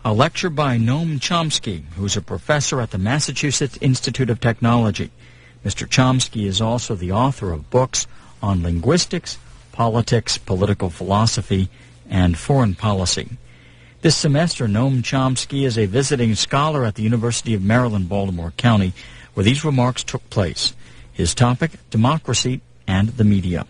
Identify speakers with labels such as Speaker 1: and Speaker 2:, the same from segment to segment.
Speaker 1: a lecture by Noam Chomsky, who's a professor at the Massachusetts Institute of Technology. Mr. Chomsky is also the author of books on linguistics, politics, political philosophy, and foreign policy. This semester, Noam Chomsky is a visiting scholar at the University of Maryland, Baltimore County, where these remarks took place. His topic, democracy and the media.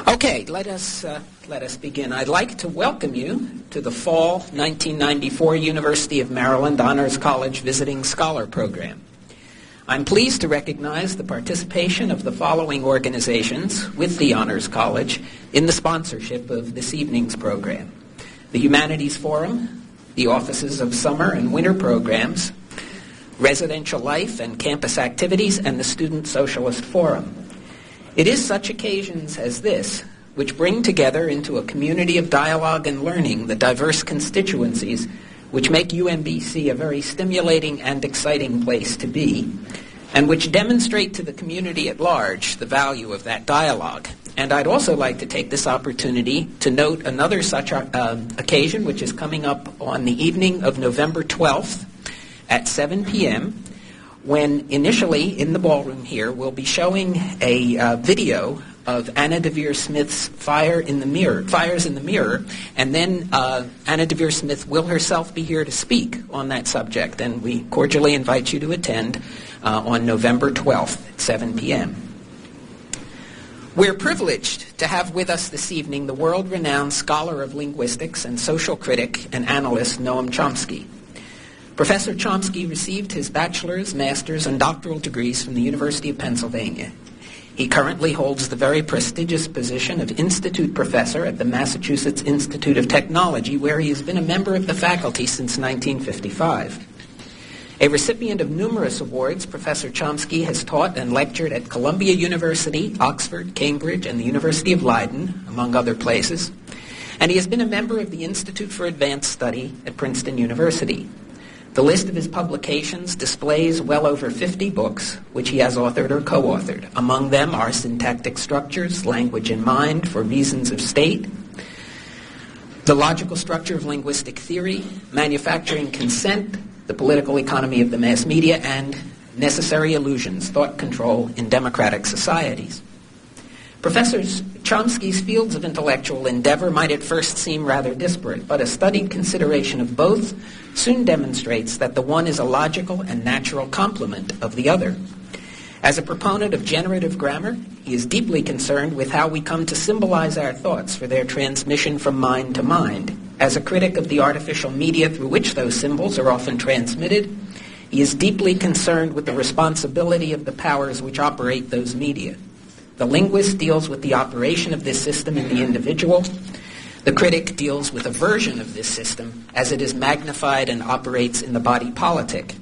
Speaker 2: Okay, let us begin. I'd like to welcome you to the Fall 1994 University of Maryland Honors College Visiting Scholar Program. I'm pleased to recognize the participation of the following organizations with the Honors College in the sponsorship of this evening's program: the Humanities Forum, the Offices of Summer and Winter Programs, Residential Life and Campus Activities, and the Student Socialist Forum. It is such occasions as this which bring together into a community of dialogue and learning the diverse constituencies which make UMBC a very stimulating and exciting place to be, and which demonstrate to the community at large the value of that dialogue. And I'd also like to take this opportunity to note another such occasion which is coming up on the evening of November 12th at 7 p.m., when initially in the ballroom here we'll be showing a video of Anna Deavere Smith's Fires in the Mirror, and then Anna Deavere Smith will herself be here to speak on that subject, and we cordially invite you to attend on November 12th at 7 p.m. We're privileged to have with us this evening the world-renowned scholar of linguistics and social critic and analyst Noam Chomsky. Professor Chomsky received his bachelor's, master's, and doctoral degrees from the University of Pennsylvania. He currently holds the very prestigious position of Institute Professor at the Massachusetts Institute of Technology, where he has been a member of the faculty since 1955. A recipient of numerous awards, Professor Chomsky has taught and lectured at Columbia University, Oxford, Cambridge, and the University of Leiden, among other places. And he has been a member of the Institute for Advanced Study at Princeton University. The list of his publications displays well over 50 books, which he has authored or co-authored. Among them are Syntactic Structures, Language and Mind for Reasons of State, The Logical Structure of Linguistic Theory, Manufacturing Consent, The Political Economy of the Mass Media, and Necessary Illusions, Thought Control in Democratic Societies. Professor Chomsky's fields of intellectual endeavor might at first seem rather disparate, but a studied consideration of both soon demonstrates that the one is a logical and natural complement of the other. As a proponent of generative grammar, he is deeply concerned with how we come to symbolize our thoughts for their transmission from mind to mind. As a critic of the artificial media through which those symbols are often transmitted, he is deeply concerned with the responsibility of the powers which operate those media. The linguist deals with the operation of this system in the individual. The critic deals with a version of this system as it is magnified and operates in the body politic.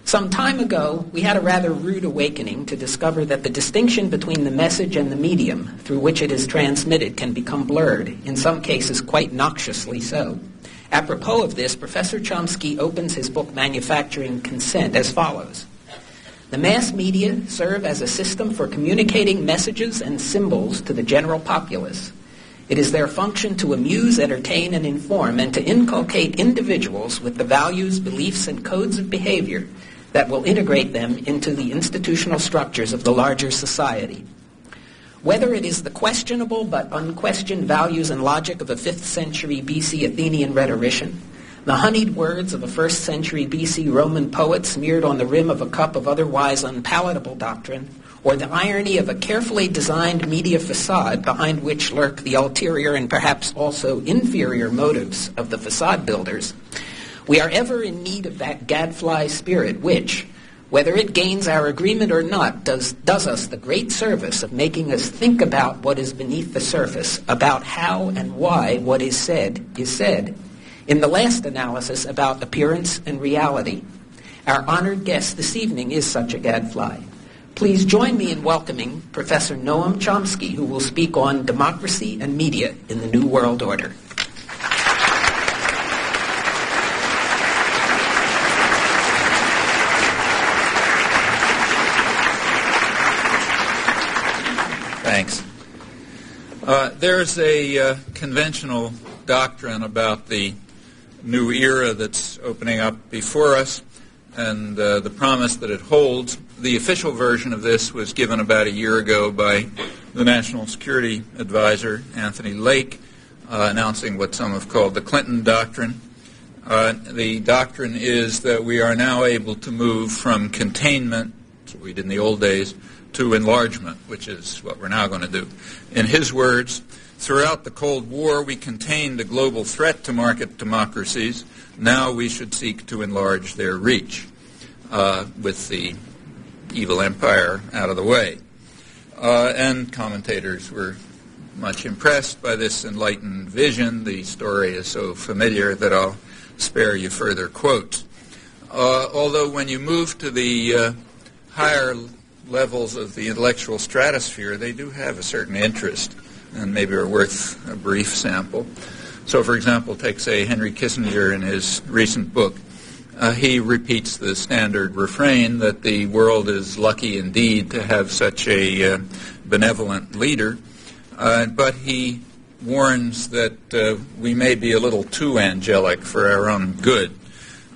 Speaker 2: Some time ago, we had a rather rude awakening to discover that the distinction between the message and the medium through which it is transmitted can become blurred, in some cases quite noxiously so. Apropos of this, Professor Chomsky opens his book Manufacturing Consent as follows. The mass media serve as a system for communicating messages and symbols to the general populace. It is their function to amuse, entertain, and inform, and to inculcate individuals with the values, beliefs, and codes of behavior that will integrate them into the institutional structures of the larger society. Whether it is the questionable but unquestioned values and logic of a 5th century BC Athenian rhetorician, the honeyed words of a 1st century BC Roman poet smeared on the rim of a cup of otherwise unpalatable doctrine, or the irony of a carefully designed media facade behind which lurk the ulterior and perhaps also inferior motives of the facade builders, we are ever in need of that gadfly spirit which, whether it gains our agreement or not, does us the great service of making us think about what is beneath the surface, about how and why what is said is said. In the last analysis about appearance and reality, our honored guest this evening is such a gadfly. Please join me in welcoming Professor Noam Chomsky, who will speak on democracy and media in the New World Order.
Speaker 3: Thanks. There's a conventional doctrine about the new era that's opening up before us and the promise that it holds. The official version of this was given about a year ago by the National Security Advisor, Anthony Lake, announcing what some have called the Clinton Doctrine. The doctrine is that we are now able to move from containment, that's what we did in the old days, to enlargement, which is what we're now going to do. In his words, throughout the Cold War, we contained a global threat to market democracies. Now we should seek to enlarge their reach with the evil empire out of the way. And commentators were much impressed by this enlightened vision. The story is so familiar that I'll spare you further quotes. Although when you move to the higher levels of the intellectual stratosphere, they do have a certain interest and maybe are worth a brief sample. So, for example, take, say, Henry Kissinger in his recent book. He repeats the standard refrain that the world is lucky indeed to have such a benevolent leader, but he warns that we may be a little too angelic for our own good.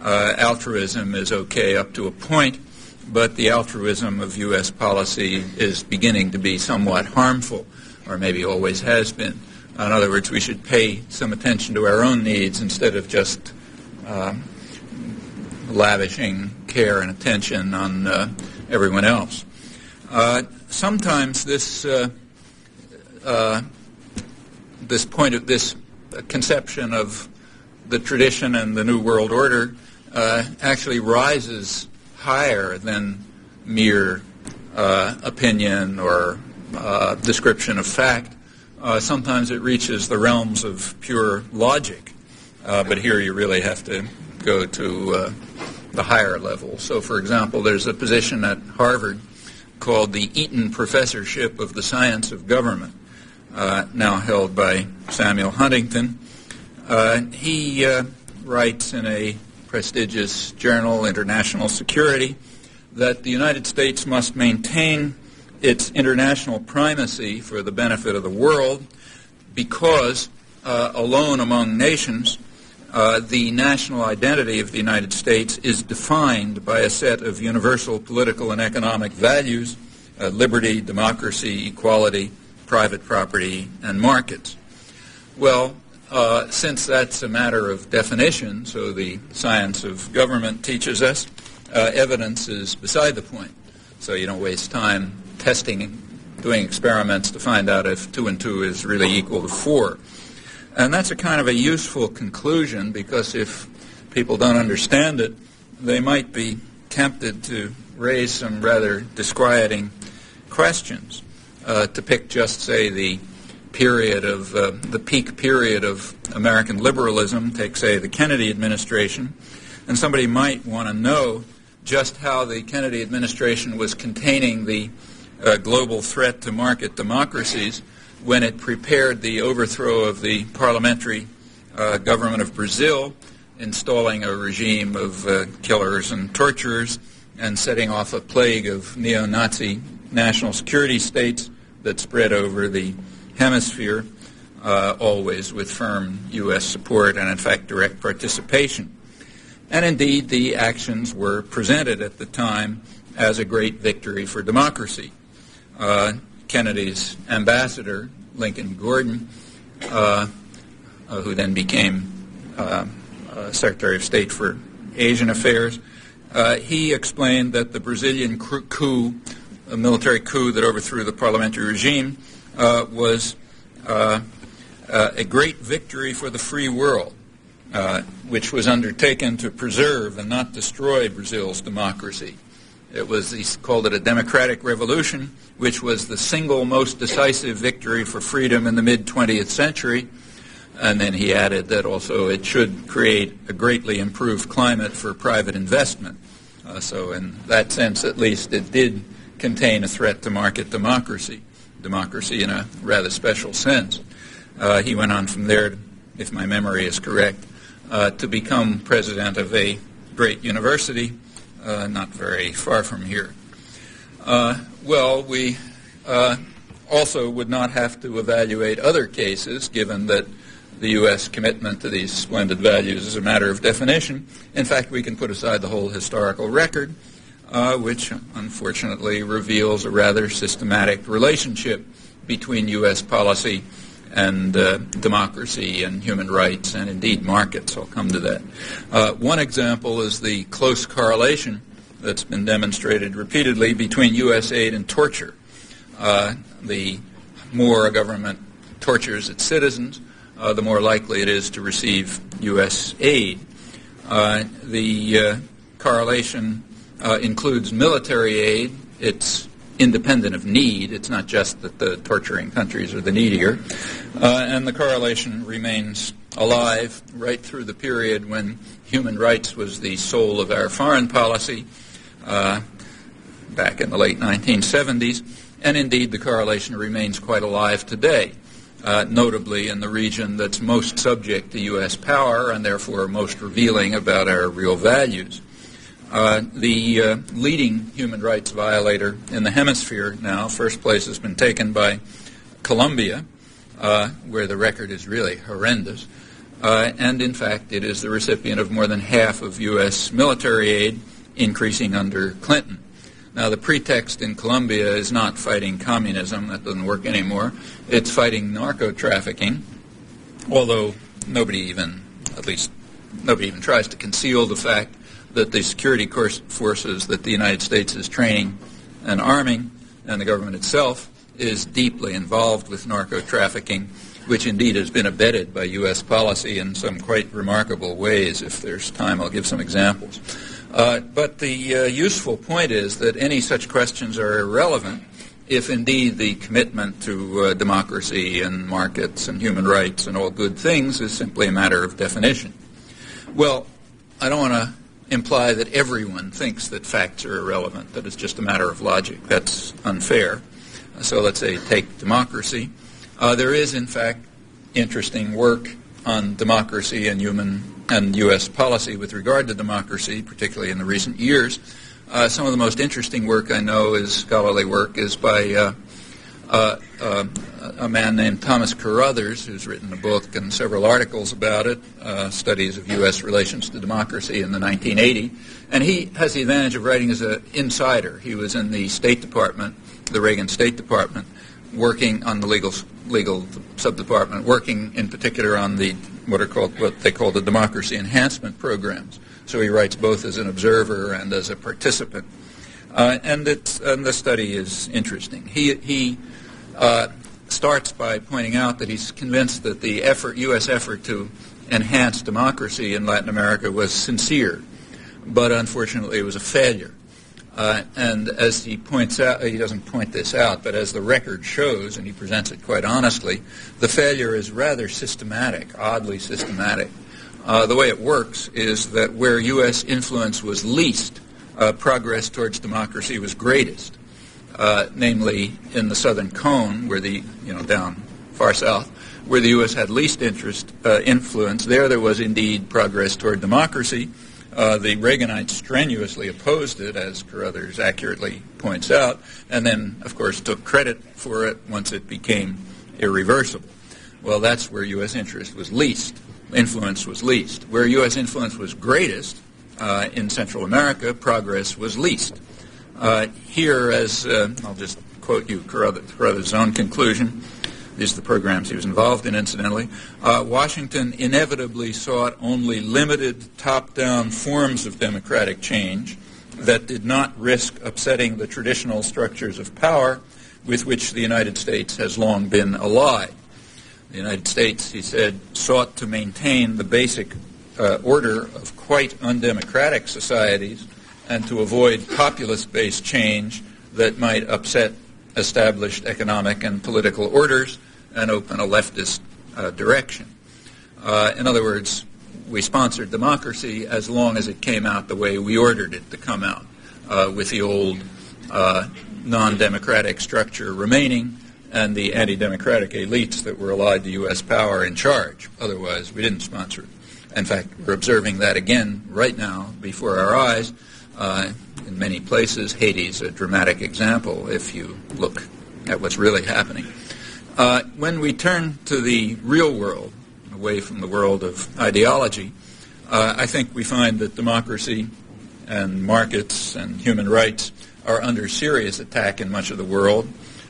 Speaker 3: Altruism is okay up to a point, but the altruism of U.S. policy is beginning to be somewhat harmful, or maybe always has been. In other words, we should pay some attention to our own needs instead of just lavishing care and attention on everyone else. Sometimes this conception of the tradition and the New World Order actually rises higher than mere opinion or description of fact. Sometimes it reaches the realms of pure logic, but here you really have to go to the higher level. So, for example, there's a position at Harvard called the Eaton Professorship of the Science of Government, now held by Samuel Huntington. He writes in a prestigious journal, International Security, that the United States must maintain its international primacy for the benefit of the world because, alone among nations, the national identity of the United States is defined by a set of universal political and economic values, liberty, democracy, equality, private property, and markets. Well, since that's a matter of definition, so the science of government teaches us, evidence is beside the point. So you don't waste time testing and doing experiments to find out if 2 and 2 is really equal to 4. And that's a kind of a useful conclusion, because if people don't understand it, they might be tempted to raise some rather disquieting questions. To pick just, say, the period of the peak period of American liberalism, take, say, the Kennedy administration, and somebody might want to know just how the Kennedy administration was containing the global threat to market democracies when it prepared the overthrow of the parliamentary government of Brazil, installing a regime of killers and torturers, and setting off a plague of neo-Nazi national security states that spread over the hemisphere, always with firm U.S. support and, in fact, direct participation. And indeed, the actions were presented at the time as a great victory for democracy. Kennedy's ambassador, Lincoln Gordon, who then became Secretary of State for Asian Affairs, he explained that the Brazilian coup, a military coup that overthrew the parliamentary regime, was a great victory for the free world, which was undertaken to preserve and not destroy Brazil's democracy. He called it a democratic revolution, which was the single most decisive victory for freedom in the mid-20th century. And then he added that also it should create a greatly improved climate for private investment. So in that sense, at least, it did contain a threat to market democracy in a rather special sense. He went on from there, if my memory is correct, to become president of a great university, not very far from here. We also would not have to evaluate other cases, given that the U.S. commitment to these splendid values is a matter of definition. In fact, we can put aside the whole historical record, which unfortunately reveals a rather systematic relationship between U.S. policy and democracy and human rights and indeed markets. I'll come to that. One example is the close correlation that's been demonstrated repeatedly between U.S. aid and torture. The more a government tortures its citizens, the more likely it is to receive U.S. aid. The correlation includes military aid. It's independent of need. It's not just that the torturing countries are the needier. And the correlation remains alive right through the period when human rights was the soul of our foreign policy, back in the late 1970s. And indeed, the correlation remains quite alive today, notably in the region that's most subject to U.S. power and therefore most revealing about our real values. The leading human rights violator in the hemisphere now, first place has been taken by Colombia, where the record is really horrendous. And in fact, it is the recipient of more than half of U.S. military aid, increasing under Clinton. Now, the pretext in Colombia is not fighting communism. That doesn't work anymore. It's fighting narco-trafficking, although nobody even tries to conceal the fact that the security forces that the United States is training and arming, and the government itself, is deeply involved with narco-trafficking, which indeed has been abetted by U.S. policy in some quite remarkable ways. If there's time, I'll give some examples. But the useful point is that any such questions are irrelevant if indeed the commitment to democracy and markets and human rights and all good things is simply a matter of definition. Well, I don't want to imply that everyone thinks that facts are irrelevant, that it's just a matter of logic. That's unfair. So let's say take democracy. There is, in fact, interesting work on democracy and U.S. policy with regard to democracy, particularly in the recent years. Some of the most interesting work I know is scholarly work is by a man named Thomas Carruthers, who's written a book and several articles about it, studies of U.S. relations to democracy in the 1980s. And he has the advantage of writing as an insider. He was in the State Department, the Reagan State Department, working on the legal sub-department, working in particular on what they call the democracy enhancement programs. So he writes both as an observer and as a participant. And the study is interesting. He starts by pointing out that he's convinced that the U.S. effort to enhance democracy in Latin America was sincere, but unfortunately it was a failure. And as he points out, he doesn't point this out, but as the record shows, and he presents it quite honestly, the failure is rather systematic, oddly systematic. The way it works is that where U.S. influence was least, progress towards democracy was greatest. Namely in the southern cone, where down far south, where the U.S. had least influence, there was indeed progress toward democracy. The Reaganites strenuously opposed it, as Carruthers accurately points out, and then, of course, took credit for it once it became irreversible. Well, that's where U.S. influence was least. Where U.S. influence was greatest, in Central America, progress was least. Here, as I'll just quote you Carruthers' own conclusion, these are the programs he was involved in, incidentally, Washington inevitably sought only limited top-down forms of democratic change that did not risk upsetting the traditional structures of power with which the United States has long been allied. The United States, he said, sought to maintain the basic order of quite undemocratic societies and to avoid populist-based change that might upset established economic and political orders and open a leftist direction. In other words, we sponsored democracy as long as it came out the way we ordered it to come out, with the old non-democratic structure remaining and the anti-democratic elites that were allied to U.S. power in charge. Otherwise, we didn't sponsor it. In fact, we're observing that again right now before our eyes. In many places, Haiti's a dramatic example. If you look at what's really happening. When we turn to the real world, away from the world of ideology, I think we find that democracy and markets and human rights are under serious attack in much of the world,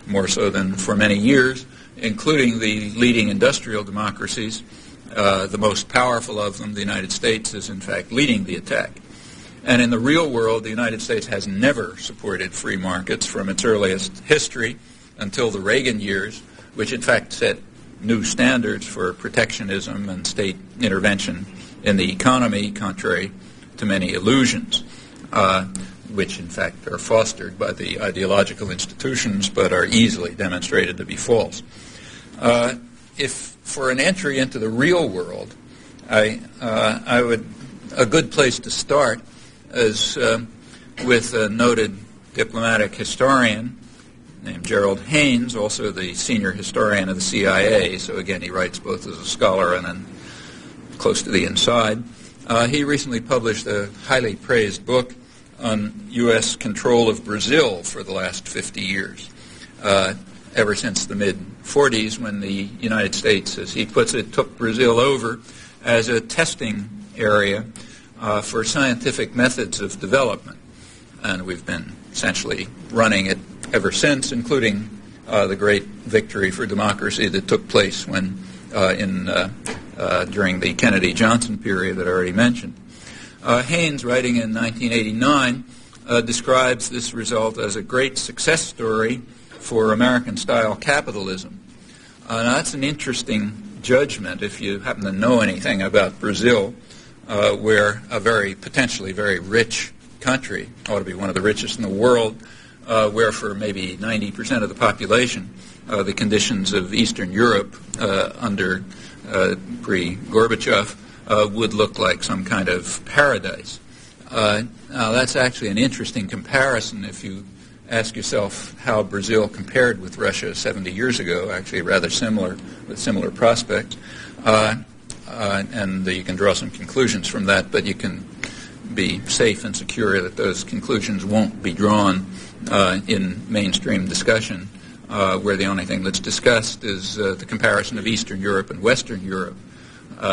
Speaker 3: more so than for many years, including the leading industrial democracies. The most powerful of them, the United States, is in fact leading the attack. And in the real world, the United States has never supported free markets from its earliest history until the Reagan years, which in fact set new standards for protectionism and state intervention in the economy, contrary to many illusions, which in fact are fostered by the ideological institutions but are easily demonstrated to be false. If for an entry into the real world, a good place to start is with a noted diplomatic historian named Gerald Haynes, also the senior historian of the CIA. So again, he writes both as a scholar and then close to the inside. He recently published a highly praised book on U.S. control of Brazil for the last 50 years, ever since the mid-40s, when the United States, as he puts it, took Brazil over as a testing area for scientific methods of development. And we've been essentially running it ever since, including the great victory for democracy that took place when during the Kennedy-Johnson period that I already mentioned. Haynes, writing in 1989, describes this result as a great success story for American-style capitalism. Now that's an interesting judgment if you happen to know anything about Brazil, where a potentially very rich country, ought to be one of the richest in the world, where for maybe 90% of the population, the conditions of Eastern Europe under pre-Gorbachev would look like some kind of paradise. Now that's actually an interesting comparison if you ask yourself how Brazil compared with Russia 70 years ago, actually rather similar, with similar prospects. And you can draw some conclusions from that, but you can be safe and secure that those conclusions won't be drawn in mainstream discussion, where the only thing that's discussed is the comparison of Eastern Europe and Western Europe,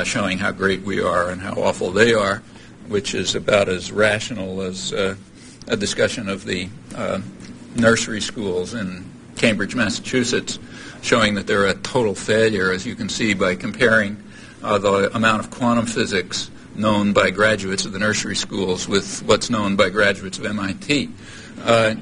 Speaker 3: showing how great we are and how awful they are, which is about as rational as a discussion of the nursery schools in Cambridge, Massachusetts, showing that they're a total failure, as you can see by comparing the amount of quantum physics known by graduates of the nursery schools with what's known by graduates of MIT.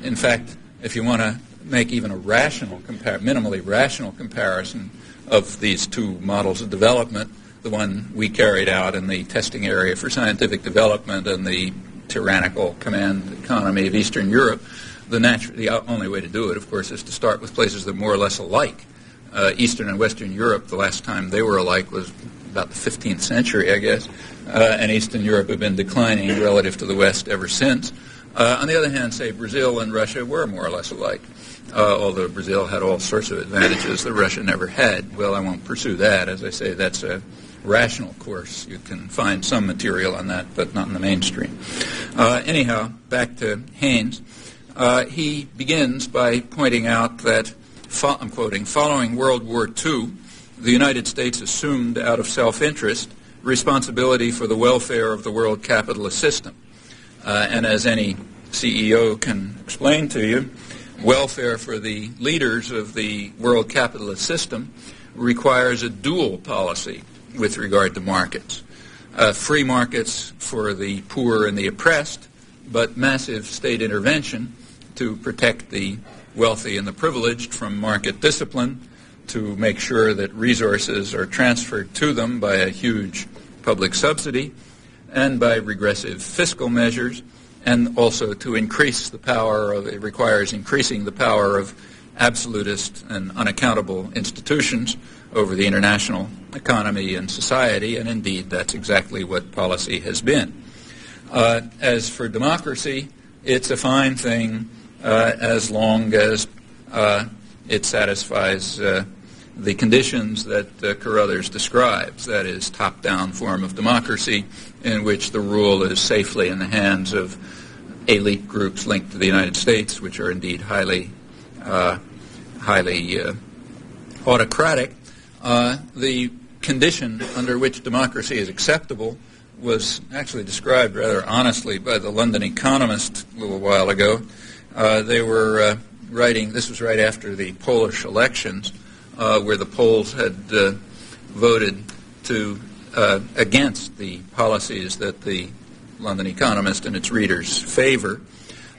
Speaker 3: In fact, if you want to make even a minimally rational comparison of these two models of development, the one we carried out in the testing area for scientific development and the tyrannical command economy of Eastern Europe, the only way to do it, of course, is to start with places that are more or less alike. Eastern and Western Europe, the last time they were alike was about the 15th century, I guess, and Eastern Europe had been declining relative to the West ever since. On the other hand, say Brazil and Russia were more or less alike, although Brazil had all sorts of advantages that Russia never had. Well, I won't pursue that. As I say, that's a rational course. You can find some material on that, but not in the mainstream. Anyhow, back to Haynes. He begins by pointing out that, I'm quoting, following World War II, the United States assumed out of self-interest responsibility for the welfare of the world capitalist system. And as any CEO can explain to you, welfare for the leaders of the world capitalist system requires a dual policy with regard to markets. Free markets for the poor and the oppressed, but massive state intervention to protect the wealthy and the privileged from market discipline, to make sure that resources are transferred to them by a huge public subsidy and by regressive fiscal measures, and also to increase the power of, it requires increasing the power of absolutist and unaccountable institutions over the international economy and society, and indeed that's exactly what policy has been. As for democracy, it's a fine thing as long as it satisfies the conditions that Carruthers describes, that is, top-down form of democracy in which the rule is safely in the hands of elite groups linked to the United States, which are indeed highly highly autocratic. The condition under which democracy is acceptable was actually described rather honestly by the London Economist a little while ago. They were writing, this was right after the Polish elections, where the Poles had voted to against the policies that the London Economist and its readers favor.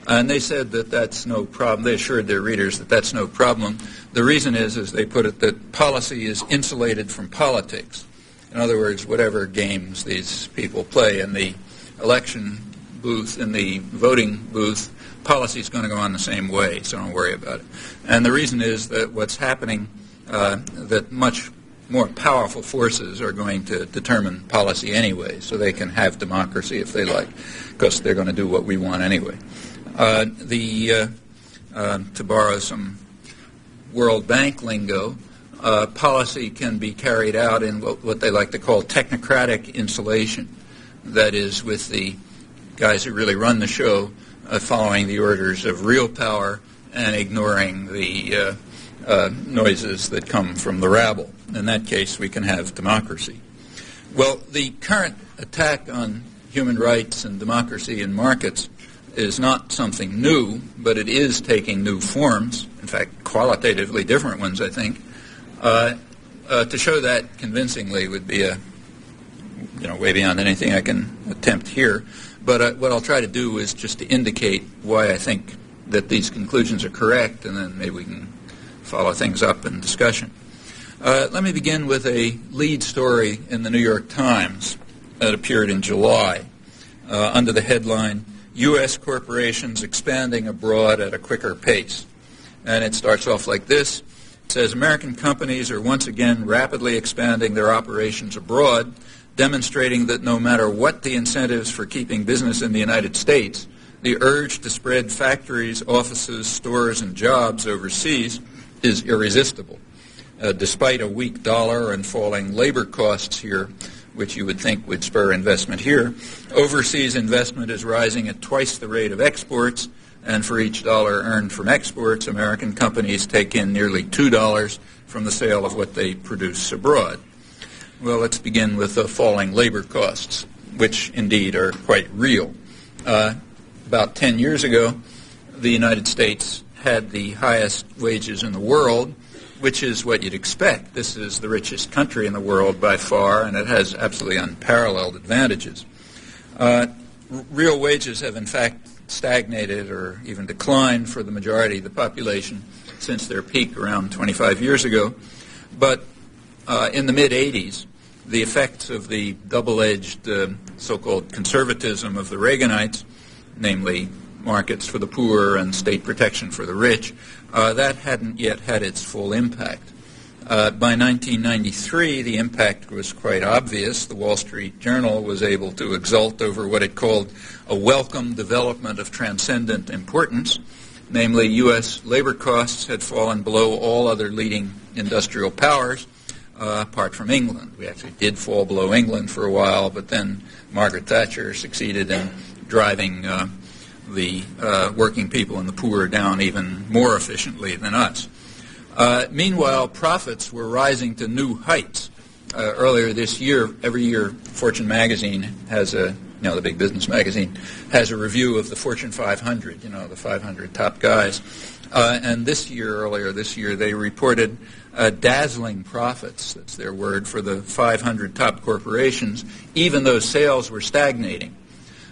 Speaker 3: And they said that that's no problem. They assured their readers that that's no problem. The reason is, as they put it, that policy is insulated from politics. In other words, whatever games these people play in the election booth, in the voting booth, policy is going to go on the same way, so don't worry about it. And the reason is that what's happening, that much more powerful forces are going to determine policy anyway, so they can have democracy if they like, because they're going to do what we want anyway. To borrow some World Bank lingo, policy can be carried out in what they like to call technocratic insulation. That is, with the guys who really run the show following the orders of real power and ignoring the noises that come from the rabble. In that case, we can have democracy. Well, the current attack on human rights and democracy in markets is not something new, but it is taking new forms, in fact, qualitatively different ones, I think. To show that convincingly would be way beyond anything I can attempt here. But what I'll try to do is just to indicate why I think that these conclusions are correct, and then maybe we can follow things up in discussion. Let me begin with a lead story in the New York Times that appeared in July under the headline, U.S. Corporations Expanding Abroad at a Quicker Pace. And it starts off like this. It says, American companies are once again rapidly expanding their operations abroad, demonstrating that no matter what the incentives for keeping business in the United States, the urge to spread factories, offices, stores, and jobs overseas is irresistible. Despite a weak dollar and falling labor costs here, which you would think would spur investment here, overseas investment is rising at twice the rate of exports, and for each dollar earned from exports, American companies take in nearly $2 from the sale of what they produce abroad. Well, let's begin with the falling labor costs, which indeed are quite real. About 10 years ago, the United States had the highest wages in the world, which is what you'd expect. This is the richest country in the world by far, and it has absolutely unparalleled advantages. Real wages have, in fact, stagnated or even declined for the majority of the population since their peak around 25 years ago. But in the mid-'80s, the effects of the double-edged so-called conservatism of the Reaganites, namely markets for the poor and state protection for the rich, that hadn't yet had its full impact. By 1993, the impact was quite obvious. The Wall Street Journal was able to exult over what it called a welcome development of transcendent importance, namely U.S. labor costs had fallen below all other leading industrial powers, apart from England. We actually did fall below England for a while, but then Margaret Thatcher succeeded in driving the working people and the poor down even more efficiently than us. Meanwhile, profits were rising to new heights. Earlier this year, every year, Fortune magazine has the big business magazine, has a review of the Fortune 500, the 500 top guys. And earlier this year, they reported dazzling profits, that's their word, for the 500 top corporations, even though sales were stagnating.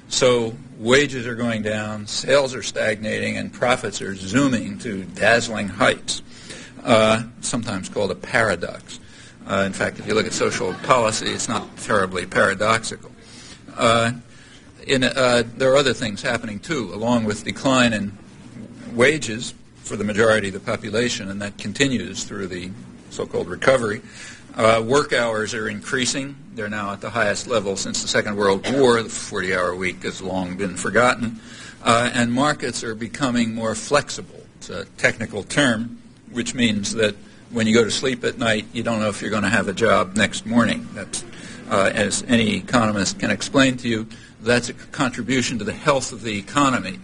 Speaker 3: So wages are going down, sales are stagnating, and profits are zooming to dazzling heights, sometimes called a paradox. In fact, if you look at social policy, it's not terribly paradoxical. There are other things happening, too, along with decline in wages for the majority of the population, and that continues through the so-called recovery. Work hours are increasing. They're now at the highest level since the Second World War. The 40-hour week has long been forgotten. And markets are becoming more flexible. It's a technical term, which means that when you go to sleep at night, you don't know if you're going to have a job next morning. That's, as any economist can explain to you, that's a contribution to the health of the economy.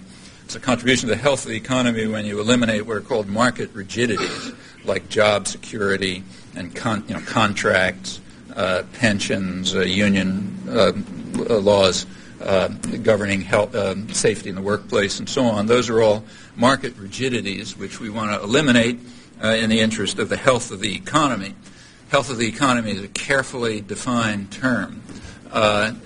Speaker 3: It's a contribution to the health of the economy when you eliminate what are called market rigidities, like job security and contracts, pensions, union laws governing health, safety in the workplace, and so on. Those are all market rigidities which we want to eliminate in the interest of the health of the economy. Health of the economy is a carefully defined term,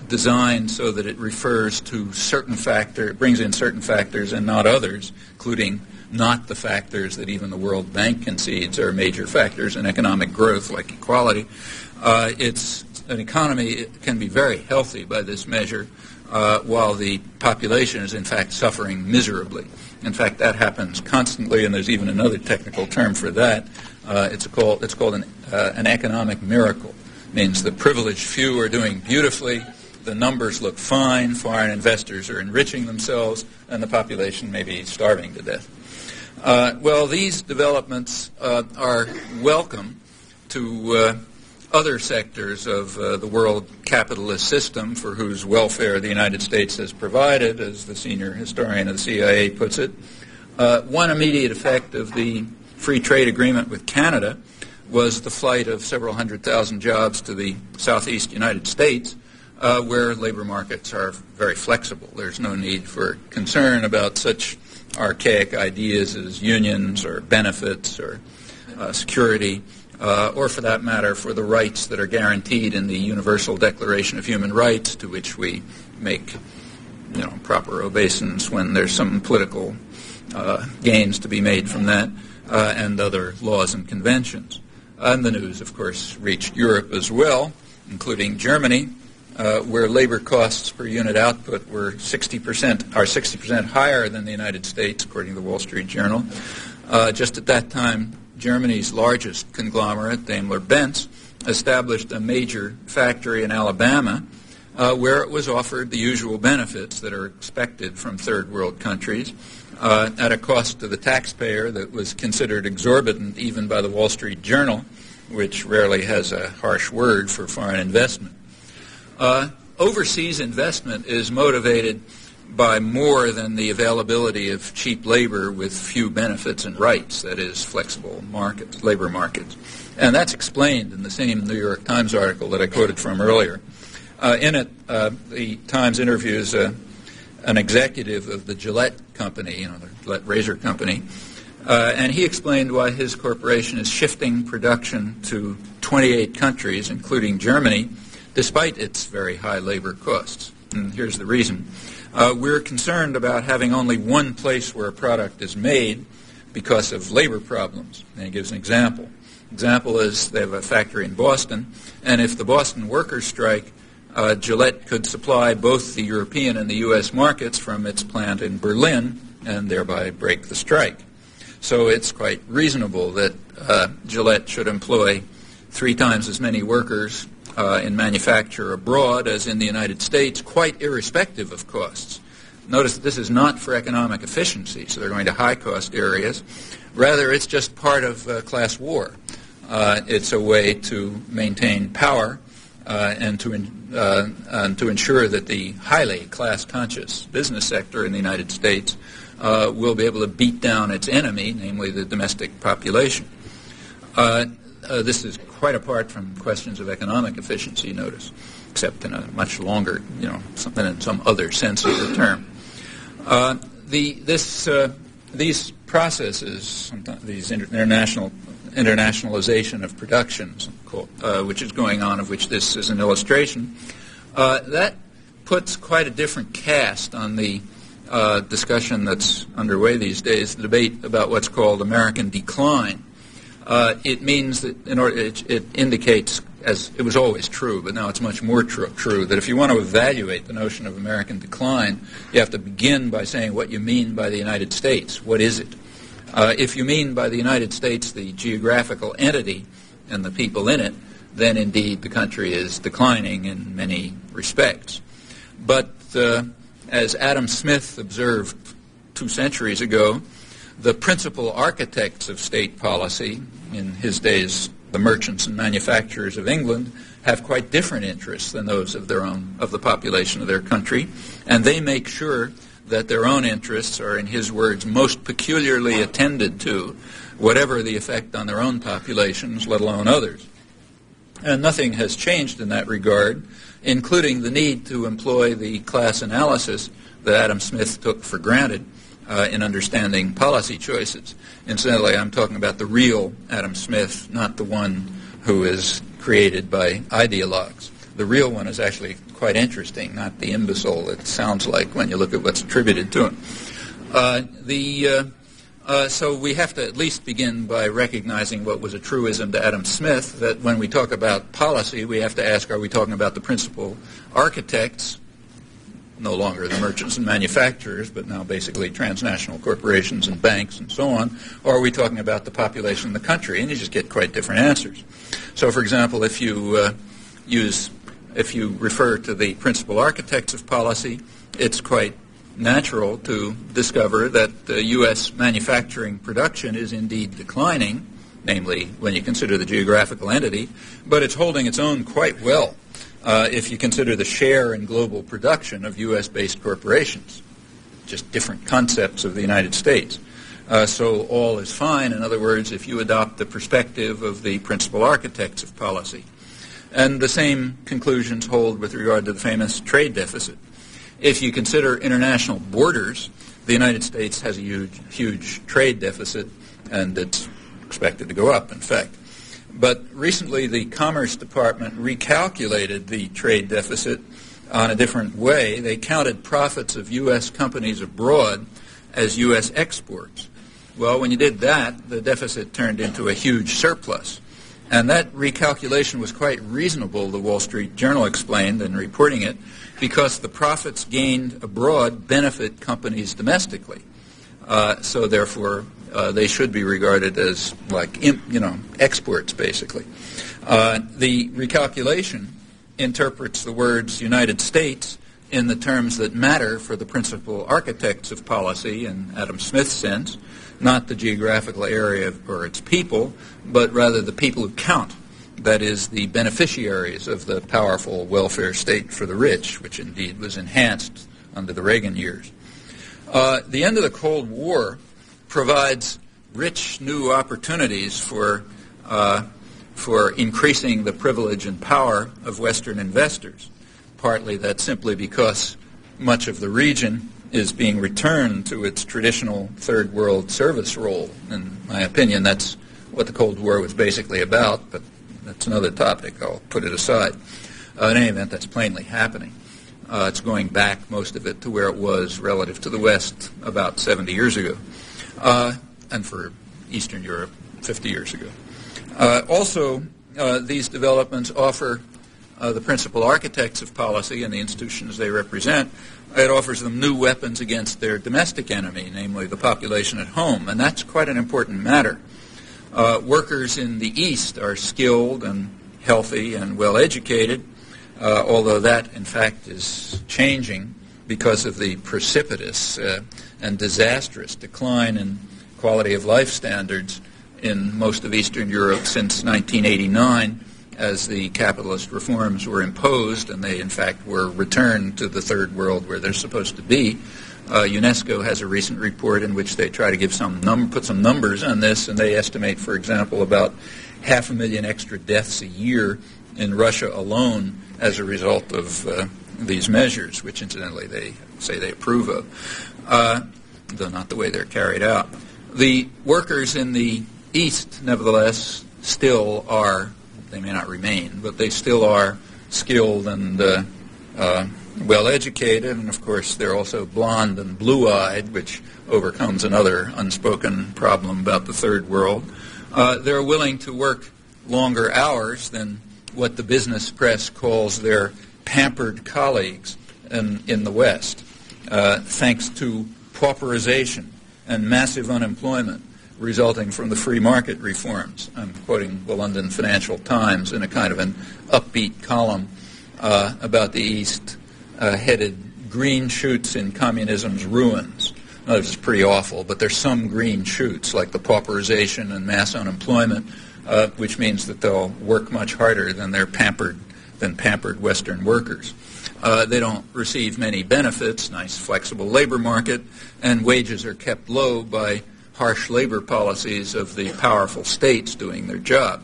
Speaker 3: designed so that it refers to certain factors, it brings in certain factors and not others, including not the factors that even the World Bank concedes are major factors in economic growth, like equality. It's an economy can be very healthy by this measure, while the population is in fact suffering miserably. In fact, that happens constantly, and there's even another technical term for that. It's called an economic miracle. It means the privileged few are doing beautifully, the numbers look fine, foreign investors are enriching themselves, and the population may be starving to death. Well, these developments are welcome to other sectors of the world capitalist system for whose welfare the United States has provided, as the senior historian of the CIA puts it. One immediate effect of the free trade agreement with Canada was the flight of several 100,000 jobs to the southeast United States, where labor markets are very flexible. There's no need for concern about such archaic ideas as unions or benefits or security, or for that matter, for the rights that are guaranteed in the Universal Declaration of Human Rights, to which we make proper obeisance when there's some political gains to be made from that, and other laws and conventions. And the news, of course, reached Europe as well, including Germany, where labor costs per unit output were 60% higher than the United States, according to the Wall Street Journal. Just at that time, Germany's largest conglomerate, Daimler-Benz, established a major factory in Alabama where it was offered the usual benefits that are expected from third world countries at a cost to the taxpayer that was considered exorbitant even by the Wall Street Journal, which rarely has a harsh word for foreign investment. Overseas investment is motivated by more than the availability of cheap labor with few benefits and rights, that is, flexible markets, labor markets. And that's explained in the same New York Times article that I quoted from earlier. In it, the Times interviews an executive of the Gillette company, the Gillette razor company, and he explained why his corporation is shifting production to 28 countries, including Germany, despite its very high labor costs. And here's the reason. We're concerned about having only one place where a product is made because of labor problems. And he gives an example. Example is they have a factory in Boston, and if the Boston workers strike, Gillette could supply both the European and the U.S. markets from its plant in Berlin and thereby break the strike. So it's quite reasonable that Gillette should employ 3 times as many workers in manufacture abroad as in the United States, quite irrespective of costs. Notice that this is not for economic efficiency, so they're going to high-cost areas. Rather, it's just part of class war. It's a way to maintain power and to ensure that the highly class-conscious business sector in the United States will be able to beat down its enemy, namely the domestic population. This is quite apart from questions of economic efficiency, notice, except in a much longer, something in some other sense of the term. These processes, these internationalization of productions, which is going on, of which this is an illustration, that puts quite a different cast on the discussion that's underway these days, the debate about what's called American decline. It means that it indicates, as it was always true, but now it's much more true, that if you want to evaluate the notion of American decline, you have to begin by saying what you mean by the United States. What is it? If you mean by the United States the geographical entity and the people in it, then indeed the country is declining in many respects. But as Adam Smith observed 2 centuries ago, the principal architects of state policy, in his days the merchants and manufacturers of England, have quite different interests than those of the population of their country, and they make sure that their own interests are, in his words, most peculiarly attended to, whatever the effect on their own populations, let alone others. And nothing has changed in that regard, including the need to employ the class analysis that Adam Smith took for granted in understanding policy choices. Incidentally, I'm talking about the real Adam Smith, not the one who is created by ideologues. The real one is actually quite interesting, not the imbecile it sounds like when you look at what's attributed to him. So we have to at least begin by recognizing what was a truism to Adam Smith, that when we talk about policy, we have to ask, are we talking about the principal architects, no longer the merchants and manufacturers, but now basically transnational corporations and banks and so on, or are we talking about the population of the country? And you just get quite different answers. So, for example, if you refer to the principal architects of policy, it's quite natural to discover that U.S. manufacturing production is indeed declining, namely when you consider the geographical entity, but it's holding its own quite well if you consider the share in global production of U.S.-based corporations, just different concepts of the United States. So all is fine, in other words, if you adopt the perspective of the principal architects of policy. And the same conclusions hold with regard to the famous trade deficit. If you consider international borders, the United States has a huge trade deficit, and it's expected to go up, in fact. But recently, the Commerce Department recalculated the trade deficit on a different way. They counted profits of U.S. companies abroad as U.S. exports. Well, when you did that, the deficit turned into a huge surplus. And that recalculation was quite reasonable, the Wall Street Journal explained in reporting it, because the profits gained abroad benefit companies domestically. So therefore, they should be regarded as exports, basically. The recalculation interprets the words United States in the terms that matter for the principal architects of policy in Adam Smith's sense, not the geographical area or its people, but rather the people who count, that is, the beneficiaries of the powerful welfare state for the rich, which indeed was enhanced under the Reagan years. The end of the Cold War provides rich new opportunities for increasing the privilege and power of Western investors. Partly that's simply because much of the region is being returned to its traditional third world service role. In my opinion, that's what the Cold War was basically about, but that's another topic. I'll put it aside. In any event, that's plainly happening. It's going back, most of it, to where it was relative to the West about 70 years ago, and for Eastern Europe 50 years ago. Also, these developments offer the principal architects of policy and the institutions they represent, it offers them new weapons against their domestic enemy, namely the population at home, and that's quite an important matter. Workers in the East are skilled and healthy and well-educated, although that, in fact, is changing because of the precipitous and disastrous decline in quality of life standards in most of Eastern Europe since 1989, as the capitalist reforms were imposed, and they, in fact, were returned to the third world where they're supposed to be. UNESCO has a recent report in which they try to give put some numbers on this, and they estimate, for example, about 500,000 extra deaths a year in Russia alone as a result of these measures, which incidentally they say they approve of, though not the way they're carried out. The workers in the East, nevertheless, still are, they may not remain, but they still are skilled and well-educated, and of course they're also blonde and blue-eyed, which overcomes another unspoken problem about the third world. They're willing to work longer hours than what the business press calls their pampered colleagues in the West, thanks to pauperization and massive unemployment resulting from the free market reforms. I'm quoting the London Financial Times in a kind of an upbeat column about the East headed Green Shoots in Communism's Ruins. Now, this is pretty awful, but there's some green shoots, like the pauperization and mass unemployment, which means that they'll work much harder than their pampered than pampered Western workers. They don't receive many benefits, nice flexible labor market, and wages are kept low by harsh labor policies of the powerful states doing their job.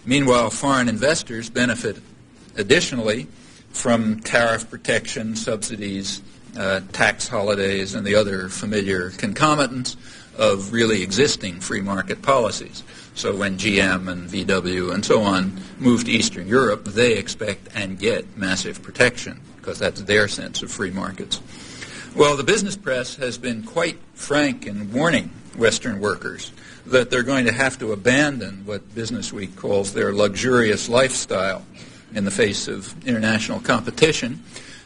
Speaker 3: Meanwhile, foreign investors benefit additionally from tariff protection, subsidies, tax holidays, and the other familiar concomitants of really existing free market policies. So when GM and VW and so on move to Eastern Europe, they expect and get massive protection because that's their sense of free markets. Well, the business press has been quite frank in warning Western workers that they're going to have to abandon what Business Week calls their luxurious lifestyle in the face of international competition,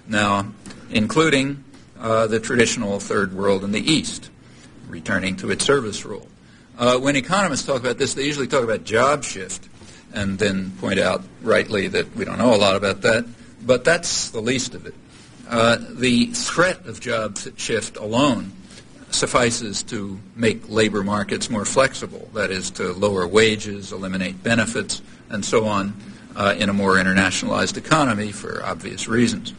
Speaker 3: now including the traditional third world in the East, returning to its service role. When economists talk about this, they usually talk about job shift and then point out rightly that we don't know a lot about that, but that's the least of it. The threat of job shift alone suffices to make labor markets more flexible, that is, to lower wages, eliminate benefits, and so on in a more internationalized economy for obvious reasons.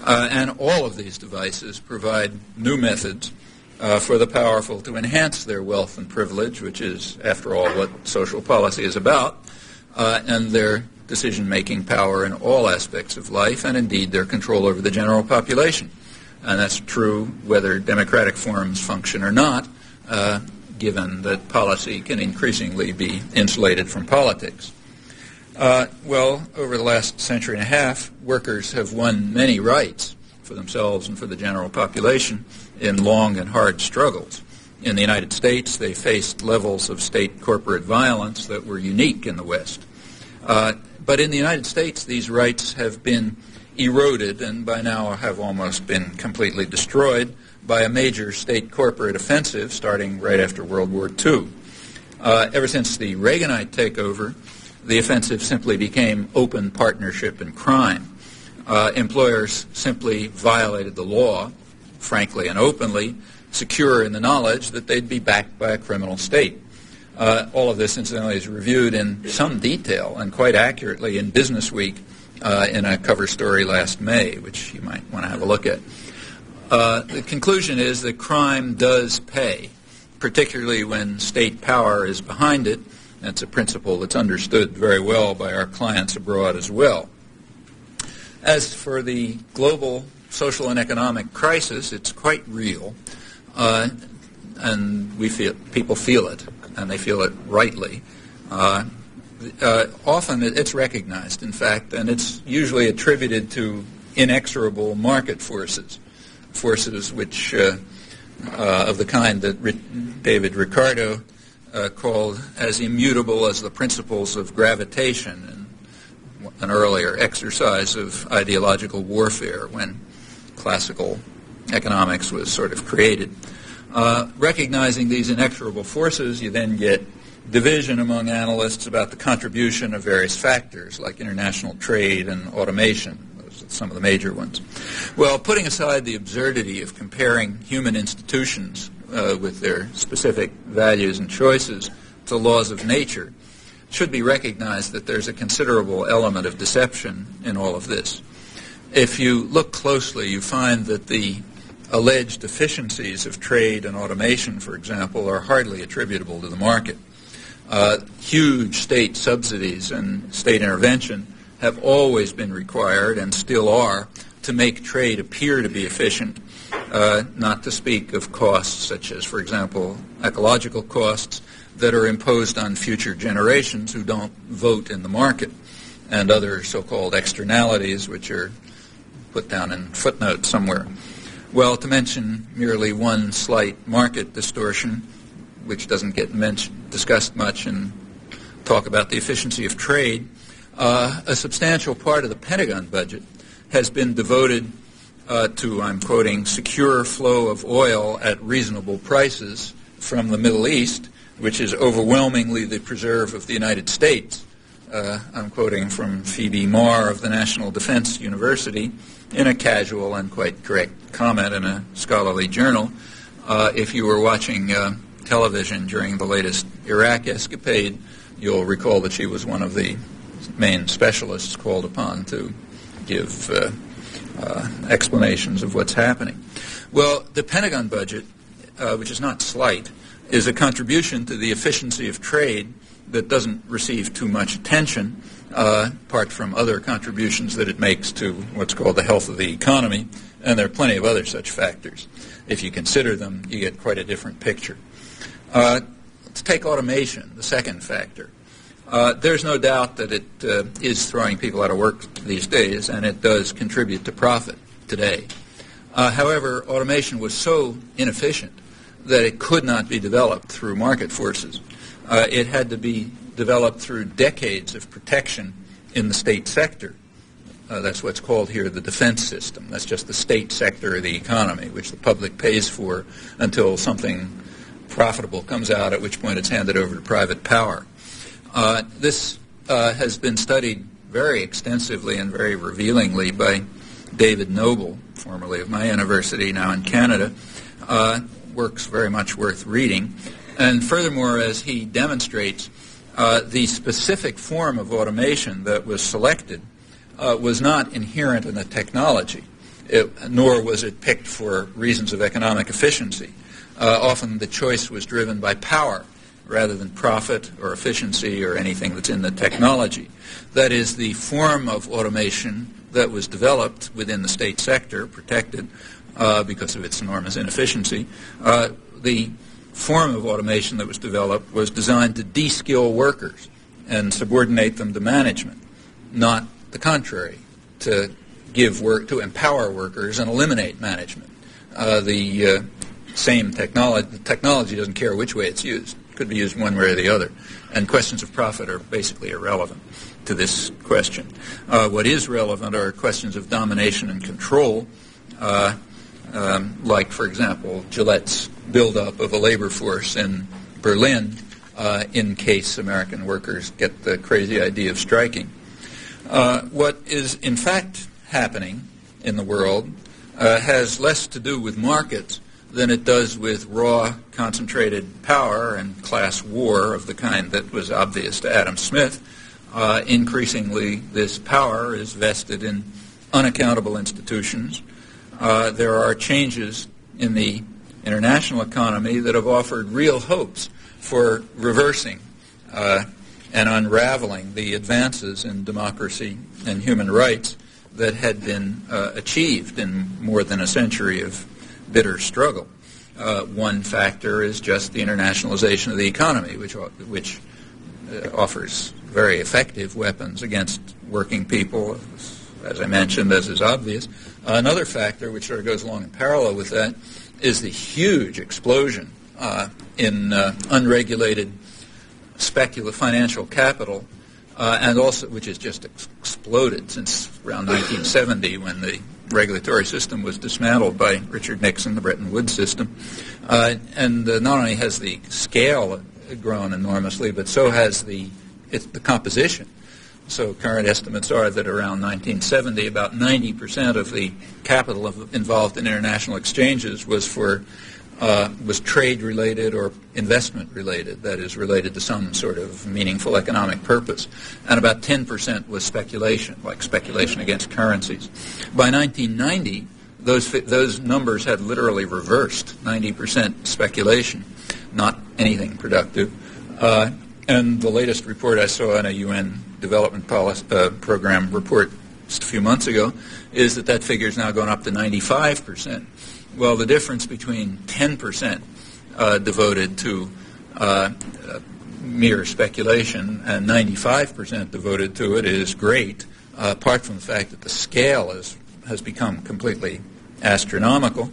Speaker 3: And all of these devices provide new methods for the powerful to enhance their wealth and privilege, which is, after all, what social policy is about, and their decision-making power in all aspects of life, and indeed their control over the general population. And that's true whether democratic forms function or not, given that policy can increasingly be insulated from politics. Well, over the last century and a half, workers have won many rights for themselves and for the general population in long and hard struggles. In the United States, they faced levels of state corporate violence that were unique in the West. But in the United States, these rights have been eroded and by now have almost been completely destroyed by a major state corporate offensive starting right after World War II. Ever since the Reaganite takeover, the offensive simply became open partnership in crime. Employers simply violated the law, frankly and openly, secure in the knowledge that they'd be backed by a criminal state. All of this, incidentally, is reviewed in some detail and quite accurately in Business Week in a cover story last May, which you might want to have a look at. The conclusion is that crime does pay, particularly when state power is behind it. That's a principle that's understood very well by our clients abroad as well. As for the global social and economic crisis, it's quite real, and people feel it, and they feel it rightly. Often it's recognized, in fact, and it's usually attributed to inexorable market forces which of the kind that David Ricardo called as immutable as the principles of gravitation, and an earlier exercise of ideological warfare when classical economics was sort of created. Recognizing these inexorable forces, you then get division among analysts about the contribution of various factors like international trade and automation. Those are some of the major ones. Well, putting aside the absurdity of comparing human institutions with their specific values and choices to laws of nature, it should be recognized that there's a considerable element of deception in all of this. If you look closely, you find that the alleged deficiencies of trade and automation, for example, are hardly attributable to the market. Huge state subsidies and state intervention have always been required and still are to make trade appear to be efficient, not to speak of costs such as, for example, ecological costs that are imposed on future generations who don't vote in the market, and other so-called externalities which are put down in footnotes somewhere. Well, to mention merely one slight market distortion, which doesn't get discussed much and talk about the efficiency of trade, a substantial part of the Pentagon budget has been devoted to, I'm quoting, secure flow of oil at reasonable prices from the Middle East, which is overwhelmingly the preserve of the United States. I'm quoting from Phoebe Marr of the National Defense University in a casual and quite correct comment in a scholarly journal. If you were watching television during the latest Iraq escapade, you'll recall that she was one of the main specialists called upon to give explanations of what's happening. Well, the Pentagon budget, which is not slight, is a contribution to the efficiency of trade that doesn't receive too much attention, apart from other contributions that it makes to what's called the health of the economy, and there are plenty of other such factors. If you consider them, you get quite a different picture. Let's take automation, the second factor. There's no doubt that it is throwing people out of work these days, and it does contribute to profit today. However, automation was so inefficient that it could not be developed through market forces. It had to be developed through decades of protection in the state sector. That's what's called here the defense system. That's just the state sector of the economy, which the public pays for until something profitable comes out, at which point it's handed over to private power. This has been studied very extensively and very revealingly by David Noble, formerly of my university, now in Canada. Works very much worth reading. And furthermore, as he demonstrates, the specific form of automation that was selected was not inherent in the technology, nor was it picked for reasons of economic efficiency. Often the choice was driven by power rather than profit or efficiency or anything that's in the technology. That is, the form of automation that was developed within the state sector, protected because of its enormous inefficiency, the form of automation that was developed was designed to de-skill workers and subordinate them to management, not the contrary, to give work, to empower workers and eliminate management. The technology doesn't care which way it's used. It could be used one way or the other. And questions of profit are basically irrelevant to this question. What is relevant are questions of domination and control, like, for example, Gillette's buildup of a labor force in Berlin in case American workers get the crazy idea of striking. What is in fact happening in the world has less to do with markets than it does with raw, concentrated power and class war of the kind that was obvious to Adam Smith. Increasingly, this power is vested in unaccountable institutions. There are changes in the international economy that have offered real hopes for reversing and unraveling the advances in democracy and human rights that had been achieved in more than a century of bitter struggle. One factor is just the internationalization of the economy, which offers very effective weapons against working people, as I mentioned, as is obvious. Another factor, which sort of goes along in parallel with that, is the huge explosion in unregulated speculative financial capital, and also which has just exploded since around 1970 when the regulatory system was dismantled by Richard Nixon, the Bretton Woods system. And not only has the scale grown enormously, but so has the composition. So current estimates are that around 1970, about 90% of the capital involved in international exchanges was trade-related or investment-related, that is, related to some sort of meaningful economic purpose. And about 10% was speculation, like speculation against currencies. By 1990, those numbers had literally reversed, 90% speculation, not anything productive. And the latest report I saw in a UN Development Policy Program report just a few months ago is that figure is now going up to 95%. Well, the difference between 10% devoted to mere speculation and 95% devoted to it is great, apart from the fact that the scale has become completely astronomical.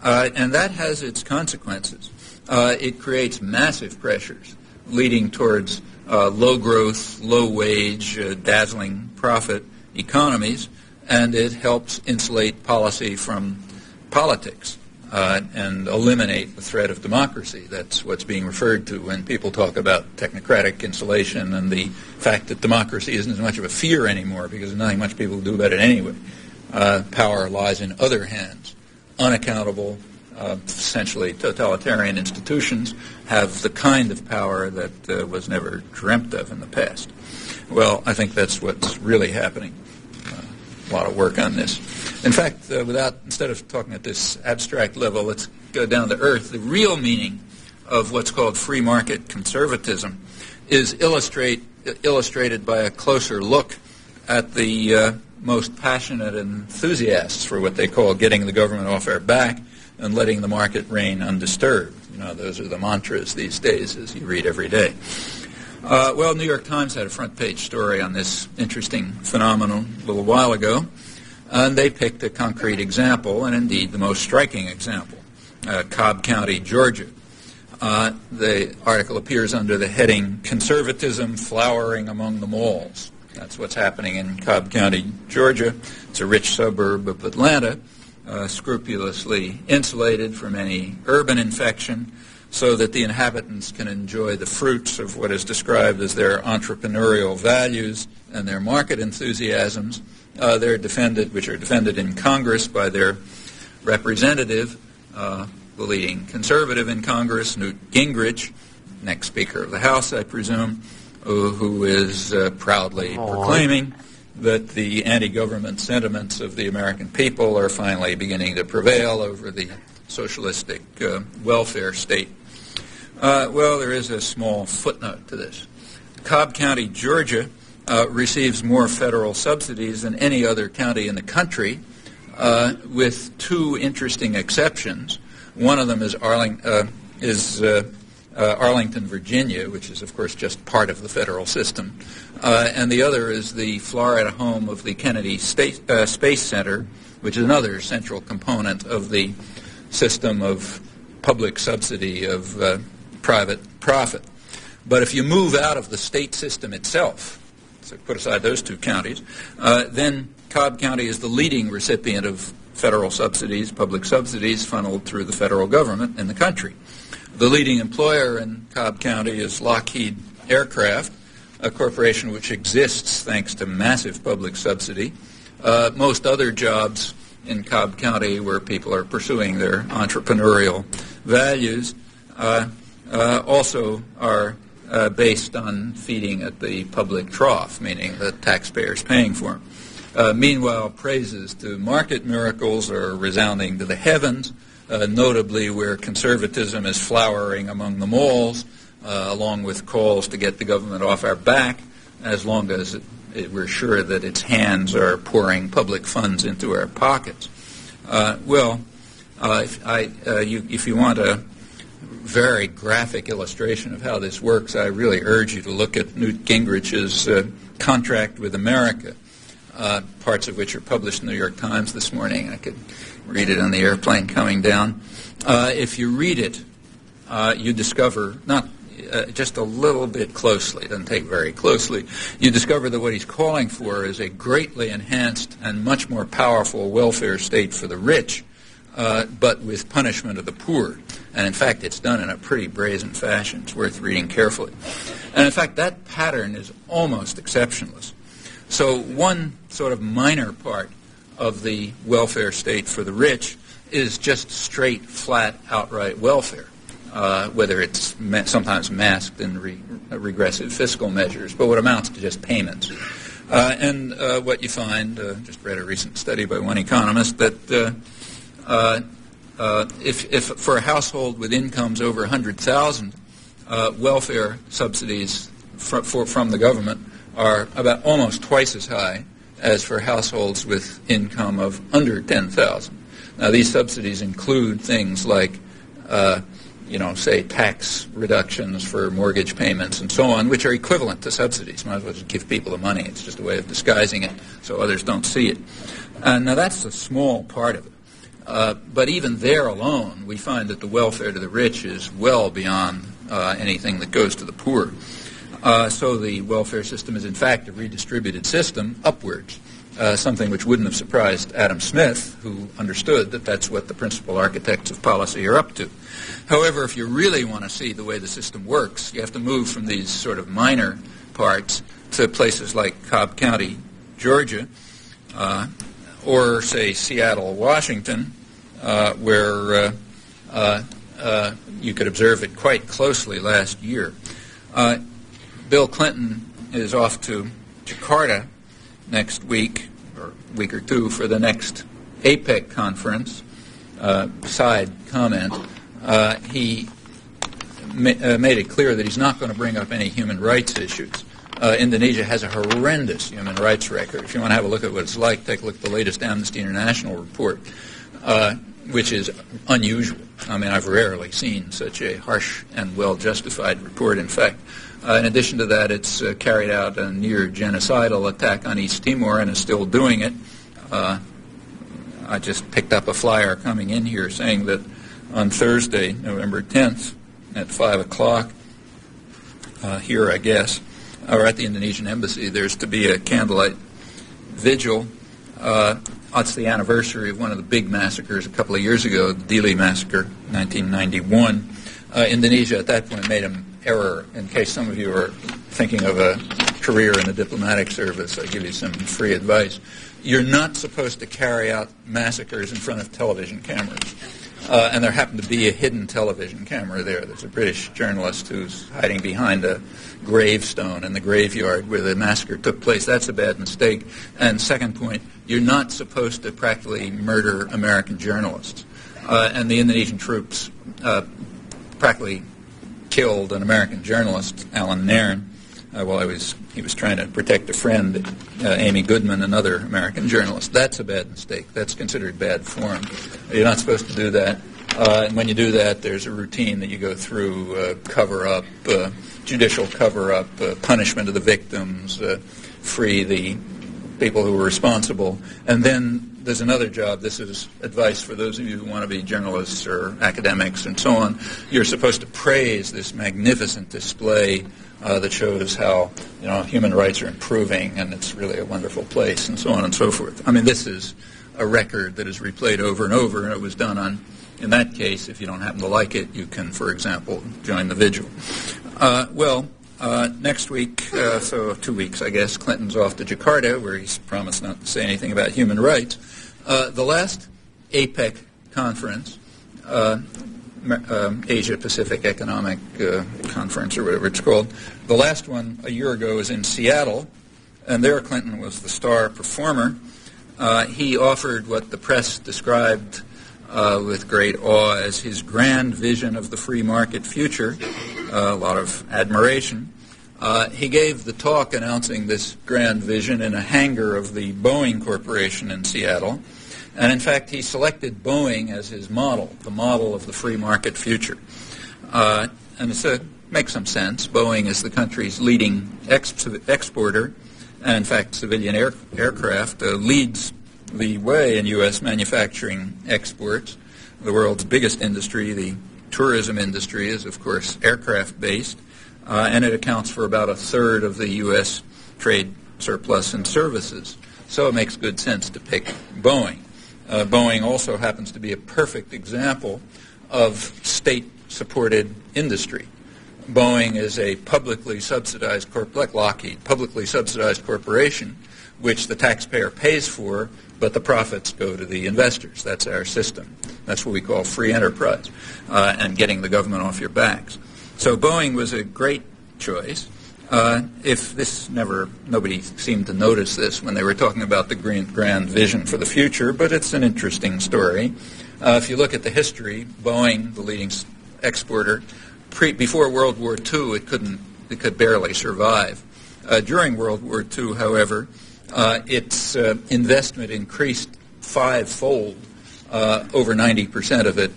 Speaker 3: And that has its consequences. It creates massive pressures leading towards low growth, low wage, dazzling profit economies, and it helps insulate policy from politics and eliminate the threat of democracy. That's what's being referred to when people talk about technocratic insulation and the fact that democracy isn't as much of a fear anymore because there's nothing much people do about it anyway. Power lies in other hands, unaccountable, essentially totalitarian institutions have the kind of power that was never dreamt of in the past. Well, I think that's what's really happening. A lot of work on this. In fact, instead of talking at this abstract level, let's go down to earth. The real meaning of what's called free market conservatism is illustrated by a closer look at the most passionate enthusiasts for what they call getting the government off our back and letting the market reign undisturbed. Those are the mantras these days, as you read every day. Well, New York Times had a front-page story on this interesting phenomenon a little while ago, and they picked a concrete example, and indeed the most striking example, Cobb County, Georgia. The article appears under the heading, Conservatism Flowering Among the Malls. That's what's happening in Cobb County, Georgia. It's a rich suburb of Atlanta, scrupulously insulated from any urban infection, so that the inhabitants can enjoy the fruits of what is described as their entrepreneurial values and their market enthusiasms. Which are defended in Congress by their representative, the leading conservative in Congress, Newt Gingrich, next Speaker of the House, I presume, who is proudly proclaiming that the anti-government sentiments of the American people are finally beginning to prevail over the socialistic welfare state. Well, there is a small footnote to this. Cobb County, Georgia, receives more federal subsidies than any other county in the country, with two interesting exceptions. One of them is Arlington, Virginia, which is, of course, just part of the federal system, and the other is the Florida home of the Kennedy Space Center, which is another central component of the system of public subsidy of private profit. But if you move out of the state system itself, so put aside those two counties, then Cobb County is the leading recipient of federal subsidies, public subsidies funneled through the federal government in the country. The leading employer in Cobb County is Lockheed Aircraft, a corporation which exists thanks to massive public subsidy. Most other jobs in Cobb County where people are pursuing their entrepreneurial values also are based on feeding at the public trough, meaning the taxpayers paying for them. Meanwhile, praises to market miracles are resounding to the heavens, notably where conservatism is flowering among the malls, along with calls to get the government off our back, as long as we're sure that its hands are pouring public funds into our pockets. If you want a very graphic illustration of how this works, I really urge you to look at Newt Gingrich's Contract with America, parts of which are published in the New York Times this morning. I could read it on the airplane coming down. If you read it, you discover, just a little bit closely, it doesn't take very closely, you discover that what he's calling for is a greatly enhanced and much more powerful welfare state for the rich, but with punishment of the poor. And in fact, it's done in a pretty brazen fashion. It's worth reading carefully. And in fact, that pattern is almost exceptionless. So one sort of minor part of the welfare state for the rich is just straight, flat, outright welfare, whether it's sometimes masked in regressive fiscal measures, but what amounts to just payments. And what you find, just read a recent study by one economist, that if for a household with incomes over $100,000, welfare subsidies from the government are about almost twice as high as for households with income of under $10,000. Now, these subsidies include things like, say, tax reductions for mortgage payments and so on, which are equivalent to subsidies. Might as well just give people the money. It's just a way of disguising it so others don't see it. Now, that's a small part of it. But even there alone, we find that the welfare to the rich is well beyond anything that goes to the poor. So the welfare system is, in fact, a redistributed system upwards, something which wouldn't have surprised Adam Smith, who understood that that's what the principal architects of policy are up to. However, if you really want to see the way the system works, you have to move from these sort of minor parts to places like Cobb County, Georgia, or, say, Seattle, Washington, where You could observe it quite closely last year. Bill Clinton is off to Jakarta next week, or a week or two, for the next APEC conference. Side comment, he made it clear that he's not going to bring up any human rights issues. Indonesia has a horrendous human rights record. If you want to have a look at what it's like, take a look at the latest Amnesty International report, which is unusual. I mean, I've rarely seen such a harsh and well-justified report. In fact, in addition to that, it's carried out a near genocidal attack on East Timor and is still doing it. I just picked up a flyer coming in here saying that on Thursday, November 10th, at 5 o'clock, here, I guess, or at the Indonesian embassy, there's to be a candlelight vigil. It's the anniversary of one of the big massacres a couple of years ago, the Dili massacre, 1991. Indonesia at that point made an error. In case some of you are thinking of a career in the diplomatic service, I'll give you some free advice. You're not supposed to carry out massacres in front of television cameras. And there happened to be a hidden television camera there. There's a British journalist who's hiding behind a gravestone in the graveyard where the massacre took place. That's a bad mistake. And second point, you're not supposed to practically murder American journalists. And the Indonesian troops practically killed an American journalist, Alan Nairn, while he was trying to protect a friend, Amy Goodman, another American journalist. That's a bad mistake. That's considered bad form. You're not supposed to do that. And when you do that, there's a routine that you go through, cover-up, judicial cover-up, punishment of the victims, free the people who were responsible. And then there's another job. This is advice for those of you who want to be journalists or academics and so on. You're supposed to praise this magnificent display that shows how human rights are improving and it's really a wonderful place and so on and so forth. I mean, this is a record that is replayed over and over, and it was done in that case, if you don't happen to like it, you can, for example, join the vigil. Next week, so 2 weeks, I guess, Clinton's off to Jakarta, where he's promised not to say anything about human rights. The last APEC conference, Asia-Pacific Economic Conference, or whatever it's called, the last one a year ago was in Seattle, and there Clinton was the star performer. He offered what the press described with great awe as his grand vision of the free market future, a lot of admiration. He gave the talk announcing this grand vision in a hangar of the Boeing Corporation in Seattle. And in fact, he selected Boeing as his model, the model of the free market future. And it makes some sense. Boeing is the country's leading exporter, and in fact, civilian aircraft leads the way in U.S. manufacturing exports. The world's biggest industry, the tourism industry, is, of course, aircraft-based, and it accounts for about a third of the U.S. trade surplus in services. So it makes good sense to pick Boeing. Boeing also happens to be a perfect example of state-supported industry. Boeing is a publicly subsidized, like Lockheed, publicly subsidized corporation, which the taxpayer pays for, but the profits go to the investors. That's our system. That's what we call free enterprise, and getting the government off your backs. So Boeing was a great choice. Nobody seemed to notice this when they were talking about the grand vision for the future, but it's an interesting story. If you look at the history, Boeing, the leading exporter, before World War II, it could barely survive. During World War II, however, its investment increased fivefold, over 90% of it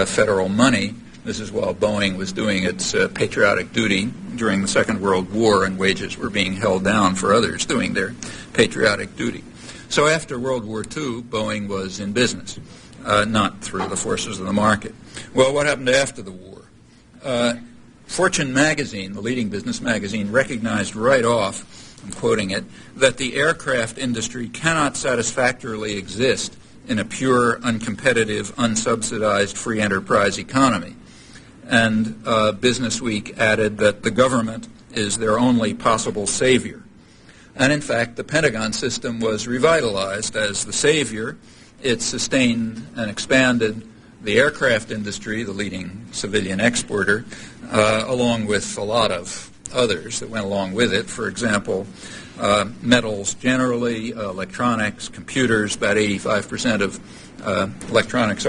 Speaker 3: federal money. This is while Boeing was doing its patriotic duty during the Second World War, and wages were being held down for others doing their patriotic duty. So after World War II, Boeing was in business, not through the forces of the market. Well, what happened after the war? Fortune magazine, the leading business magazine, recognized right off, I'm quoting it, that the aircraft industry cannot satisfactorily exist in a pure, uncompetitive, unsubsidized free enterprise economy. And Business Week added that the government is their only possible savior. And in fact, the Pentagon system was revitalized as the savior. It sustained and expanded the aircraft industry, the leading civilian exporter, along with a lot of others that went along with it. For example, metals generally, electronics, computers. About 85% of electronics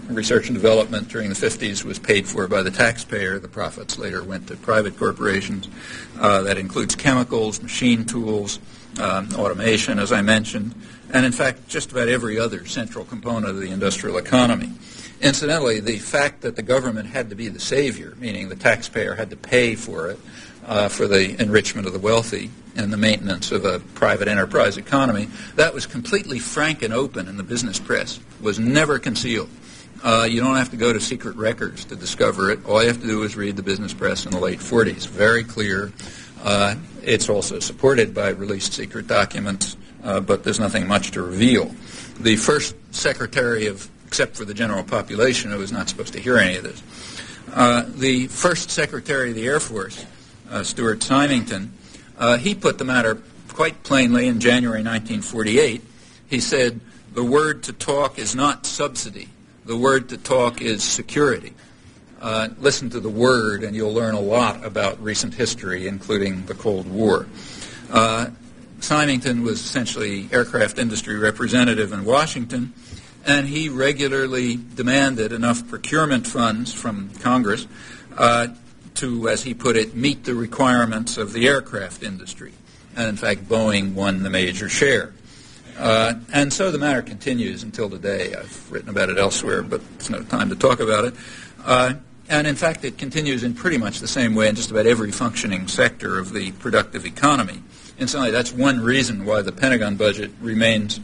Speaker 3: research and development during the 50s was paid for by the taxpayer. The profits later went to private corporations. That includes chemicals, machine tools, automation, as I mentioned, and in fact just about every other central component of the industrial economy. Incidentally, the fact that the government had to be the savior, meaning the taxpayer had to pay for it, for the enrichment of the wealthy and the maintenance of a private enterprise economy, that was completely frank and open in the business press, was never concealed. You don't have to go to secret records to discover it. All you have to do is read the business press in the late 40s. Very clear. It's also supported by released secret documents, but there's nothing much to reveal. The first secretary except for the general population, who was not supposed to hear any of this, the first secretary of the Air Force, Stuart Symington, he put the matter quite plainly in January 1948. He said, the word to talk is not subsidy. The word to talk is security. Listen to the word and you'll learn a lot about recent history, including the Cold War. Symington was essentially aircraft industry representative in Washington, and he regularly demanded enough procurement funds from Congress to, as he put it, meet the requirements of the aircraft industry. And in fact, Boeing won the major share. And so the matter continues until today. I've written about it elsewhere, but there's no time to talk about it. And in fact, it continues in pretty much the same way in just about every functioning sector of the productive economy. Incidentally, that's one reason why the Pentagon budget remains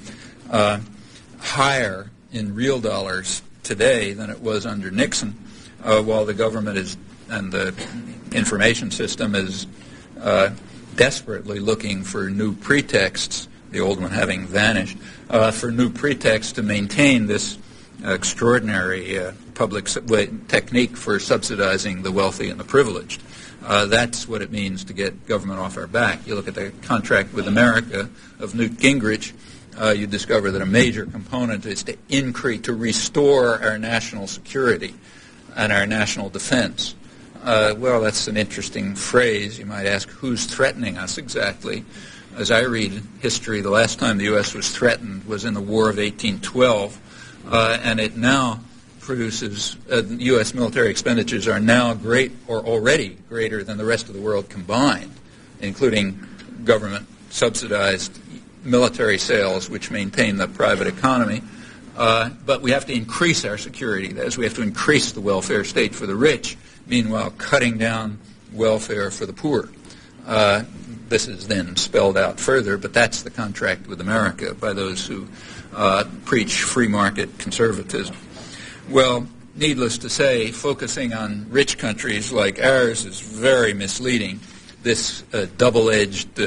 Speaker 3: higher in real dollars today than it was under Nixon, while the government and the information system is desperately looking for new pretexts, the old one having vanished, for new pretexts to maintain this extraordinary public technique for subsidizing the wealthy and the privileged. That's what it means to get government off our back. You look at the contract with America of Newt Gingrich, you discover that a major component is to restore our national security and our national defense. Well, that's an interesting phrase. You might ask, who's threatening us exactly? As I read history, the last time the U.S. was threatened was in the War of 1812, and it now produces, U.S. military expenditures are now already greater than the rest of the world combined, including government-subsidized military sales, which maintain the private economy. But we have to increase our security. That is, we have to increase the welfare state for the rich, meanwhile cutting down welfare for the poor. This is then spelled out further, but that's the contract with America by those who preach free market conservatism. Well, needless to say, focusing on rich countries like ours is very misleading. This double-edged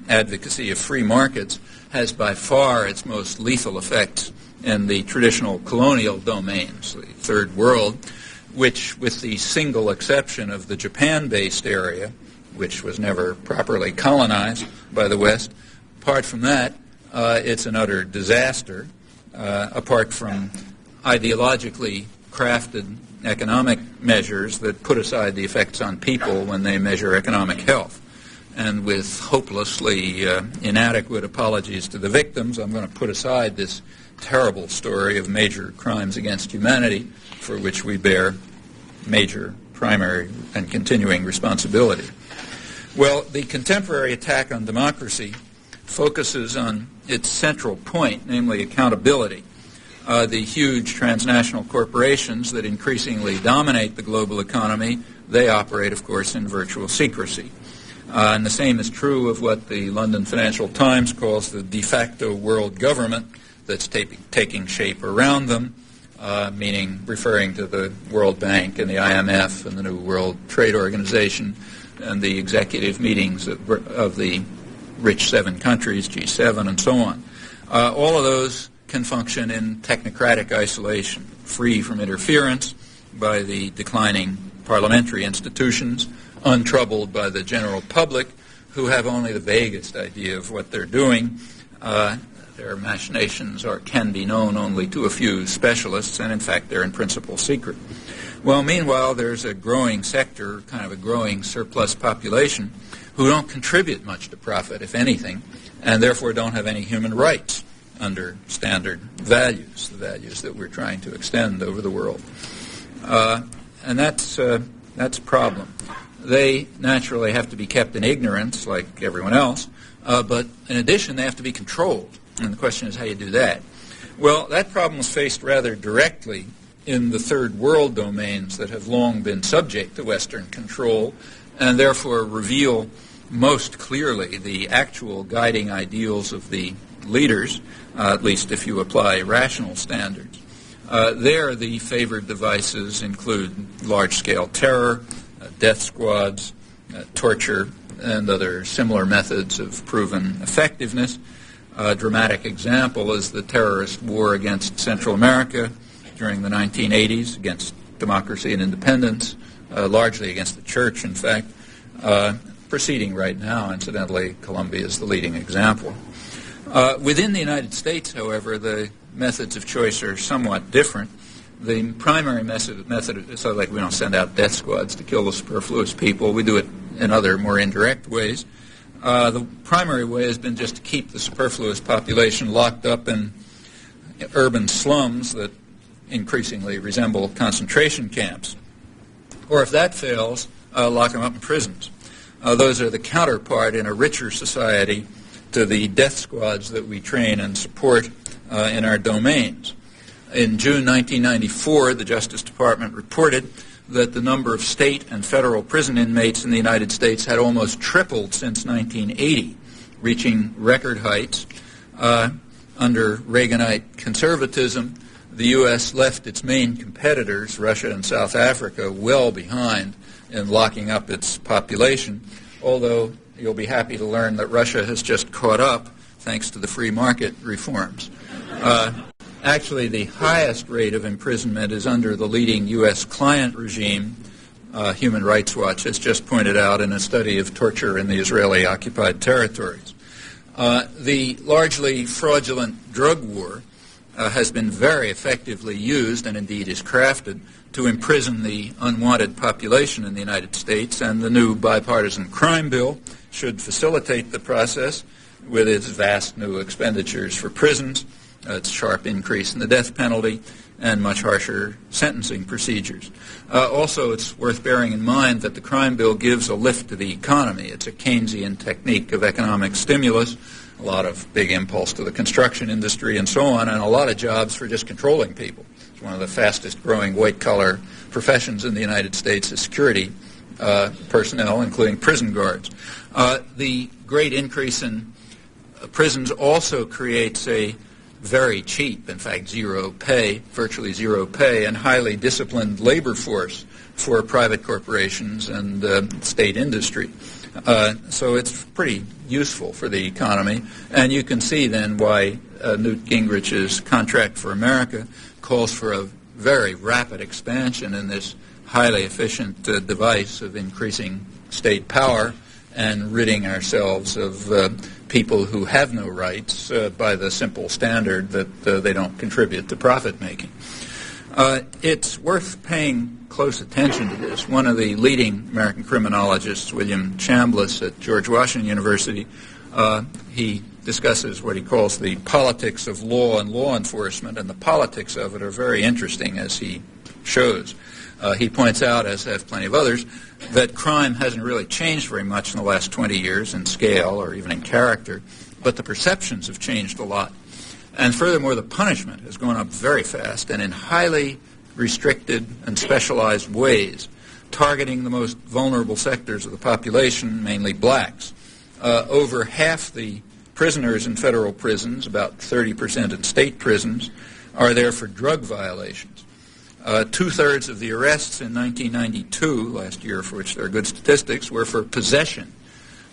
Speaker 3: advocacy of free markets has by far its most lethal effects in the traditional colonial domains, the Third World, which, with the single exception of the Japan-based area, which was never properly colonized by the West, apart from that, it's an utter disaster, apart from ideologically crafted economic measures that put aside the effects on people when they measure economic health. And with hopelessly inadequate apologies to the victims, I'm going to put aside this terrible story of major crimes against humanity for which we bear major primary and continuing responsibility. Well, the contemporary attack on democracy focuses on its central point, namely accountability. The huge transnational corporations that increasingly dominate the global economy, they operate, of course, in virtual secrecy. And the same is true of what the London Financial Times calls the de facto world government that's taking shape around them, meaning referring to the World Bank and the IMF and the New World Trade Organization and the executive meetings of the rich 7 countries, G7, and so on. All of those can function in technocratic isolation, free from interference by the declining parliamentary institutions, untroubled by the general public, who have only the vaguest idea of what they're doing. Their machinations can be known only to a few specialists, and in fact they're in principle secret. Well, meanwhile, there's a growing sector, kind of a growing surplus population, who don't contribute much to profit, if anything, and therefore don't have any human rights under standard values, the values that we're trying to extend over the world. And that's a problem. They naturally have to be kept in ignorance, like everyone else, but in addition, they have to be controlled. And the question is how you do that. Well, that problem is faced rather directly in the third world domains that have long been subject to Western control and therefore reveal most clearly the actual guiding ideals of the leaders, at least if you apply rational standards. There, the favored devices include large-scale terror, death squads, torture, and other similar methods of proven effectiveness. A dramatic example is the terrorist war against Central America during the 1980s, against democracy and independence, largely against the church, in fact. Proceeding right now, incidentally, Colombia is the leading example. Within the United States, however, the methods of choice are somewhat different. The primary method so like we don't send out death squads to kill the superfluous people. We do it in other, more indirect ways. The primary way has been just to keep the superfluous population locked up in urban slums that increasingly resemble concentration camps. Or if that fails, lock them up in prisons. Those are the counterpart in a richer society to the death squads that we train and support in our domains. In June 1994, the Justice Department reported that the number of state and federal prison inmates in the United States had almost tripled since 1980, reaching record heights. Under Reaganite conservatism, the U.S. left its main competitors, Russia and South Africa, well behind in locking up its population, although you'll be happy to learn that Russia has just caught up thanks to the free market reforms. Actually, the highest rate of imprisonment is under the leading U.S. client regime. Human Rights Watch has just pointed out in a study of torture in the Israeli-occupied territories. The largely fraudulent drug war has been very effectively used, and indeed is crafted, to imprison the unwanted population in the United States, and the new bipartisan crime bill should facilitate the process with its vast new expenditures for prisons, its sharp increase in the death penalty, and much harsher sentencing procedures. Also, it's worth bearing in mind that the crime bill gives a lift to the economy. It's a Keynesian technique of economic stimulus, a lot of big impulse to the construction industry and so on, and a lot of jobs for just controlling people. It's one of the fastest growing white-collar professions in the United States is security personnel, including prison guards. The great increase in prisons also creates a very cheap, in fact zero pay, virtually zero pay, and highly disciplined labor force for private corporations and state industry. So it's pretty useful for the economy, and you can see then why Newt Gingrich's Contract for America calls for a very rapid expansion in this highly efficient device of increasing state power and ridding ourselves of people who have no rights by the simple standard that they don't contribute to profit making. It's worth paying close attention to this. One of the leading American criminologists, William Chambliss at George Washington University, he discusses what he calls the politics of law and law enforcement, and the politics of it are very interesting, as he shows. He points out, as have plenty of others, that crime hasn't really changed very much in the last 20 years in scale or even in character, but the perceptions have changed a lot. And furthermore, the punishment has gone up very fast and in highly restricted and specialized ways, targeting the most vulnerable sectors of the population, mainly blacks. Over half the prisoners in federal prisons, about 30% in state prisons, are there for drug violations. Two-thirds of the arrests in 1992, last year for which there are good statistics, were for possession,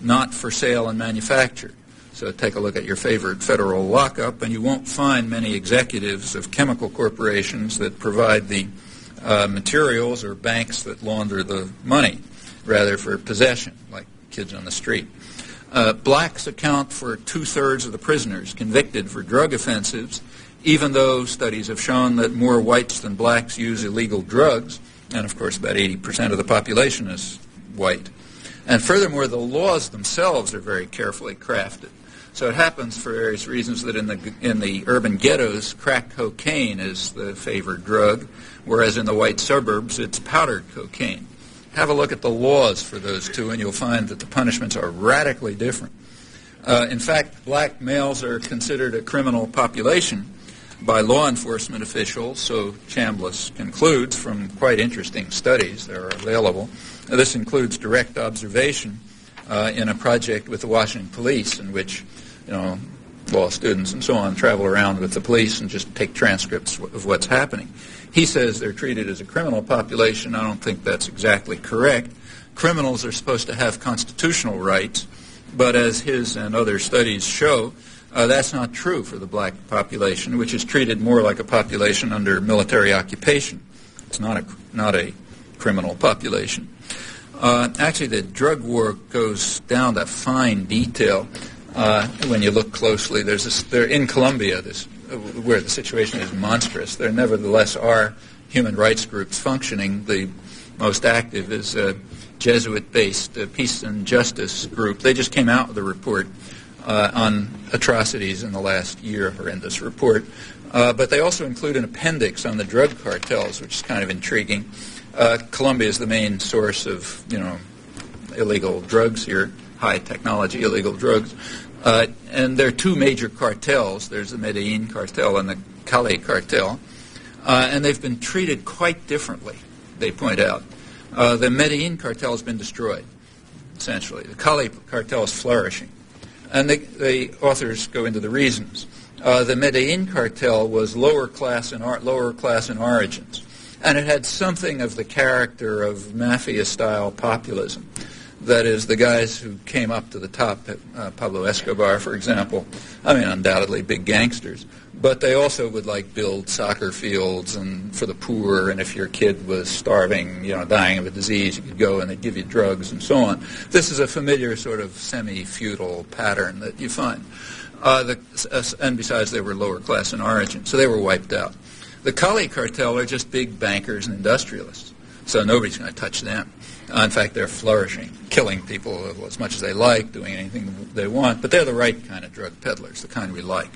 Speaker 3: not for sale and manufacture. So take a look at your favorite federal lockup, and you won't find many executives of chemical corporations that provide the materials or banks that launder the money, rather for possession, like kids on the street. Blacks account for 2/3 of the prisoners convicted for drug offenses, even though studies have shown that more whites than blacks use illegal drugs, and of course about 80% of the population is white. And furthermore, the laws themselves are very carefully crafted. So it happens for various reasons that in the urban ghettos, crack cocaine is the favored drug, whereas in the white suburbs, it's powdered cocaine. Have a look at the laws for those two, and you'll find that the punishments are radically different. In fact, black males are considered a criminal population by law enforcement officials, so Chambliss concludes from quite interesting studies that are available. This includes direct observation in a project with the Washington police in which, law students and so on travel around with the police and just take transcripts of what's happening. He says they're treated as a criminal population. I don't think that's exactly correct. Criminals are supposed to have constitutional rights, but as his and other studies show, that's not true for the black population, which is treated more like a population under military occupation. It's not a criminal population. Actually, the drug war goes down to fine detail when you look closely. They're in Colombia, where the situation is monstrous. There nevertheless are human rights groups functioning. The most active is a Jesuit-based Peace and Justice group. They just came out with a report on atrocities in the last year, or in this report. But they also include an appendix on the drug cartels, which is kind of intriguing. Colombia is the main source of, illegal drugs here, high technology illegal drugs. And there are two major cartels. There's the Medellin cartel and the Cali cartel. And they've been treated quite differently, they point out. The Medellin cartel has been destroyed, essentially. The Cali cartel is flourishing. And the authors go into the reasons. The Medellin cartel was lower class in origins, and it had something of the character of mafia-style populism. That is, the guys who came up to the top, Pablo Escobar, for example, undoubtedly big gangsters, but they also would build soccer fields and for the poor, and if your kid was starving, dying of a disease, you could go and they'd give you drugs and so on. This is a familiar sort of semi-feudal pattern that you find. And besides, they were lower class in origin, so they were wiped out. The Cali cartel are just big bankers and industrialists, so nobody's going to touch them. In fact, they're flourishing, killing people as much as they like, doing anything they want, but they're the right kind of drug peddlers, the kind we like.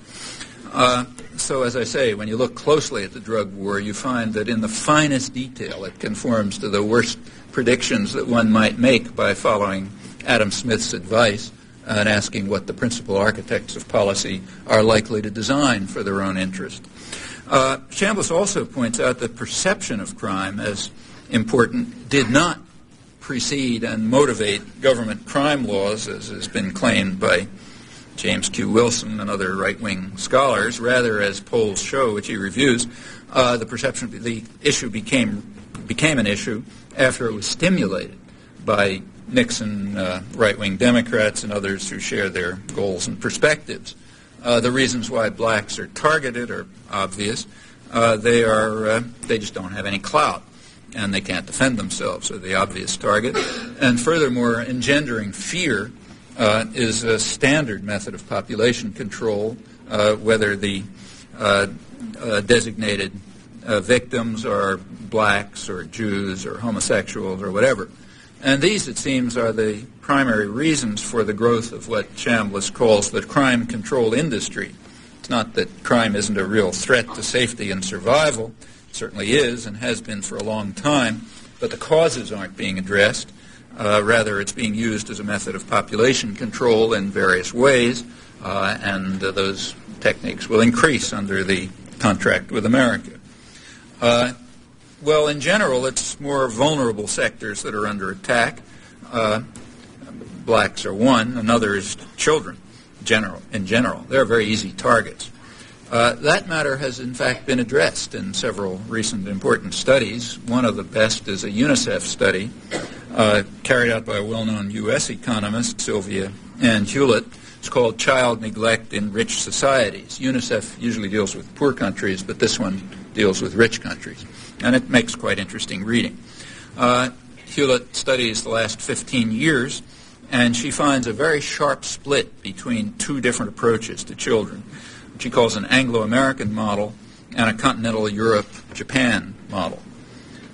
Speaker 3: So as I say, when you look closely at the drug war, you find that in the finest detail it conforms to the worst predictions that one might make by following Adam Smith's advice and asking what the principal architects of policy are likely to design for their own interest. Chambliss also points out that perception of crime as important did not precede and motivate government crime laws, as has been claimed by James Q. Wilson and other right-wing scholars. Rather, as polls show, which he reviews, the issue became an issue after it was stimulated by Nixon, right-wing Democrats, and others who share their goals and perspectives. The reasons why blacks are targeted are obvious. They just don't have any clout, and they can't defend themselves, so the obvious target. And furthermore, engendering fear is a standard method of population control, whether the designated victims are blacks or Jews or homosexuals or whatever. And these, it seems, are the primary reasons for the growth of what Chambliss calls the crime control industry. It's not that crime isn't a real threat to safety and survival. It certainly is and has been for a long time, but the causes aren't being addressed. Rather, it's being used as a method of population control in various ways, and those techniques will increase under the contract with America. Well, in general, it's more vulnerable sectors that are under attack. Blacks are one. Another is children. In general, they're very easy targets. That matter has, in fact, been addressed in several recent important studies. One of the best is a UNICEF study carried out by a well-known U.S. economist, Sylvia Ann Hewlett. It's called Child Neglect in Rich Societies. UNICEF usually deals with poor countries, but this one deals with rich countries. And it makes quite interesting reading. Hewlett studies the last 15 years and she finds a very sharp split between two different approaches to children, which she calls an Anglo-American model and a continental Europe-Japan model.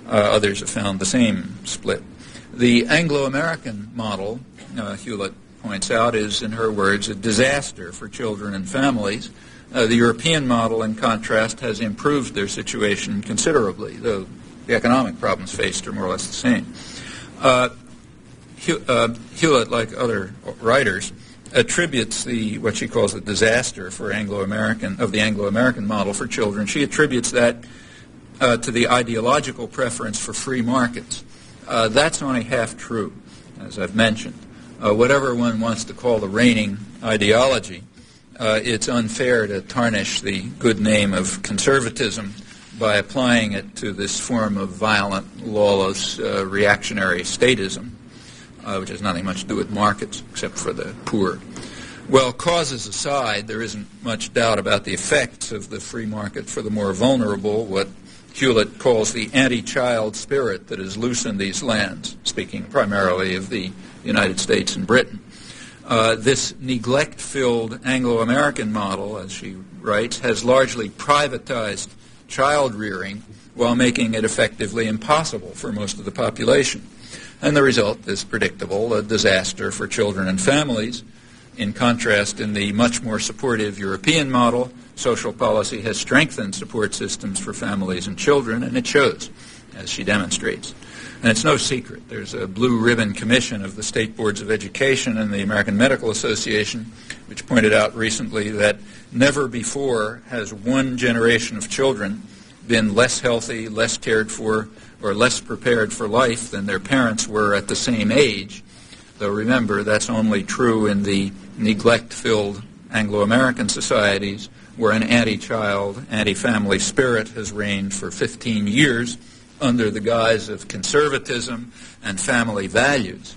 Speaker 3: Others have found the same split. The Anglo-American model, Hewlett points out, is, in her words, a disaster for children and families. The European model, in contrast, has improved their situation considerably, though the economic problems faced are more or less the same. Hewlett, like other writers, attributes what she calls the disaster for the Anglo-American model for children. She attributes that to the ideological preference for free markets. That's only half true, as I've mentioned. Whatever one wants to call the reigning ideology, it's unfair to tarnish the good name of conservatism by applying it to this form of violent, lawless, reactionary statism, which has nothing much to do with markets except for the poor. Well, causes aside, there isn't much doubt about the effects of the free market for the more vulnerable, what Hewlett calls the anti-child spirit that is loose in these lands, speaking primarily of the United States and Britain. This neglect-filled Anglo-American model, as she writes, has largely privatized child rearing while making it effectively impossible for most of the population. And the result is predictable, a disaster for children and families. In contrast, in the much more supportive European model, social policy has strengthened support systems for families and children, and it shows, as she demonstrates. And it's no secret. There's a blue ribbon commission of the state boards of education and the American Medical Association, which pointed out recently that never before has one generation of children been less healthy, less cared for, or less prepared for life than their parents were at the same age. Though remember, that's only true in the neglect-filled Anglo-American societies where an anti-child, anti-family spirit has reigned for 15 years under the guise of conservatism and family values.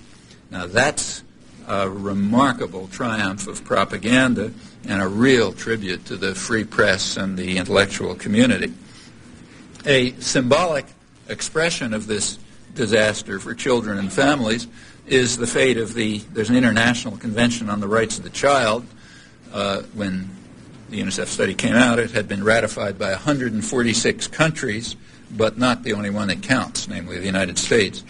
Speaker 3: Now that's a remarkable triumph of propaganda and a real tribute to the free press and the intellectual community. A symbolic expression of this disaster for children and families is the fate of there's an International Convention on the Rights of the Child. When the UNICEF study came out, it had been ratified by 146 countries, but not the only one that counts, namely the United States.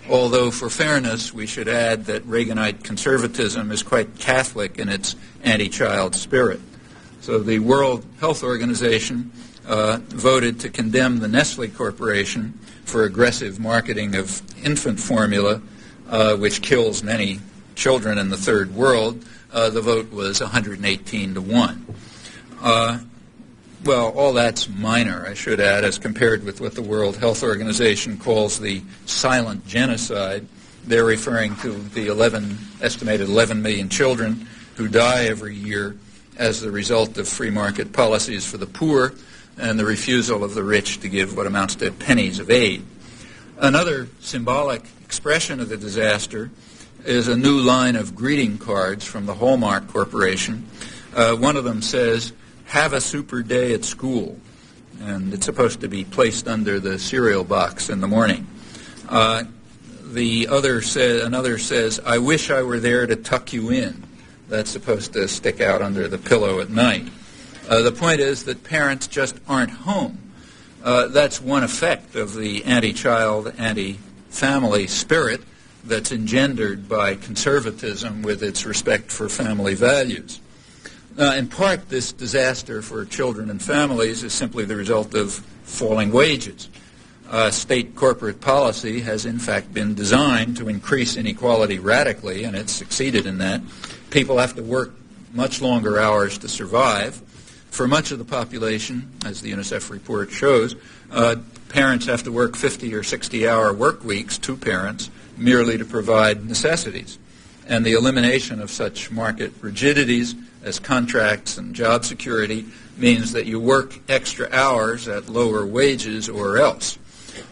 Speaker 3: Although, for fairness, we should add that Reaganite conservatism is quite Catholic in its anti-child spirit. So the World Health Organization voted to condemn the Nestle Corporation for aggressive marketing of infant formula, which kills many children in the third world. The vote was 118-1. Well, all that's minor, I should add, as compared with what the World Health Organization calls the silent genocide. They're referring to the estimated 11 million children who die every year as the result of free market policies for the poor and the refusal of the rich to give what amounts to pennies of aid. Another symbolic expression of the disaster is a new line of greeting cards from the Hallmark Corporation. One of them says, "Have a super day at school," and it's supposed to be placed under the cereal box in the morning. Another says, "I wish I were there to tuck you in." That's supposed to stick out under the pillow at night. The point is that parents just aren't home. That's one effect of the anti-child, anti-family spirit that's engendered by conservatism with its respect for family values. In part, this disaster for children and families is simply the result of falling wages. State corporate policy has in fact been designed to increase inequality radically, and it's succeeded in that. People have to work much longer hours to survive. For much of the population, as the UNICEF report shows, parents have to work 50 or 60-hour work weeks, two parents, merely to provide necessities. And the elimination of such market rigidities as contracts and job security means that you work extra hours at lower wages or else.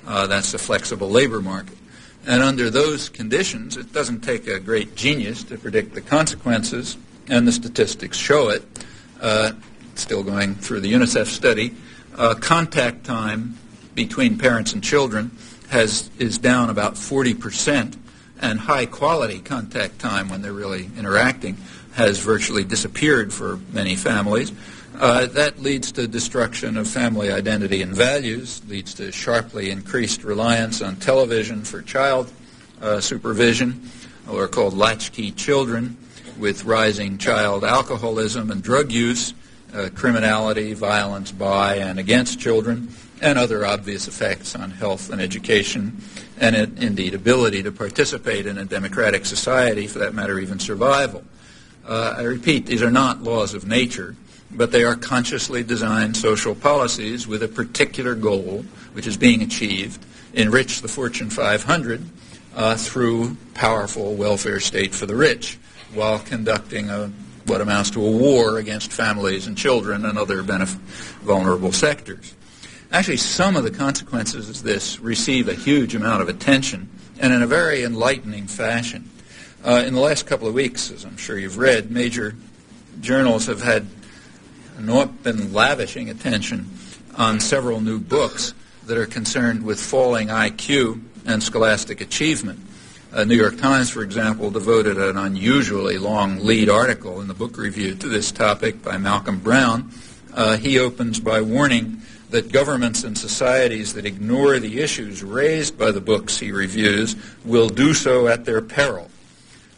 Speaker 3: That's a flexible labor market. And under those conditions, it doesn't take a great genius to predict the consequences, and the statistics show it. Still going through the UNICEF study, contact time between parents and children is down about 40%, and high-quality contact time when they're really interacting has virtually disappeared for many families. That leads to destruction of family identity and values, leads to sharply increased reliance on television for child supervision, or called latchkey children, with rising child alcoholism and drug use, criminality, violence by and against children, and other obvious effects on health and education, and indeed ability to participate in a democratic society, for that matter even survival. I repeat, these are not laws of nature, but they are consciously designed social policies with a particular goal, which is being achieved: enrich the Fortune 500 through powerful welfare state for the rich, while conducting what amounts to a war against families and children and other vulnerable sectors. Actually, some of the consequences of this receive a huge amount of attention, and in a very enlightening fashion. In the last couple of weeks, as I'm sure you've read, major journals have been lavishing attention on several new books that are concerned with falling IQ and scholastic achievement. New York Times, for example, devoted an unusually long lead article in the book review to this topic by Malcolm Brown. He opens by warning that governments and societies that ignore the issues raised by the books he reviews will do so at their peril.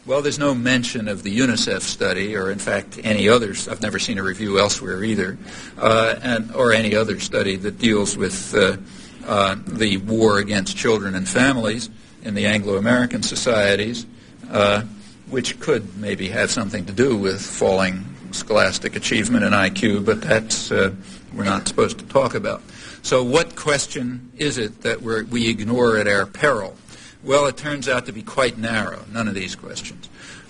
Speaker 3: Well, there's no mention of the UNICEF study, or in fact any others. I've never seen a review elsewhere either, or any other study that deals with the war against children and families in the Anglo-American societies, which could maybe have something to do with falling scholastic achievement and IQ, but that's we're not supposed to talk about. So what question is it that we ignore at our peril? Well, it turns out to be quite narrow, none of these questions.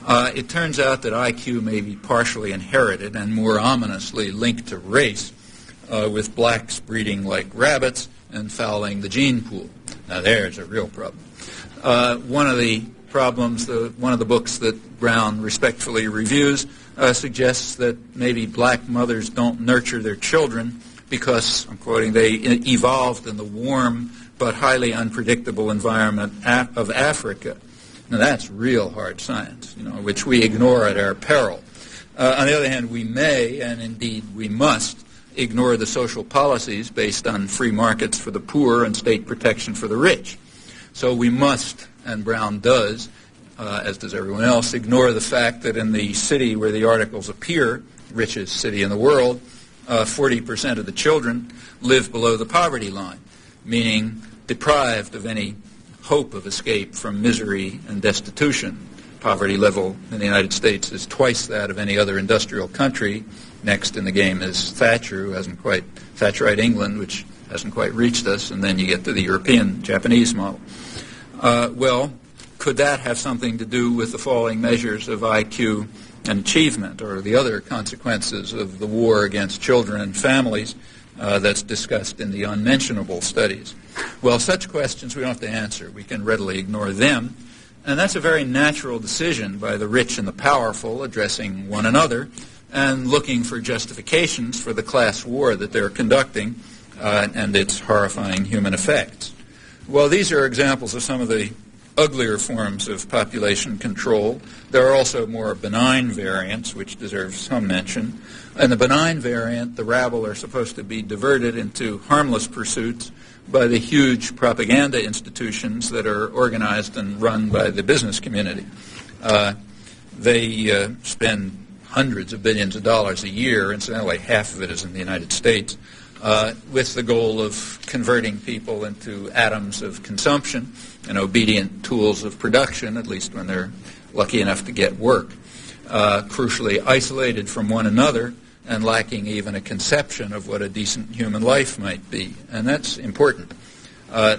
Speaker 3: It turns out that IQ may be partially inherited and more ominously linked to race, with blacks breeding like rabbits and fouling the gene pool. Now there's a real problem. One of the problems, one of the books that Brown respectfully reviews, suggests that maybe black mothers don't nurture their children because, I'm quoting, they evolved in the warm but highly unpredictable environment of Africa. Now that's real hard science, which we ignore at our peril. On the other hand, we may, and indeed we must, ignore the social policies based on free markets for the poor and state protection for the rich. So we must, and Brown does, as does everyone else, ignore the fact that in the city where the articles appear, richest city in the world, 40% of the children live below the poverty line, meaning deprived of any hope of escape from misery and destitution. Poverty level in the United States is twice that of any other industrial country. Next in the game is Thatcher, Thatcherite England, which hasn't quite reached us, and then you get to the European, Japanese model. Well, could that have something to do with the falling measures of IQ and achievement, or the other consequences of the war against children and families that's discussed in the unmentionable studies? Well, such questions we don't have to answer. We can readily ignore them. And that's a very natural decision by the rich and the powerful addressing one another and looking for justifications for the class war that they're conducting and its horrifying human effects. Well, these are examples of some of the uglier forms of population control. There are also more benign variants, which deserve some mention. In the benign variant, the rabble are supposed to be diverted into harmless pursuits by the huge propaganda institutions that are organized and run by the business community. They spend hundreds of billions of dollars a year, incidentally half of it is in the United States, with the goal of converting people into atoms of consumption and obedient tools of production, at least when they're lucky enough to get work, crucially isolated from one another and lacking even a conception of what a decent human life might be. And that's important.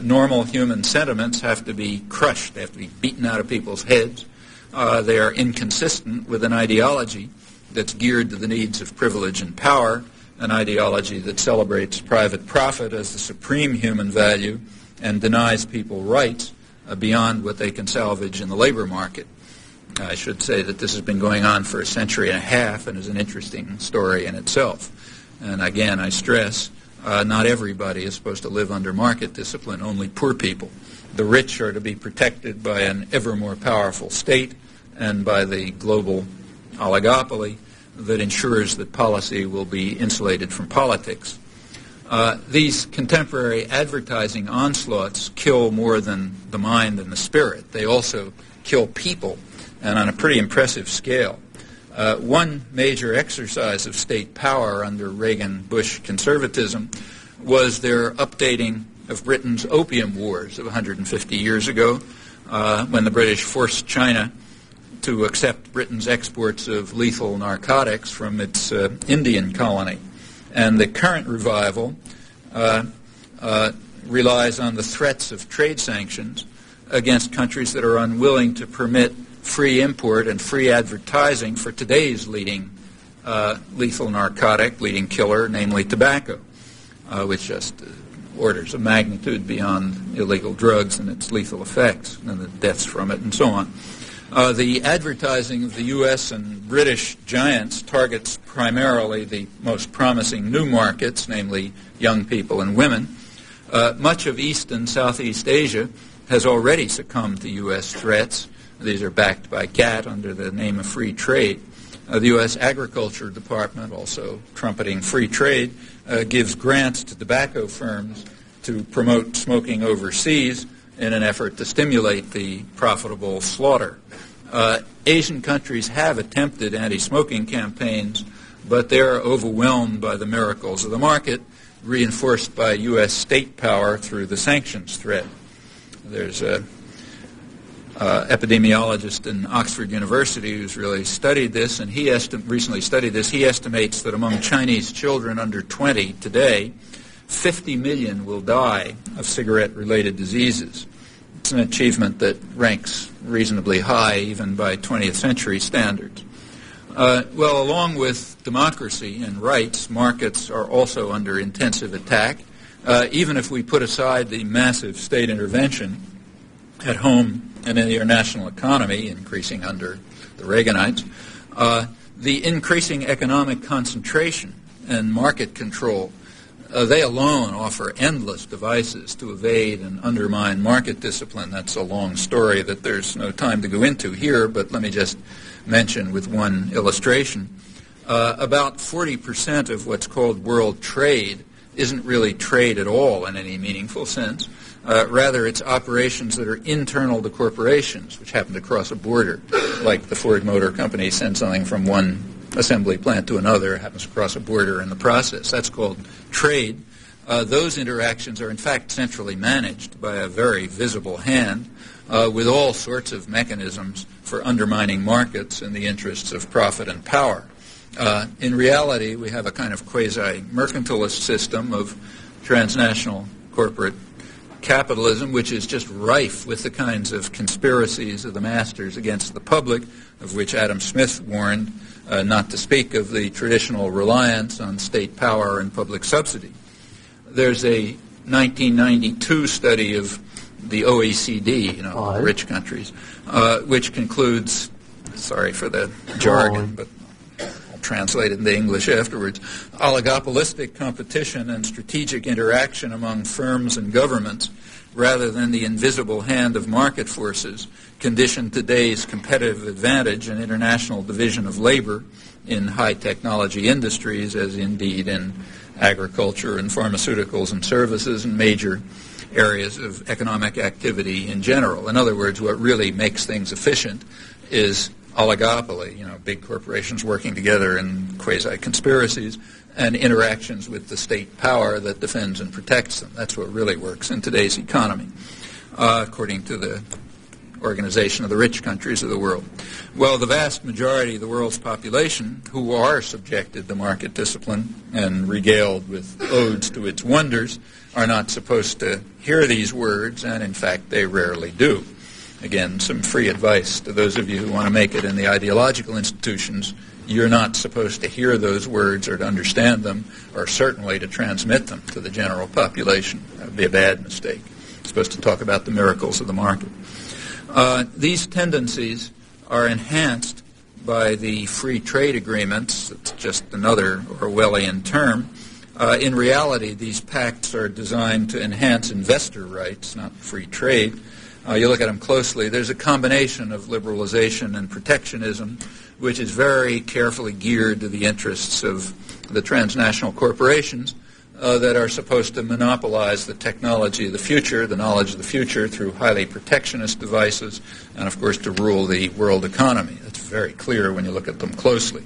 Speaker 3: Normal human sentiments have to be crushed. They have to be beaten out of people's heads. They are inconsistent with an ideology that's geared to the needs of privilege and power, an ideology that celebrates private profit as the supreme human value and denies people rights beyond what they can salvage in the labor market. I should say that this has been going on for a century and a half and is an interesting story in itself. And again, I stress, Not everybody is supposed to live under market discipline, only poor people. The rich are to be protected by an ever more powerful state and by the global oligopoly that ensures that policy will be insulated from politics. These contemporary advertising onslaughts kill more than the mind and the spirit. They also kill people, and on a pretty impressive scale. One major exercise of state power under Reagan-Bush conservatism was their updating of Britain's opium wars of 150 years ago, when the British forced China to accept Britain's exports of lethal narcotics from its Indian colony. And the current revival relies on the threats of trade sanctions against countries that are unwilling to permit free import and free advertising for today's leading lethal narcotic, leading killer, namely tobacco, which just orders of magnitude beyond illegal drugs and its lethal effects and the deaths from it and so on. The advertising of the U.S. and British giants targets primarily the most promising new markets, namely young people and women. Much of East and Southeast Asia has already succumbed to U.S. threats. These are backed by GATT under the name of free trade. The U.S. Agriculture Department, also trumpeting free trade, gives grants to tobacco firms to promote smoking overseas in an effort to stimulate the profitable slaughter. Asian countries have attempted anti-smoking campaigns, but they're overwhelmed by the miracles of the market, reinforced by U.S. state power through the sanctions threat. There's a epidemiologist in Oxford University who's really studied this, and he recently studied this. He estimates that among Chinese children under 20 today, 50 million will die of cigarette-related diseases. It's an achievement that ranks reasonably high even by 20th century standards. Well, along with democracy and rights, markets are also under intensive attack. Even if we put aside the massive state intervention at home and in the international economy, increasing under the Reaganites, the increasing economic concentration and market control, they alone offer endless devices to evade and undermine market discipline. That's a long story that there's no time to go into here, but let me just mention with one illustration. About 40% of what's called world trade isn't really trade at all in any meaningful sense. Rather, it's operations that are internal to corporations, which happen to cross a border, like the Ford Motor Company sends something from one assembly plant to another, happens to cross a border in the process. That's called trade. Those interactions are, in fact, centrally managed by a very visible hand with all sorts of mechanisms for undermining markets in the interests of profit and power. In reality, we have a kind of quasi-mercantilist system of transnational corporate capitalism, which is just rife with the kinds of conspiracies of the masters against the public, of which Adam Smith warned, not to speak of the traditional reliance on state power and public subsidy. There's a 1992 study of the OECD, the rich countries, which concludes, sorry for the jargon, but I'll translate it into English afterwards, oligopolistic competition and strategic interaction among firms and governments, rather than the invisible hand of market forces, condition today's competitive advantage and international division of labor in high technology industries, as indeed in agriculture and pharmaceuticals and services and major areas of economic activity in general. In other words, what really makes things efficient is oligopoly, big corporations working together in quasi-conspiracies, and interactions with the state power that defends and protects them. That's what really works in today's economy, according to the Organization of the Rich Countries of the World. Well, the vast majority of the world's population, who are subjected to market discipline and regaled with odes to its wonders, are not supposed to hear these words, and in fact they rarely do. Again, some free advice to those of you who want to make it in the ideological institutions. You're not supposed to hear those words or to understand them, or certainly to transmit them to the general population. That would be a bad mistake. You're supposed to talk about the miracles of the market. These tendencies are enhanced by the free trade agreements. It's just another Orwellian term In reality, these pacts are designed to enhance investor rights, not free trade. You look at them closely, there's a combination of liberalization and protectionism, which is very carefully geared to the interests of the transnational corporations that are supposed to monopolize the technology of the future, the knowledge of the future, through highly protectionist devices, and of course to rule the world economy. That's very clear when you look at them closely.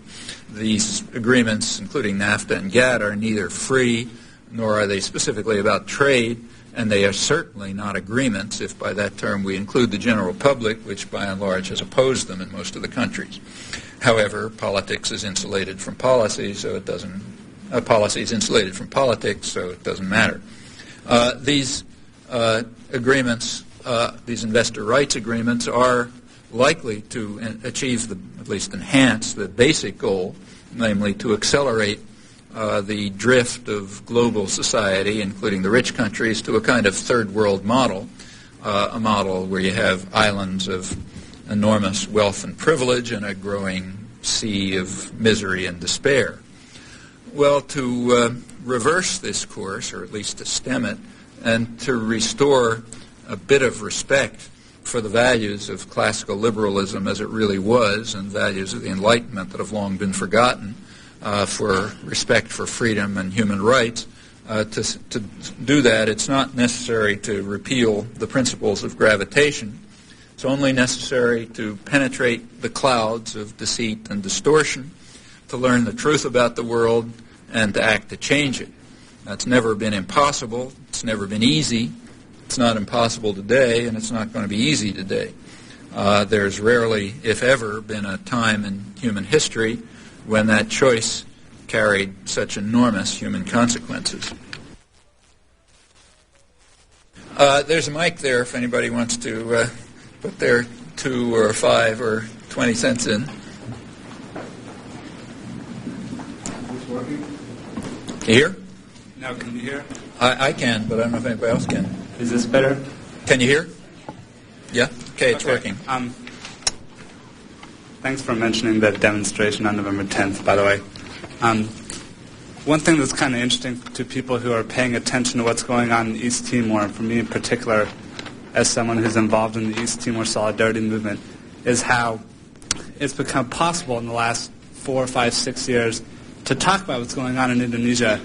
Speaker 3: These agreements, including NAFTA and GATT, are neither free nor are they specifically about trade, and they are certainly not agreements if by that term we include the general public, which by and large has opposed them in most of the countries. However, politics is insulated from policy, so it doesn't. Policy is insulated from politics, so it doesn't matter. These agreements, these investor rights agreements, are likely to achieve, at least enhance, the basic goal, namely to accelerate the drift of global society, including the rich countries, to a kind of third world model, a model where you have islands of enormous wealth and privilege and a growing sea of misery and despair. Well, to reverse this course, or at least to stem it, and to restore a bit of respect for the values of classical liberalism as it really was, and values of the Enlightenment that have long been forgotten, for respect for freedom and human rights, to do that, it's not necessary to repeal the principles of gravitation. It's only necessary to penetrate the clouds of deceit and distortion, to learn the truth about the world, and to act to change it. That's never been impossible. It's never been easy. It's not impossible today, and it's not going to be easy today. There's rarely, if ever, been a time in human history when that choice carried such enormous human consequences. There's a mic there if anybody wants to put their 2 or 5 or 20 cents in. Can you hear?
Speaker 4: Now, can you hear?
Speaker 3: I can, but I don't know if anybody else can.
Speaker 4: Is this better?
Speaker 3: Can you hear? Yeah? Okay, it's working.
Speaker 4: Thanks for mentioning that demonstration on November 10th, by the way. One thing that's kind of interesting to people who are paying attention to what's going on in East Timor, and for me in particular, as someone who's involved in the East Timor Solidarity Movement, is how it's become possible in the last 4, 5, 6 years to talk about what's going on in Indonesia.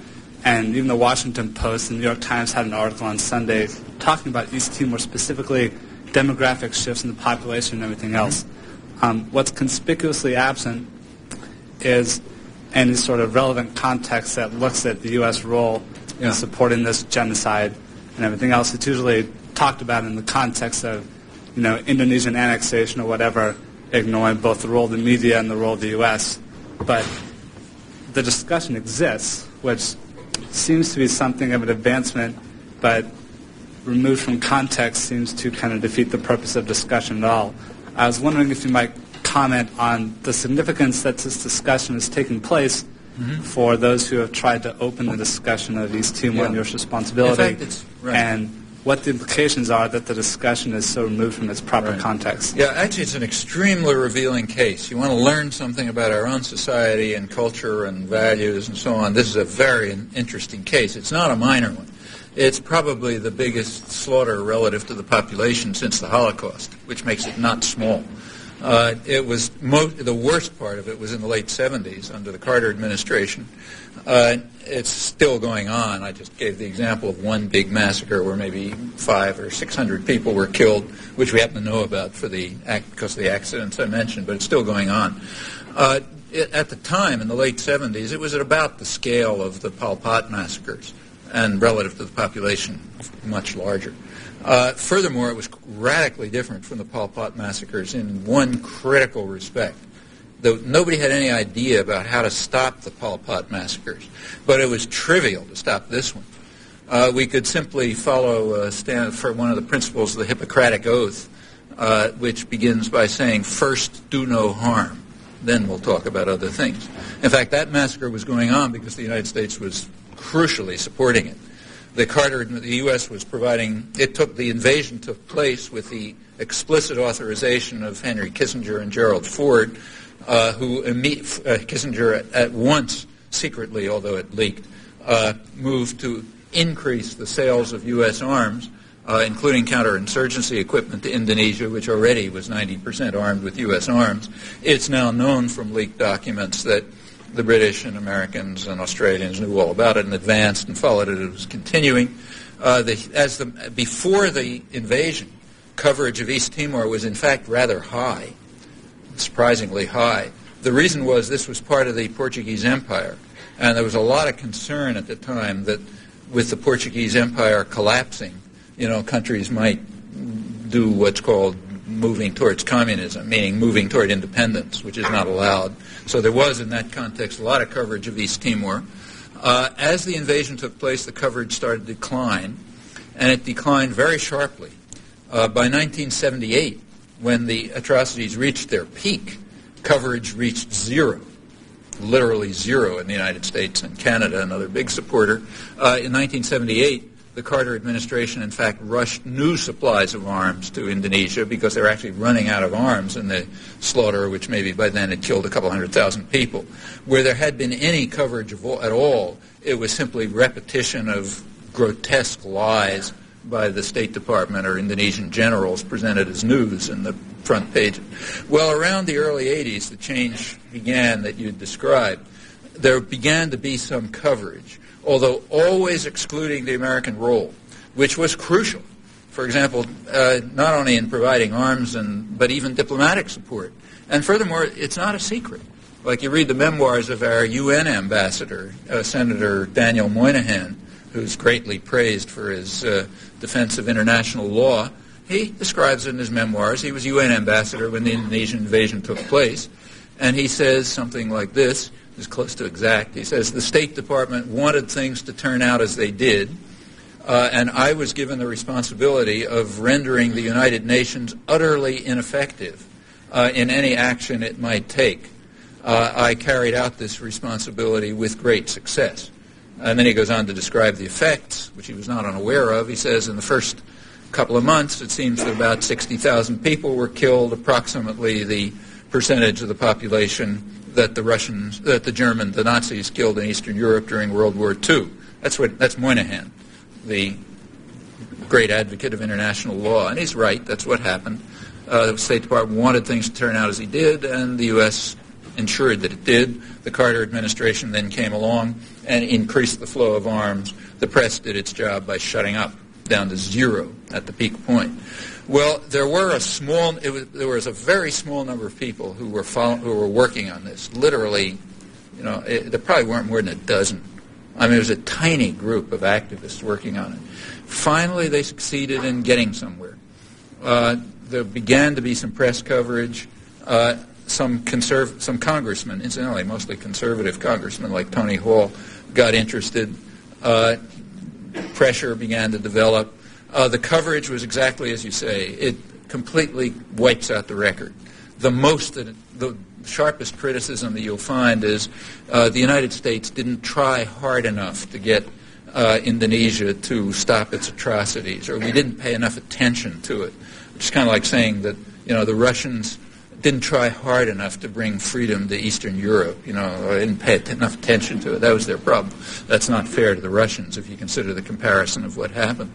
Speaker 4: And even the Washington Post and the New York Times had an article on Sunday talking about East Timor, specifically demographic shifts in the population and everything else. What's conspicuously absent is any sort of relevant context that looks at the U.S. role in supporting this genocide and everything else. It's usually talked about in the context of, Indonesian annexation or whatever, ignoring both the role of the media and the role of the U.S. But the discussion exists, which seems to be something of an advancement, but removed from context seems to kind of defeat the purpose of discussion at all. I was wondering if you might comment on the significance that this discussion is taking place for those who have tried to open the discussion of East Timor and your responsibility,
Speaker 3: in fact, it's, right.
Speaker 4: And what the implications are that the discussion is so removed from its proper context.
Speaker 3: Yeah, actually it's an extremely revealing case. You want to learn something about our own society and culture and values and so on. This is a very interesting case. It's not a minor one. It's probably the biggest slaughter relative to the population since the Holocaust, which makes it not small. It was the worst part of it was in the late 70s under the Carter administration. It's still going on. I just gave the example of one big massacre where maybe 500 or 600 people were killed, which we happen to know about because of the accidents I mentioned, but it's still going on. At the time, in the late 70s, it was at about the scale of the Pol Pot massacres, and relative to the population, much larger. Furthermore, it was radically different from the Pol Pot massacres in one critical respect. Nobody had any idea about how to stop the Pol Pot massacres, but it was trivial to stop this one. We could simply follow for one of the principles of the Hippocratic Oath, which begins by saying, first do no harm, then we'll talk about other things. In fact, that massacre was going on because the United States was crucially supporting it. The U.S. was providing, the invasion took place with the explicit authorization of Henry Kissinger and Gerald Ford, Kissinger at once, secretly, although it leaked, move to increase the sales of U.S. arms, including counterinsurgency equipment to Indonesia, which already was 90% armed with U.S. arms. It's now known from leaked documents that the British and Americans and Australians knew all about it and advanced and followed it. It was continuing. Before the invasion, coverage of East Timor was in fact rather high, surprisingly high. The reason was this was part of the Portuguese Empire, and there was a lot of concern at the time that with the Portuguese Empire collapsing, countries might do what's called moving towards communism, meaning moving toward independence, which is not allowed. So there was, in that context, a lot of coverage of East Timor. As the invasion took place, the coverage started to decline, and it declined very sharply. By 1978, when the atrocities reached their peak, coverage reached zero, literally zero in the United States and Canada, another big supporter. In 1978, the Carter administration, in fact, rushed new supplies of arms to Indonesia because they were actually running out of arms in the slaughter, which maybe by then had killed a couple 100,000 people. Where there had been any coverage at all, it was simply repetition of grotesque lies by the State Department or Indonesian generals presented as news in the front page. Well, around the early 80s, the change began that you described. There began to be some coverage, although always excluding the American role, which was crucial. For example, not only in providing arms, but even diplomatic support. And furthermore, it's not a secret. Like you read the memoirs of our UN ambassador, Senator Daniel Moynihan, who's greatly praised for his defense of international law. He describes it in his memoirs. He was UN ambassador when the Indonesian invasion took place. And he says something like this, is close to exact. He says, the State Department wanted things to turn out as they did, and I was given the responsibility of rendering the United Nations utterly ineffective in any action it might take. I carried out this responsibility with great success. And then he goes on to describe the effects, which he was not unaware of. He says in the first couple of months, it seems that about 60,000 people were killed, approximately the percentage of the population that the Nazis killed in Eastern Europe during World War II. That's Moynihan, the great advocate of international law. And he's right, that's what happened. The State Department wanted things to turn out as he did, and the U.S. ensured that it did. The Carter administration then came along and increased the flow of arms. The press did its job by shutting up down to zero at the peak point. Well, there was a very small number of people who were working on this. Literally, there probably weren't more than a dozen. I mean, it was a tiny group of activists working on it. Finally, they succeeded in getting somewhere. There began to be some press coverage. Some congressmen, incidentally, mostly conservative congressmen like Tony Hall, got interested. Pressure began to develop. The coverage was exactly as you say. It completely wipes out the record. The sharpest criticism that you'll find is the United States didn't try hard enough to get Indonesia to stop its atrocities, or we didn't pay enough attention to it. It's kind of like saying that the Russians didn't try hard enough to bring freedom to Eastern Europe. Didn't pay enough attention to it. That was their problem. That's not fair to the Russians if you consider the comparison of what happened.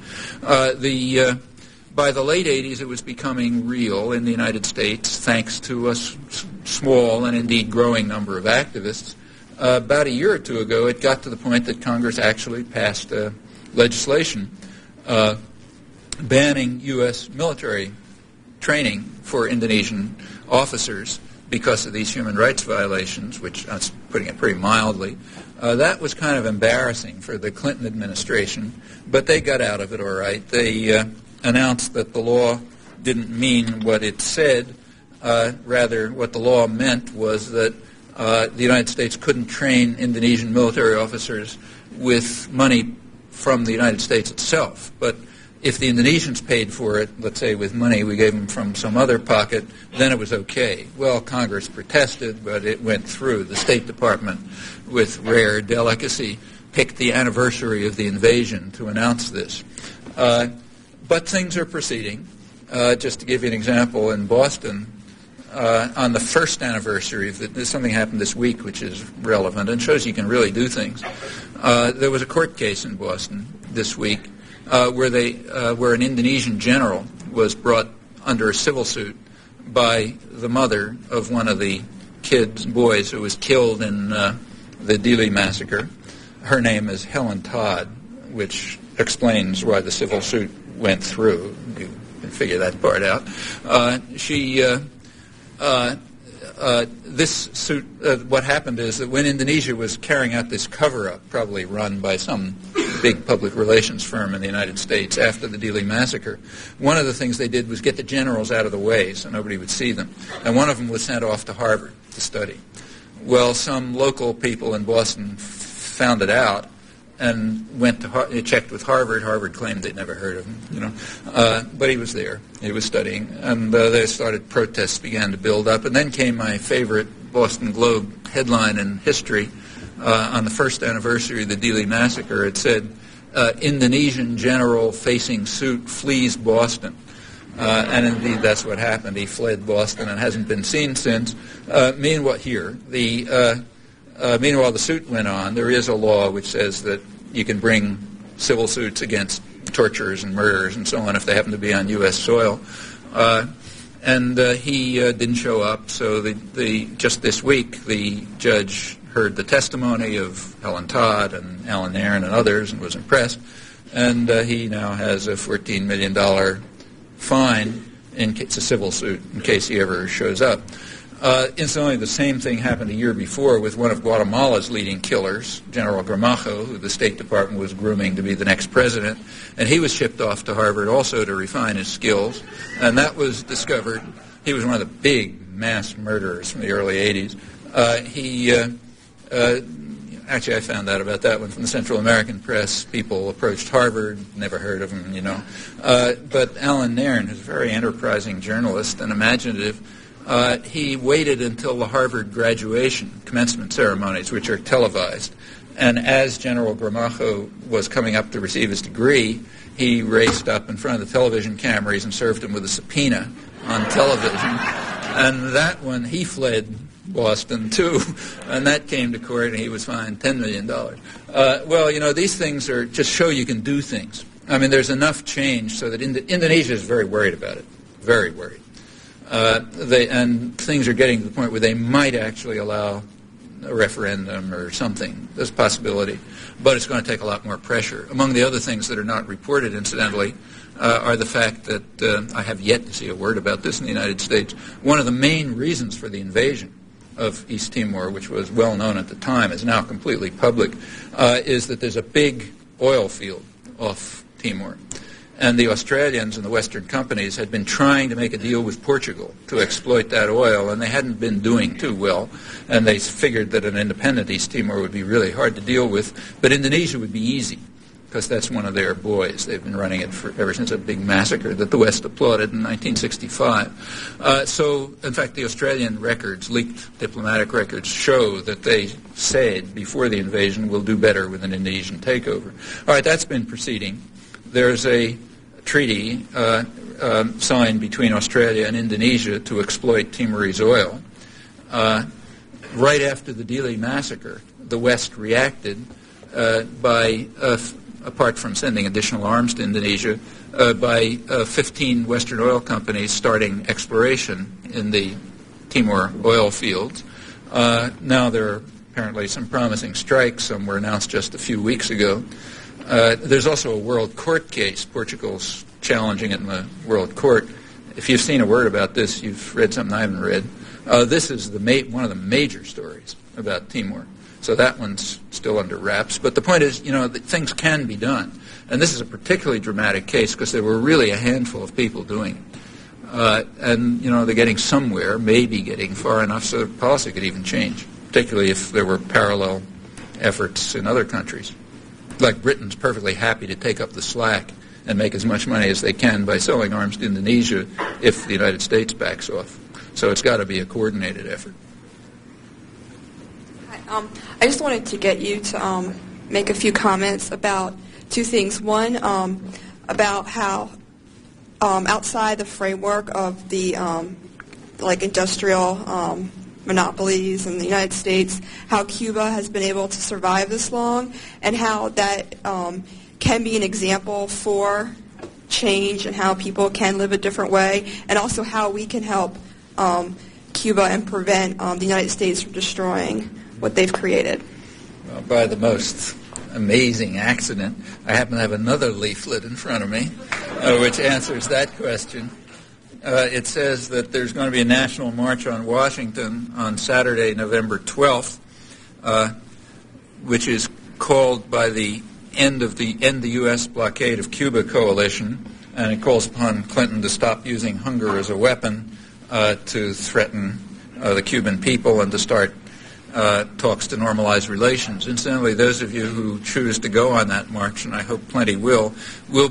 Speaker 3: By the late 80s, it was becoming real in the United States, thanks to a small and indeed growing number of activists. About a year or two ago, it got to the point that Congress actually passed legislation banning U.S. military training for Indonesian officers because of these human rights violations, which I'm putting it pretty mildly. That was kind of embarrassing for the Clinton administration, but they got out of it all right. They announced that the law didn't mean what it said. Rather, what the law meant was that the United States couldn't train Indonesian military officers with money from the United States itself. But if the Indonesians paid for it, let's say with money we gave them from some other pocket, then it was okay. Well, Congress protested, but it went through. The State Department, with rare delicacy, picked the anniversary of the invasion to announce this. But things are proceeding. Just to give you an example, in Boston, on the first anniversary, something happened this week which is relevant and shows you can really do things. There was a court case in Boston this week where an Indonesian general was brought under a civil suit by the mother of one of the boys who was killed in the Dili massacre. Her name is Helen Todd, which explains why the civil suit went through. You can figure that part out. This suit, what happened is that when Indonesia was carrying out this cover-up, probably run by some big public relations firm in the United States after the Dili massacre, one of the things they did was get the generals out of the way so nobody would see them. And one of them was sent off to Harvard to study. Well, some local people in Boston found it out and checked with Harvard. Harvard claimed they'd never heard of him, but he was there. He was studying, and protests began to build up. And then came my favorite Boston Globe headline in history. On the first anniversary of the Dili massacre, it said, Indonesian general facing suit flees Boston. And indeed, that's what happened. He fled Boston and hasn't been seen since. Meanwhile, the suit went on. There is a law which says that you can bring civil suits against torturers and murderers and so on if they happen to be on U.S. soil. And he didn't show up, so just this week the judge heard the testimony of Helen Todd and Alan Nairn and others and was impressed. And he now has a $14 million fine. It's a civil suit in case he ever shows up. Incidentally, the same thing happened a year before with one of Guatemala's leading killers, General Gramajo, who the State Department was grooming to be the next president. And he was shipped off to Harvard also to refine his skills. And that was discovered. He was one of the big mass murderers from the early 80s. Actually, I found out about that one from the Central American Press. People approached Harvard, never heard of him, But Alan Nairn, who's a very enterprising journalist and imaginative, he waited until the Harvard graduation commencement ceremonies, which are televised. And as General Gramajo was coming up to receive his degree, he raced up in front of the television cameras and served him with a subpoena on television. And that one, he fled Boston, too, and that came to court, and he was fined $10 million. These things just show you can do things. I mean, there's enough change so that Indonesia is very worried about it, very worried. And things are getting to the point where they might actually allow a referendum or something. There's a possibility, but it's going to take a lot more pressure. Among the other things that are not reported, incidentally, are the fact that I have yet to see a word about this in the United States. One of the main reasons for the invasion of East Timor, which was well known at the time, is now completely public, is that there's a big oil field off Timor. And the Australians and the Western companies had been trying to make a deal with Portugal to exploit that oil, and they hadn't been doing too well. And they figured that an independent East Timor would be really hard to deal with, but Indonesia would be easy, because that's one of their boys. They've been running it ever since a big massacre that the West applauded in 1965. In fact, the Australian records, leaked diplomatic records, show that they said before the invasion, we'll do better with an Indonesian takeover. All right, that's been proceeding. There's a treaty signed between Australia and Indonesia to exploit Timorese oil. Right after the Dili massacre, the West reacted by apart from sending additional arms to Indonesia, by 15 Western oil companies starting exploration in the Timor oil fields. Now there are apparently some promising strikes. Some were announced just a few weeks ago. There's also a world court case. Portugal's challenging it in the world court. If you've seen a word about this, you've read something I haven't read. This is one of the major stories about Timor. So that one's still under wraps. But the point is, that things can be done. And this is a particularly dramatic case because there were really a handful of people doing it. They're getting somewhere, maybe getting far enough so the policy could even change, particularly if there were parallel efforts in other countries. Like Britain's perfectly happy to take up the slack and make as much money as they can by selling arms to Indonesia if the United States backs off. So it's got to be a coordinated effort.
Speaker 5: I just wanted to get you to make a few comments about two things. One, about how outside the framework of the like industrial monopolies in the United States, how Cuba has been able to survive this long, and how that can be an example for change and how people can live a different way, and also how we can help Cuba and prevent the United States from destroying what they've created.
Speaker 3: Well, by the most amazing accident, I happen to have another leaflet in front of me which answers that question. It says that there's going to be a national march on Washington on Saturday, November 12th, which is called by the End the U.S. Blockade of Cuba coalition, and it calls upon Clinton to stop using hunger as a weapon to threaten the Cuban people and to start talks to normalize relations. Incidentally, those of you who choose to go on that march, and I hope plenty will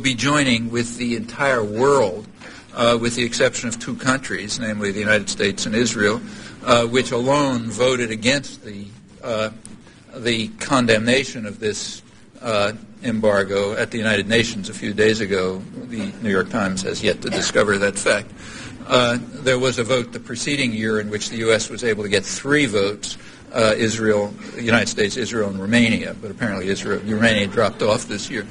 Speaker 3: be joining with the entire world, with the exception of two countries, namely the United States and Israel, which alone voted against the condemnation of this embargo at the United Nations a few days ago. The New York Times has yet to discover that fact. There was a vote the preceding year in which the U.S. was able to get 3 votes, Israel, the United States, Israel, and Romania, but apparently Romania dropped off this year.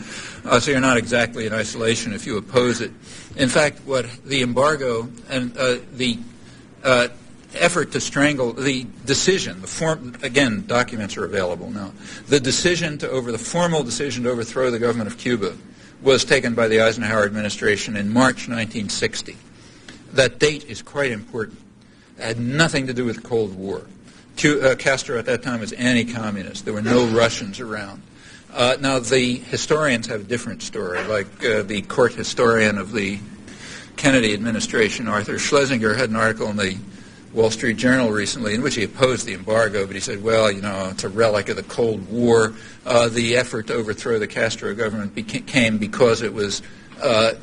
Speaker 3: So you're not exactly in isolation if you oppose it. In fact, what the embargo and the effort to strangle, the decision, again, documents are available now, the formal decision to overthrow the government of Cuba was taken by the Eisenhower administration in March 1960. That date is quite important. It had nothing to do with the Cold War. Castro at that time was anti-communist. There were no Russians around. Now, the historians have a different story, like the court historian of the Kennedy administration, Arthur Schlesinger, had an article in the Wall Street Journal recently in which he opposed the embargo, but he said, well, it's a relic of the Cold War. The effort to overthrow the Castro government came because it was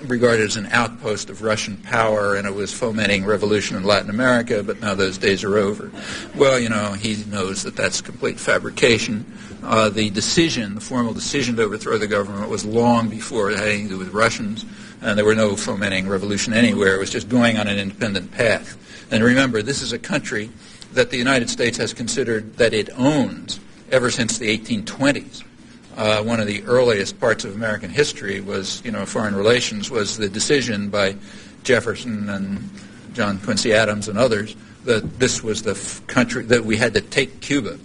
Speaker 3: regarded as an outpost of Russian power, and it was fomenting revolution in Latin America, but now those days are over. Well, he knows that that's complete fabrication. The formal decision to overthrow the government was long before it had anything to do with Russians, and there were no fomenting revolution anywhere. It was just going on an independent path. And remember, this is a country that the United States has considered that it owns ever since the 1820s. One of the earliest parts of American history was, foreign relations, was the decision by Jefferson and John Quincy Adams and others that this was the country that we had to take Cuba.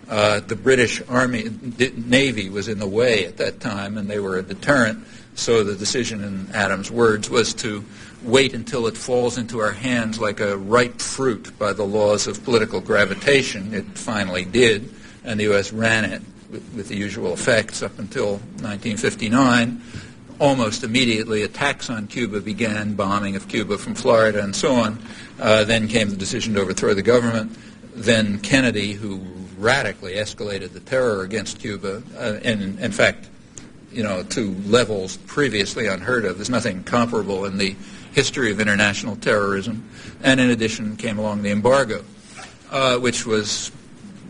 Speaker 3: The British Navy was in the way at that time, and they were a deterrent. So the decision, in Adams' words, was to wait until it falls into our hands like a ripe fruit by the laws of political gravitation. It finally did, and the U.S. ran it with the usual effects up until 1959. Almost immediately, attacks on Cuba began, bombing of Cuba from Florida and so on. Then came the decision to overthrow the government. Then Kennedy, who radically escalated the terror against Cuba, and in fact, to levels previously unheard of. There's nothing comparable in the history of international terrorism. And in addition came along the embargo, which was,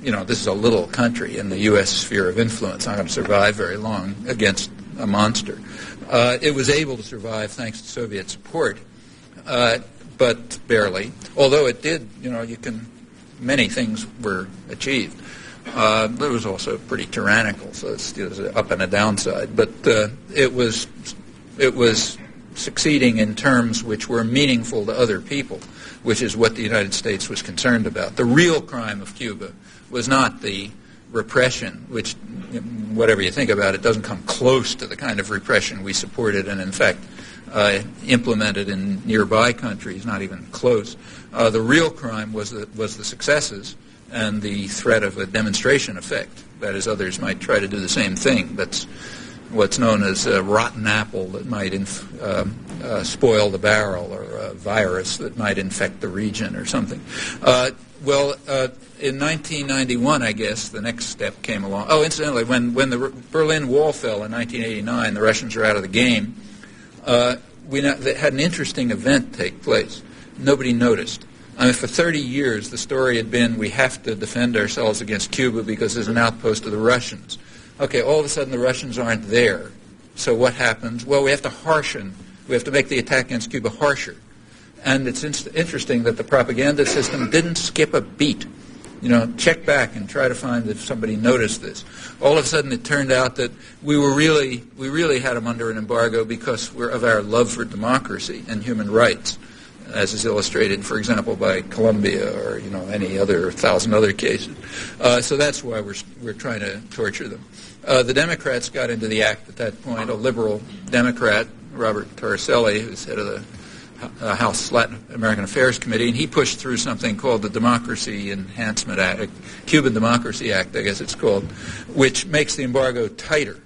Speaker 3: this is a little country in the U.S. sphere of influence, not going to survive very long against a monster. It was able to survive thanks to Soviet support, but barely. Although it did, many things were achieved. It was also pretty tyrannical, so it's up and a downside. But it was succeeding in terms which were meaningful to other people, which is what the United States was concerned about. The real crime of Cuba was not the repression, which, whatever you think about it, doesn't come close to the kind of repression we supported and, in fact, implemented in nearby countries, not even close. The real crime was the successes and the threat of a demonstration effect. That is, others might try to do the same thing. That's what's known as a rotten apple that might spoil the barrel, or a virus that might infect the region or something. In 1991, I guess, the next step came along. Oh, incidentally, when the Berlin Wall fell in 1989, the Russians were out of the game. We had an interesting event take place. Nobody noticed. For 30 years, the story had been we have to defend ourselves against Cuba because there's an outpost of the Russians. Okay, all of a sudden the Russians aren't there. So what happens? Well, we have to make the attack against Cuba harsher. And it's interesting that the propaganda system didn't skip a beat. Check back and try to find if somebody noticed this. All of a sudden, it turned out that we really had them under an embargo because of our love for democracy and human rights, as is illustrated, for example, by Colombia or any other 1,000 other cases. So that's why we're trying to torture them. The Democrats got into the act at that point. A liberal Democrat, Robert Torricelli, who's head of the House Latin American Affairs Committee, and he pushed through something called the Democracy Enhancement Act, Cuban Democracy Act, I guess it's called, which makes the embargo tighter.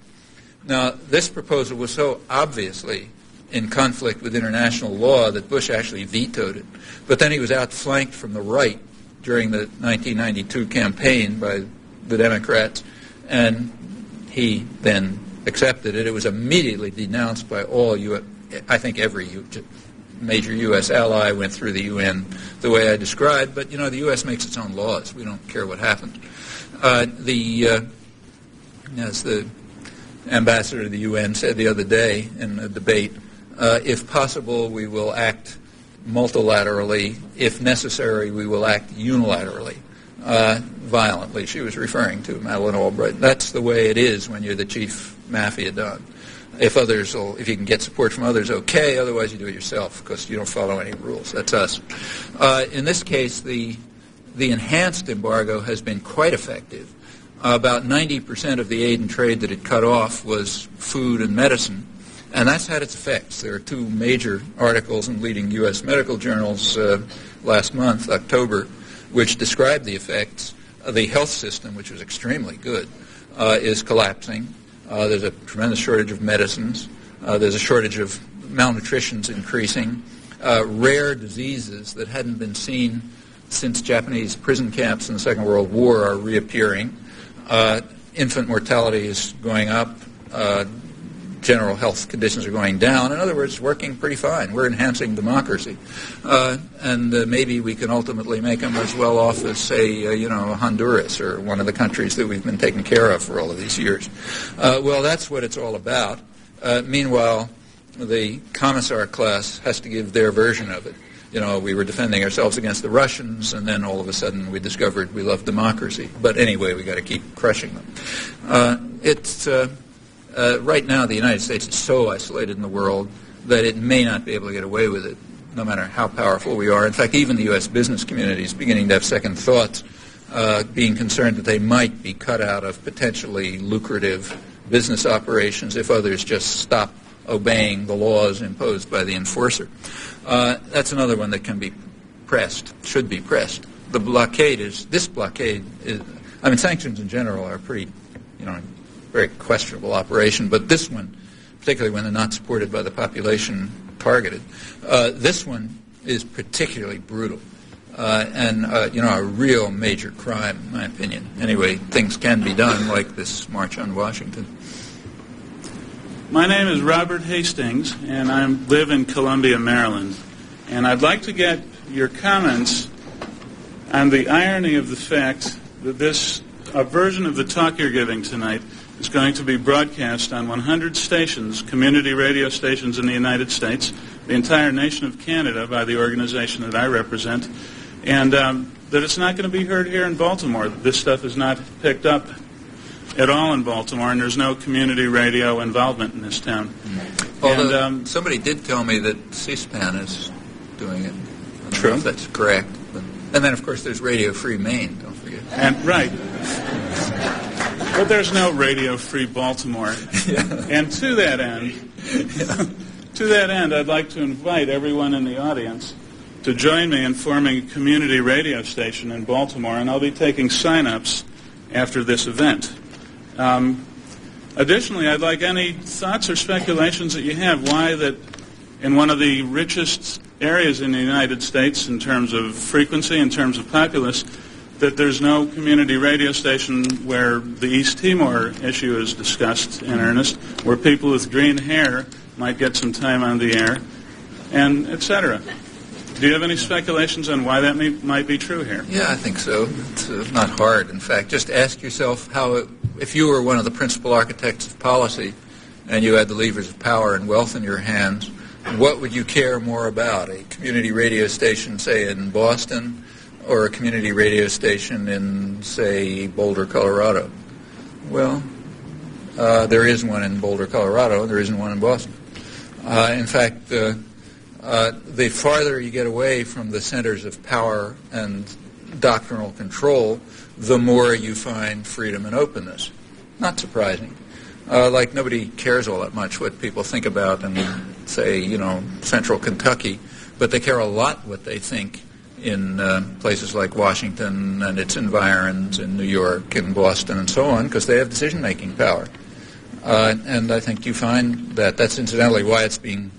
Speaker 3: Now, this proposal was so obviously in conflict with international law that Bush actually vetoed it. But then he was outflanked from the right during the 1992 campaign by the Democrats, and he then accepted it. It was immediately denounced by all I think every major U.S. ally went through the UN the way I described, but the U.S. makes its own laws. We don't care what happens. As the ambassador to the UN said the other day in a debate, if possible, we will act multilaterally. If necessary, we will act unilaterally, violently. She was referring to Madeleine Albright. That's the way it is when you're the chief mafia don. If you can get support from others, okay. Otherwise, you do it yourself because you don't follow any rules. That's us. In this case, the enhanced embargo has been quite effective. About 90% of the aid and trade that it cut off was food and medicine, and that's had its effects. There are two major articles in leading U.S. medical journals last month, October, which describe the effects. The health system, which was extremely good, is collapsing. There's a tremendous shortage of medicines. There's a shortage of malnutrition's increasing. Rare diseases that hadn't been seen since Japanese prison camps in the Second World War are reappearing. Infant mortality is going up. General health conditions are going down. In other words, it's working pretty fine. We're enhancing democracy. And maybe we can ultimately make them as well off as, say, Honduras or one of the countries that we've been taking care of for all of these years. Well, that's what it's all about. Meanwhile, the commissar class has to give their version of it. We were defending ourselves against the Russians, and then all of a sudden we discovered we love democracy. But anyway, we got to keep crushing them. Right now, the United States is so isolated in the world that it may not be able to get away with it, no matter how powerful we are. In fact, even the U.S. business community is beginning to have second thoughts, being concerned that they might be cut out of potentially lucrative business operations if others just stop obeying the laws imposed by the enforcer. That's another one that can be pressed, should be pressed. This blockade is, sanctions in general are pretty, very questionable operation, but this one, particularly when they're not supported by the population targeted, this one is particularly brutal and a real major crime, in my opinion. Anyway, things can be done, like this March on Washington.
Speaker 6: My name is Robert Hastings, and I live in Columbia, Maryland. And I'd like to get your comments on the irony of the fact that a version of the talk you're giving tonight is going to be broadcast on 100 stations, community radio stations in the United States, the entire nation of Canada by the organization that I represent, and that it's not going to be heard here in Baltimore. This stuff is not picked up at all in Baltimore, and there's no community radio involvement in this town.
Speaker 3: Although somebody did tell me that C-SPAN is doing it. I don't know if that's correct. And then, of course, there's Radio Free Maine, don't forget.
Speaker 6: And right. But there's no Radio Free Baltimore. Yeah. And to that end, I'd like to invite everyone in the audience to join me in forming a community radio station in Baltimore, and I'll be taking sign-ups after this event. Additionally, I'd like any thoughts or speculations that you have why that in one of the richest areas in the United States in terms of frequency, in terms of populace, that there's no community radio station where the East Timor issue is discussed in earnest, where people with green hair might get some time on the air, and et cetera. Do you have any speculations on why that might be true here?
Speaker 3: Yeah, I think so. It's not hard. In fact, just ask yourself if you were one of the principal architects of policy and you had the levers of power and wealth in your hands, what would you care more about, a community radio station, say, in Boston, or a community radio station in, say, Boulder, Colorado? Well, there is one in Boulder, Colorado, and there isn't one in Boston. In fact, the farther you get away from the centers of power and doctrinal control, the more you find freedom and openness. Not surprising. Like nobody cares all that much what people think about in, say, central Kentucky, but they care a lot what they think in places like Washington and its environs, in New York and Boston and so on, because they have decision-making power. And I think you find that that's incidentally why it's being,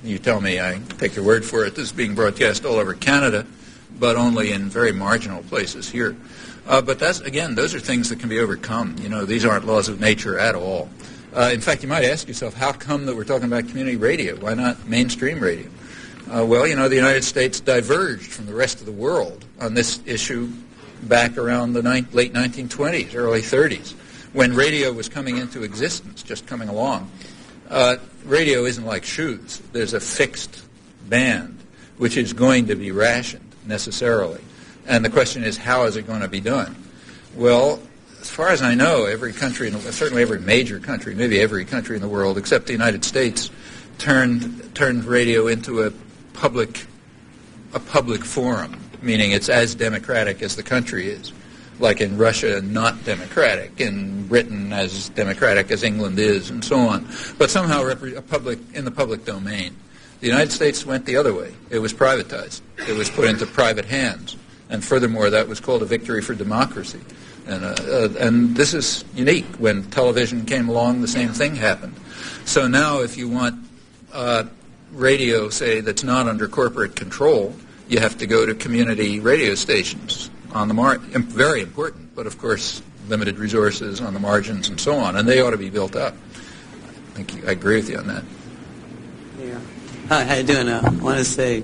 Speaker 3: you tell me, I take your word for it, this is being broadcast all over Canada, but only in very marginal places here. But that's, again, those are things that can be overcome. These aren't laws of nature at all. In fact, you might ask yourself, how come that we're talking about community radio? Why not mainstream radio? Well, the United States diverged from the rest of the world on this issue back around the late 1920s, early 30s, when radio was coming into existence, just coming along. Radio isn't like shoes. There's a fixed band, which is going to be rationed necessarily. And the question is, how is it going to be done? Well, as far as I know, every country, certainly every major country, maybe every country in the world except the United States, turned radio into a public forum, meaning it's as democratic as the country is. Like in Russia, not democratic. In Britain, as democratic as England is, and so on. But somehow in the public domain. The United States went the other way. It was privatized. It was put into private hands. And furthermore, that was called a victory for democracy. And this is unique. When television came along, the same thing happened. So now if you want radio, say, that's not under corporate control, you have to go to community radio stations on the very important, but of course limited resources on the margins and so on, and they ought to be built up. I agree with you on that.
Speaker 7: Yeah. Hi, how you doing? I want to say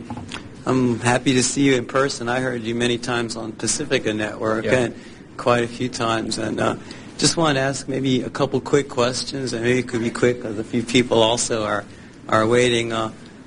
Speaker 7: I'm happy to see you in person. I heard you many times on Pacifica Network, and quite a few times, and just want to ask maybe a couple quick questions, and maybe it could be quick because a few people also are waiting.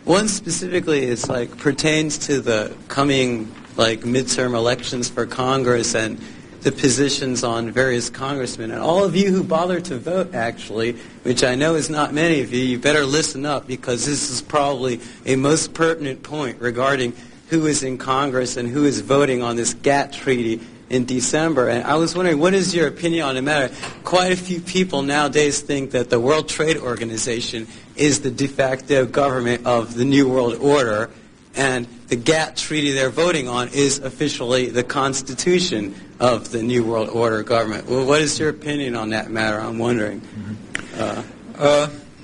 Speaker 7: One specifically is pertains to the coming midterm elections for Congress and the positions on various congressmen. And all of you who bother to vote, actually, which I know is not many of you, you better listen up because this is probably a most pertinent point regarding who is in Congress and who is voting on this GATT treaty in December. And I was wondering, what is your opinion on the matter? Quite a few people nowadays think that the World Trade Organization is the de facto government of the New World Order, and the GATT treaty they're voting on is officially the Constitution of the New World Order government. Well, what is your opinion on that matter? I'm wondering.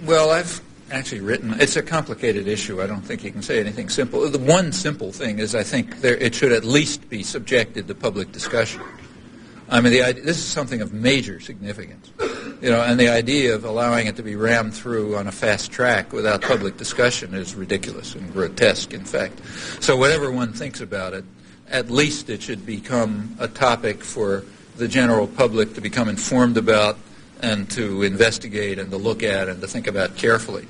Speaker 3: Well, I've actually written. It's a complicated issue. I don't think you can say anything simple. The one simple thing is I think it should at least be subjected to public discussion. I mean, this is something of major significance, and the idea of allowing it to be rammed through on a fast track without public discussion is ridiculous and grotesque, in fact. So whatever one thinks about it, at least it should become a topic for the general public to become informed about and to investigate and to look at and to think about carefully.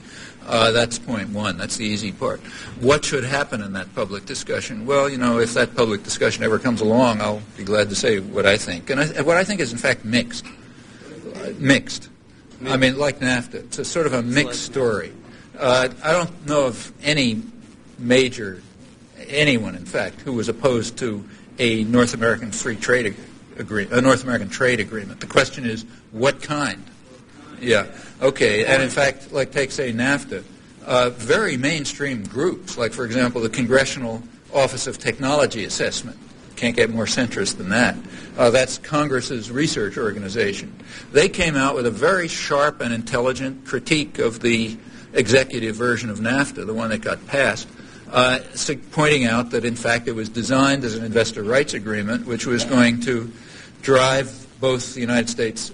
Speaker 3: That's point one. That's the easy part. What should happen in that public discussion? Well, if that public discussion ever comes along, I'll be glad to say what I think. And what I think is, in fact, mixed. I mean, like NAFTA. It's a sort of a mixed story. I don't know of anyone, in fact, who was opposed to a North American free trade agreement, a North American trade agreement. The question is, what kind? Yeah. Okay. And in fact, take, say, NAFTA, very mainstream groups, like, for example, the Congressional Office of Technology Assessment. Can't get more centrist than that. That's Congress's research organization. They came out with a very sharp and intelligent critique of the executive version of NAFTA, the one that got passed, pointing out that, in fact, it was designed as an investor rights agreement, which was going to drive both the United States,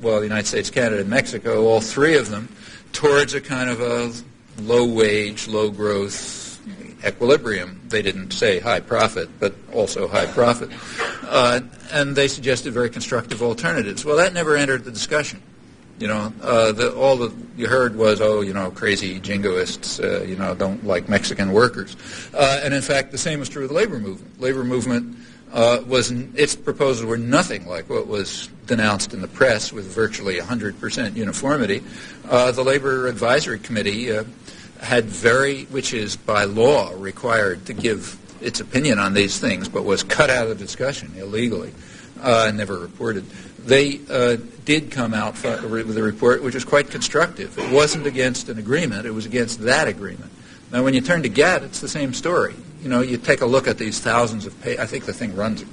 Speaker 3: Canada, and Mexico, all three of them, towards a kind of a low-wage, low-growth equilibrium. They didn't say high profit, but also high profit. And they suggested very constructive alternatives. Well, that never entered the discussion. All that you heard was, crazy jingoists, don't like Mexican workers. And in fact, the same was true of the labor movement. Labor movement its proposals were nothing like what was denounced in the press with virtually 100% uniformity. The Labor Advisory Committee which is by law required to give its opinion on these things, but was cut out of discussion illegally and never reported. They did come out with a report which was quite constructive. It wasn't against an agreement. It was against that agreement. Now, when you turn to GATT, it's the same story. You take a look at these thousands of pages. I think the thing runs.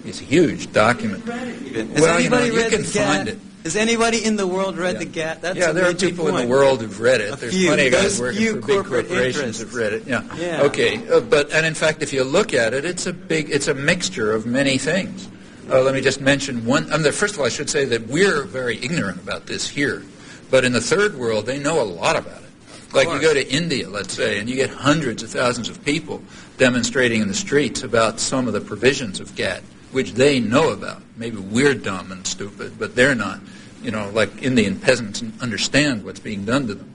Speaker 3: It's a huge document.
Speaker 7: Has anybody read
Speaker 3: you can
Speaker 7: the GATT?
Speaker 3: find it.
Speaker 7: Has anybody in the world read the GATT? That's
Speaker 3: there are people in the world who've read it. There's plenty of guys working for big corporations who've read it. Yeah. Okay. And in fact, if you look at it, it's a mixture of many things. Let me just mention one. First of all, I should say that we're very ignorant about this here, but in the third world, they know a lot about it. Like you go to India, let's say, and you get hundreds of thousands of people demonstrating in the streets about some of the provisions of GATT, which they know about. Maybe we're dumb and stupid, but they're not. Like Indian peasants understand what's being done to them,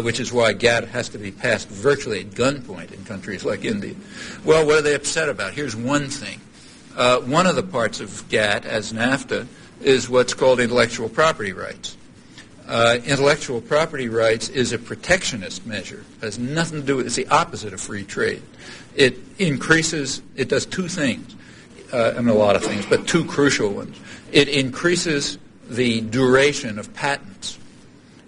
Speaker 3: which is why GATT has to be passed virtually at gunpoint in countries like India. Well, what are they upset about? Here's one thing. One of the parts of GATT, as NAFTA, is what's called intellectual property rights. Intellectual property rights is a protectionist measure. It has nothing to do with, it's the opposite of free trade. It does two things, a lot of things, but two crucial ones. It increases the duration of patents,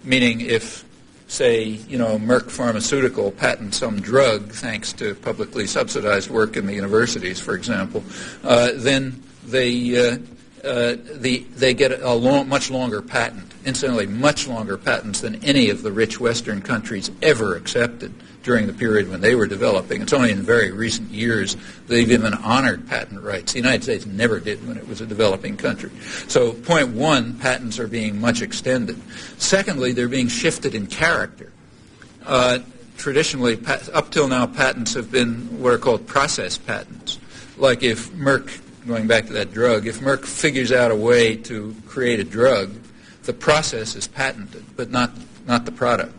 Speaker 3: meaning if, say, Merck Pharmaceutical patents some drug thanks to publicly subsidized work in the universities, for example, then they get a much longer patent. Incidentally, much longer patents than any of the rich Western countries ever accepted during the period when they were developing. It's only in very recent years they've even honored patent rights. The United States never did when it was a developing country. So, point one, patents are being much extended. Secondly, they're being shifted in character. Traditionally, up till now, patents have been what are called process patents. Like if Merck, going back to that drug, if Merck figures out a way to create a drug, the process is patented, but not the product.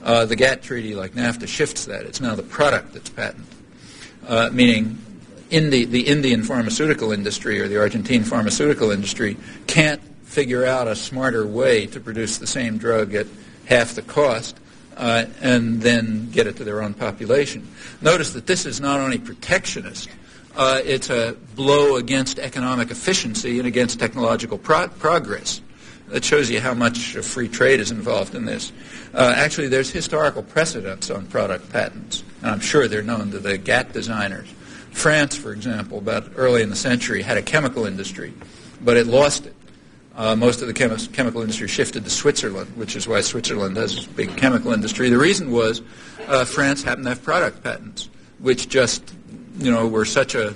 Speaker 3: The GATT treaty, like NAFTA, shifts that. It's now the product that's patented, meaning the Indian pharmaceutical industry or the Argentine pharmaceutical industry can't figure out a smarter way to produce the same drug at half the cost and then get it to their own population. Notice that this is not only protectionist, it's a blow against economic efficiency and against technological progress. That shows you how much free trade is involved in this. Actually, there's historical precedents on product patents, and I'm sure they're known to the GATT designers. France, for example, about early in the century, had a chemical industry, but it lost it. Most of the chemical industry shifted to Switzerland, which is why Switzerland has a big chemical industry. The reason was France happened to have product patents, which just, were such a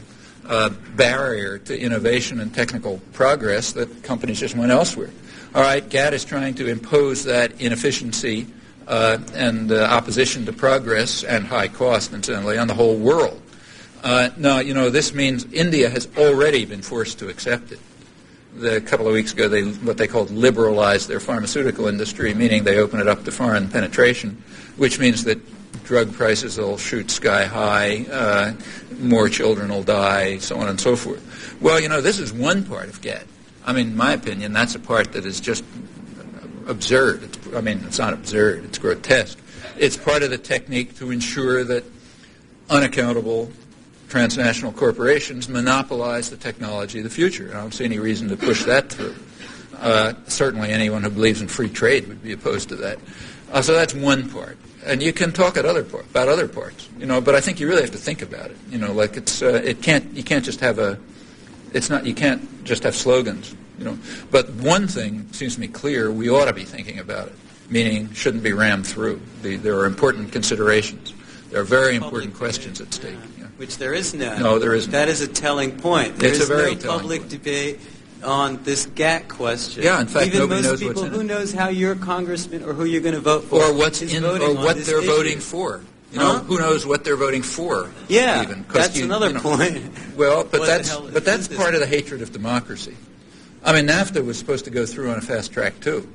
Speaker 3: barrier to innovation and technical progress that companies just went elsewhere. All right, GATT is trying to impose that inefficiency and opposition to progress and high cost, incidentally, on the whole world. Now, this means India has already been forced to accept it. A couple of weeks ago, what they called liberalized their pharmaceutical industry, meaning they open it up to foreign penetration, which means that drug prices will shoot sky high, more children will die, so on and so forth. Well, this is one part of GATT. In my opinion, that's a part that is just absurd. It's not absurd, it's grotesque. It's part of the technique to ensure that unaccountable transnational corporations monopolize the technology of the future. I don't see any reason to push that through. Certainly anyone who believes in free trade would be opposed to that. So that's one part. And you can talk about other parts, but I think you really have to think about it. You can't just have slogans, But one thing seems to me clear, we ought to be thinking about it, meaning shouldn't be rammed through. There are important considerations. There are very important questions at stake. Yeah.
Speaker 7: Which there is none.
Speaker 3: No, there isn't.
Speaker 7: That is a telling point. There
Speaker 3: is
Speaker 7: no
Speaker 3: telling
Speaker 7: public
Speaker 3: point.
Speaker 7: Debate on this GATT question.
Speaker 3: Yeah, in fact,
Speaker 7: even
Speaker 3: nobody
Speaker 7: most
Speaker 3: knows
Speaker 7: people,
Speaker 3: what's in it.
Speaker 7: who knows how your congressman or who you're going to vote for,
Speaker 3: or what they're
Speaker 7: issue.
Speaker 3: voting for. Who knows what they're voting for?
Speaker 7: Yeah,
Speaker 3: even,
Speaker 7: that's another point.
Speaker 3: Well, but that's part of the hatred of democracy. NAFTA was supposed to go through on a fast track too.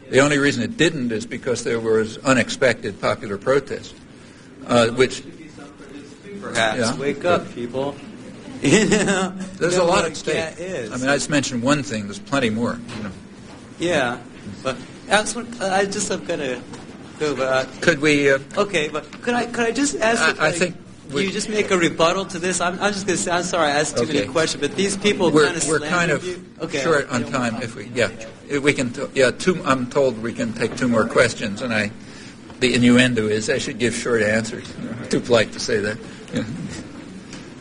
Speaker 3: The only reason it didn't is because there was unexpected popular protest, which
Speaker 7: perhaps wake up, people.
Speaker 3: There's a lot at stake. I mean, I just mentioned one thing. There's plenty more.
Speaker 7: Yeah, but I just have got to go.
Speaker 3: Could we?
Speaker 7: Okay, but could I just ask?
Speaker 3: I think.
Speaker 7: You just make a rebuttal to this. I'm just going to say, I'm sorry, I asked too many questions, but these people kind of
Speaker 3: we're kind of short on time. If we can. I'm told we can take 2 more questions, and the innuendo is I should give short answers. Too polite to say that. Yeah.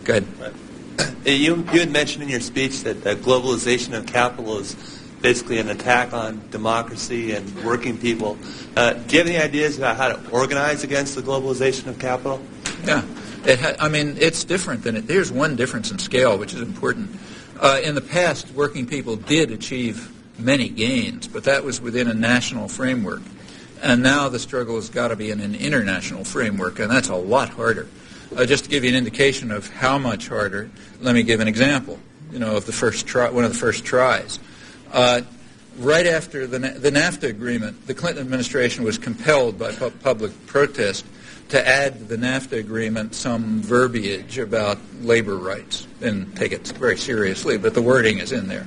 Speaker 3: Go ahead.
Speaker 8: You had mentioned in your speech that globalization of capital is basically an attack on democracy and working people. Do you have any ideas about how to organize against the globalization of capital?
Speaker 3: Yeah. It's different than it. There's one difference in scale, which is important. In the past, working people did achieve many gains, but that was within a national framework. And now the struggle has got to be in an international framework, and that's a lot harder. Just to give you an indication of how much harder, let me give an example. Of the first try, one of the first tries. Right after the NAFTA agreement, the Clinton administration was compelled by public protest to add to the NAFTA agreement some verbiage about labor rights. Didn't take it very seriously, but the wording is in there.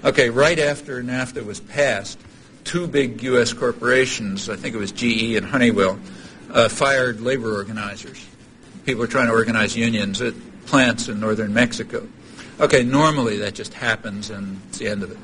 Speaker 3: Okay, right after NAFTA was passed, 2 big U.S. corporations, I think it was GE and Honeywell, fired labor organizers. People were trying to organize unions at plants in northern Mexico. Okay, normally that just happens and it's the end of it.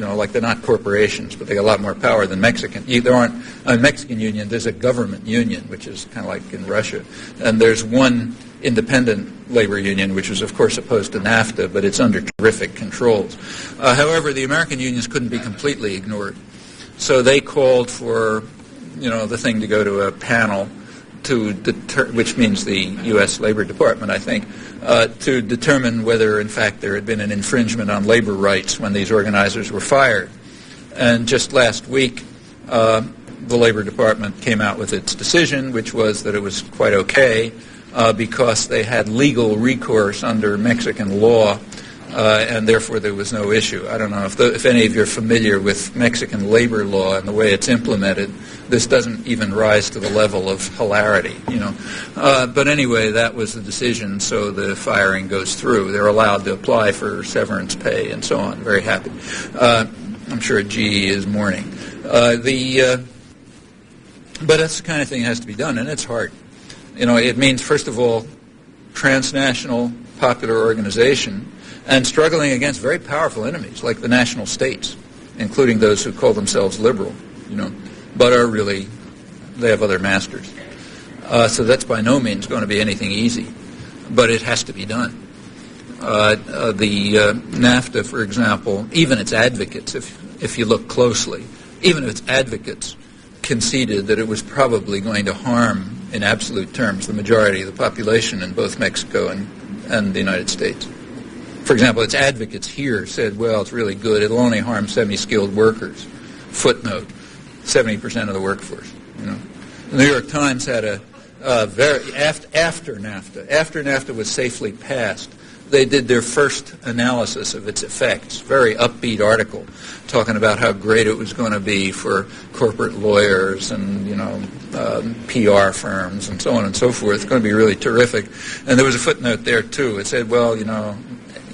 Speaker 3: Like they're not corporations, but they got a lot more power than Mexican. There aren't a Mexican union. There's a government union, which is kind of like in Russia, and there's one independent labor union, which was of course opposed to NAFTA, but it's under terrific controls. However, the American unions couldn't be completely ignored, so they called for, the thing to go to a panel which means the U.S. Labor Department, I think, to determine whether, in fact, there had been an infringement on labor rights when these organizers were fired. And just last week, the Labor Department came out with its decision, which was that it was quite okay because they had legal recourse under Mexican law, and therefore there was no issue. I don't know if any of you are familiar with Mexican labor law and the way it's implemented. This doesn't even rise to the level of hilarity, But anyway, that was the decision, so the firing goes through. They're allowed to apply for severance pay and so on. Very happy. I'm sure GE is mourning. But that's the kind of thing that has to be done, and it's hard. It means, first of all, transnational popular organization and struggling against very powerful enemies like the national states, including those who call themselves liberal, but are really, they have other masters. So that's by no means going to be anything easy, but it has to be done. The NAFTA, for example, even its advocates, if you look closely, even its advocates conceded that it was probably going to harm, in absolute terms, the majority of the population in both Mexico and the United States. For example, its advocates here said, well, it's really good. It'll only harm semi-skilled workers. Footnote, 70% of the workforce. The New York Times had after NAFTA was safely passed, they did their first analysis of its effects. Very upbeat article talking about how great it was going to be for corporate lawyers and, PR firms and so on and so forth. It's going to be really terrific. And there was a footnote there, too. It said, well,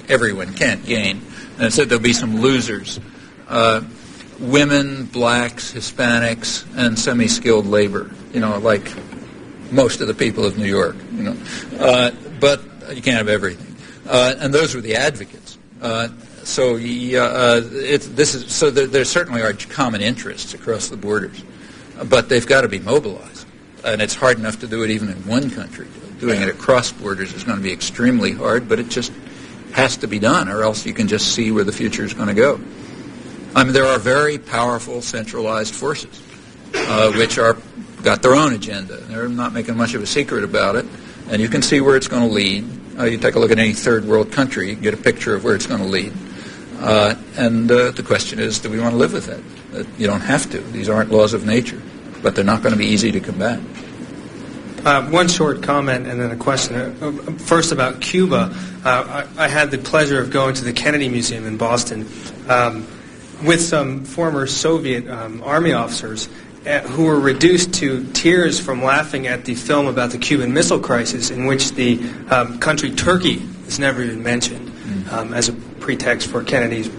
Speaker 3: everyone can't gain. And it said there'll be some losers. Women, blacks, Hispanics, and semi-skilled labor, like most of the people of New York, But you can't have everything. And those were the advocates. So there certainly are common interests across the borders, but they've got to be mobilized. And it's hard enough to do it even in one country. Doing it across borders is going to be extremely hard, but it just has to be done, or else you can just see where the future is going to go. There are very powerful centralized forces which got their own agenda. They're not making much of a secret about it, and you can see where it's going to lead. You take a look at any third world country, you can get a picture of where it's going to lead. And the question is, do we want to live with that? You don't have to. These aren't laws of nature, but they're not going to be easy to combat.
Speaker 9: One short comment and then a question. First about Cuba. I had the pleasure of going to the Kennedy Museum in Boston with some former Soviet Army officers who were reduced to tears from laughing at the film about the Cuban Missile Crisis, in which the country Turkey is never even mentioned as a pretext for Kennedy's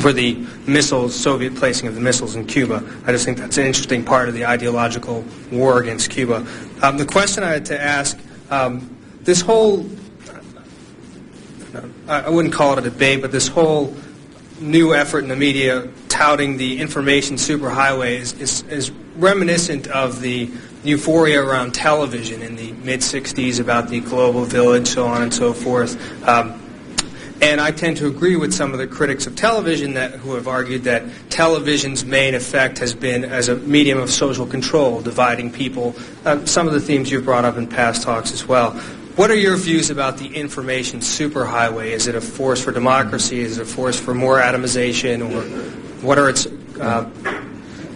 Speaker 9: for the missiles, Soviet placing of the missiles in Cuba. I just think that's an interesting part of the ideological war against Cuba. The question I had to ask, this whole, I wouldn't call it a debate, but this whole new effort in the media touting the information superhighway is reminiscent of the euphoria around television in the mid-'60s about the global village, so on and so forth. And I tend to agree with some of the critics of television who have argued that television's main effect has been as a medium of social control, dividing people, some of the themes you've brought up in past talks as well. What are your views about the information superhighway? Is it a force for democracy? Is it a force for more atomization? Or what are its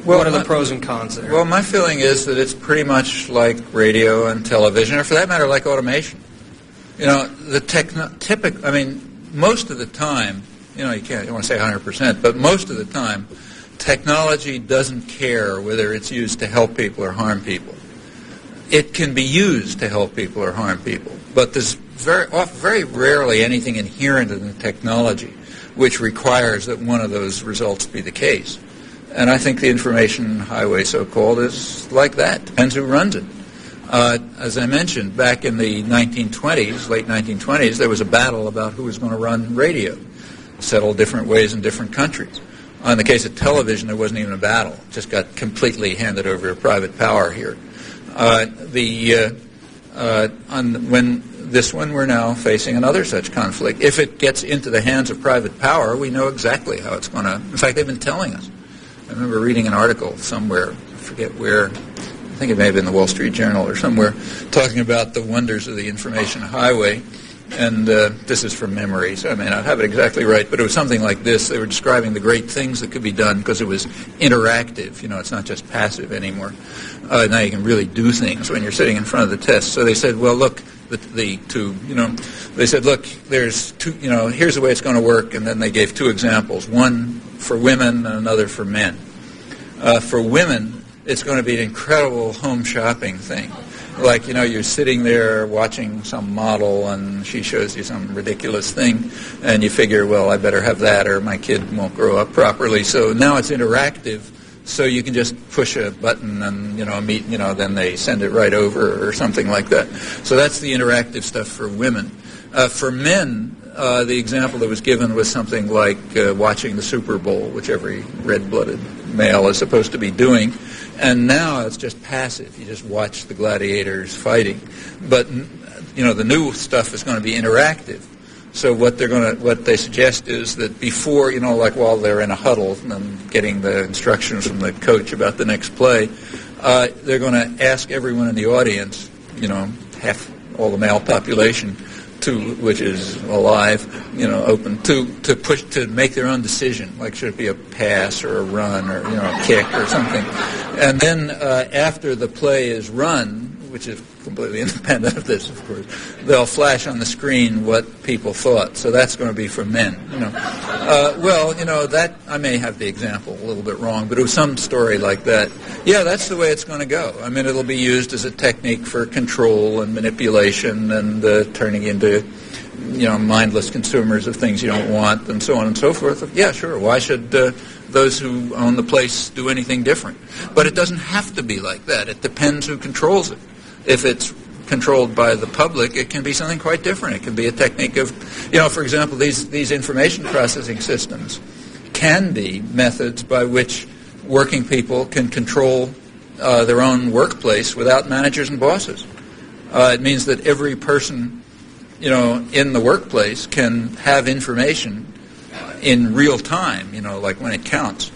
Speaker 9: what are the pros and cons there?
Speaker 3: Well, my feeling is that it's pretty much like radio and television, or for that matter, like automation. You know, most of the time, you don't want to say 100%, but most of the time, technology doesn't care whether it's used to help people or harm people. It can be used to help people or harm people, but there's very rarely anything inherent in the technology which requires that one of those results be the case. And I think the information highway, so-called, is like that. Depends who runs it. As I mentioned, back in the 1920s, late 1920s, there was a battle about who was going to run radio, settled different ways in different countries. In the case of television, there wasn't even a battle. It just got completely handed over to private power here. When this one, we're now facing another such conflict. If it gets into the hands of private power, we know exactly how it's going to. In fact, they've been telling us. I remember reading an article somewhere, I forget where, I think it may have been the Wall Street Journal or somewhere, talking about the wonders of the information highway. And this is from memory, so I may not have it exactly right, but it was something like this. They were describing the great things that could be done because it was interactive. You know, it's not just passive anymore. Now you can really do things when you're sitting in front of the test. So they said, well, look, they said, look, there's two, here's the way it's going to work, and then they gave two examples, one for women and another for men. For women, it's going to be an incredible home shopping thing. Like, you're sitting there watching some model and she shows you some ridiculous thing and you figure, well, I better have that or my kid won't grow up properly. So now it's interactive, so you can just push a button and, then they send it right over or something like that. So that's the interactive stuff for women. For men, the example that was given was something like watching the Super Bowl, which every red-blooded male is supposed to be doing. And now it's just passive. You just watch the gladiators fighting. But, the new stuff is going to be interactive. So what they suggest is that before, like while they're in a huddle and getting the instructions from the coach about the next play, they're going to ask everyone in the audience, half all the male population, which is alive, open, to make their own decision, like should it be a pass or a run or, a kick or something. And then after the play is run, which is completely independent of this, of course, they'll flash on the screen what people thought. So that's going to be for men. That I may have the example a little bit wrong, but it was some story like that. Yeah, that's the way it's going to go. I mean, it'll be used as a technique for control and manipulation and turning into, mindless consumers of things you don't want and so on and so forth. Yeah, sure. Why should those who own the place do anything different? But it doesn't have to be like that. It depends who controls it. If it's controlled by the public, it can be something quite different. It can be a technique of, for example, these information processing systems can be methods by which working people can control their own workplace without managers and bosses. It means that every person, in the workplace can have information in real time, like when it counts,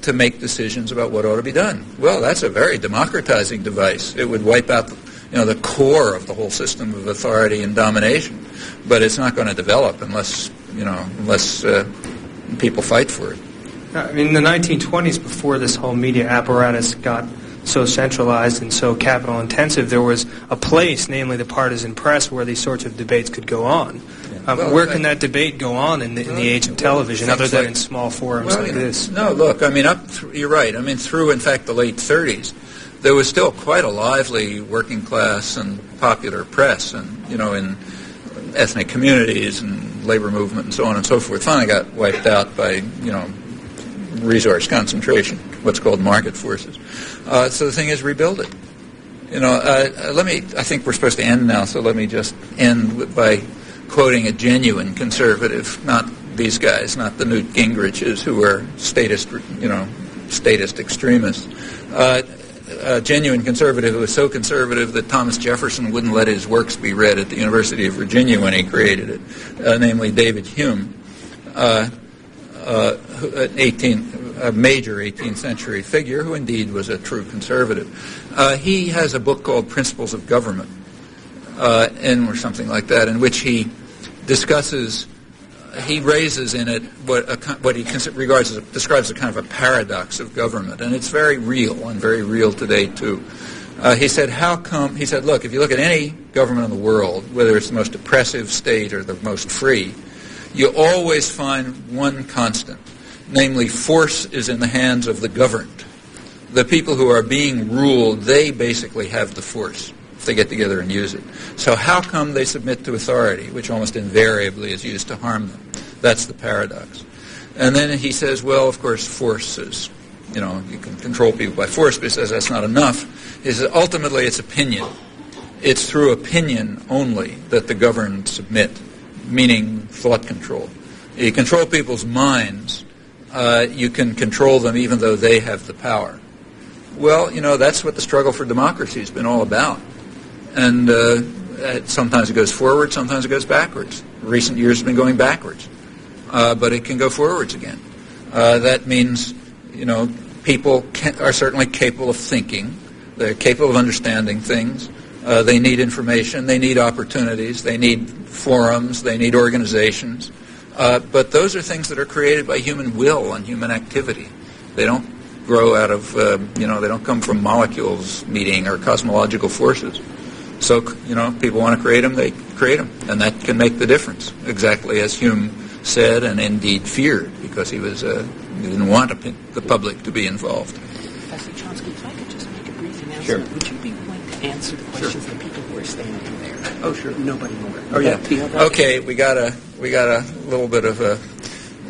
Speaker 3: to make decisions about what ought to be done. Well, that's a very democratizing device. It would wipe out, the core of the whole system of authority and domination. But it's not going to develop unless people fight for it.
Speaker 9: I mean, in the 1920s, before this whole media apparatus got so centralized and so capital intensive, there was a place, namely the partisan press, where these sorts of debates could go on. Where can that debate go on in the age of television, other than in small forums like this?
Speaker 3: No, look, I mean, you're right. I mean, through, in fact, the late 30s, there was still quite a lively working class and popular press, and in ethnic communities and labor movement and so on and so forth. Finally got wiped out by resource concentration, what's called market forces. So the thing is, rebuild it. I think we're supposed to end now, so let me just end by quoting a genuine conservative, not these guys, not the Newt Gingriches who are statist extremists. A genuine conservative who was so conservative that Thomas Jefferson wouldn't let his works be read at the University of Virginia when he created it, namely David Hume, a major 18th century figure who indeed was a true conservative. He has a book called Principles of Government, or something like that, in which he discusses, he raises in it what he describes as a kind of a paradox of government, and it's very real and very real today too. He said, look, if you look at any government in the world, whether it's the most oppressive state or the most free, you always find one constant, namely force is in the hands of the governed. The people who are being ruled, they basically have the force if they get together and use it. So how come they submit to authority, which almost invariably is used to harm them? That's the paradox. And then he says, well, of course, force is, you can control people by force, but he says that's not enough. He says, ultimately, it's opinion. It's through opinion only that the governed submit, meaning thought control. You control people's minds. You can control them even though they have the power. Well, that's what the struggle for democracy has been all about. And sometimes it goes forward, sometimes it goes backwards. Recent years have been going backwards. But it can go forwards again. That means, people are certainly capable of thinking. They're capable of understanding things. They need information. They need opportunities. They need forums. They need organizations. But those are things that are created by human will and human activity. They don't grow out of, they don't come from molecules meeting or cosmological forces. So, people want to create them, they create them. And that can make the difference, exactly as Hume said and indeed feared, because he didn't want the public to be involved.
Speaker 2: Professor Chomsky, if I could just make a brief announcement,
Speaker 3: sure.
Speaker 2: Would you be willing to answer the questions of the people who are standing there?
Speaker 3: Oh, sure.
Speaker 2: Nobody more.
Speaker 3: Oh, yeah. Okay, we got a little bit of a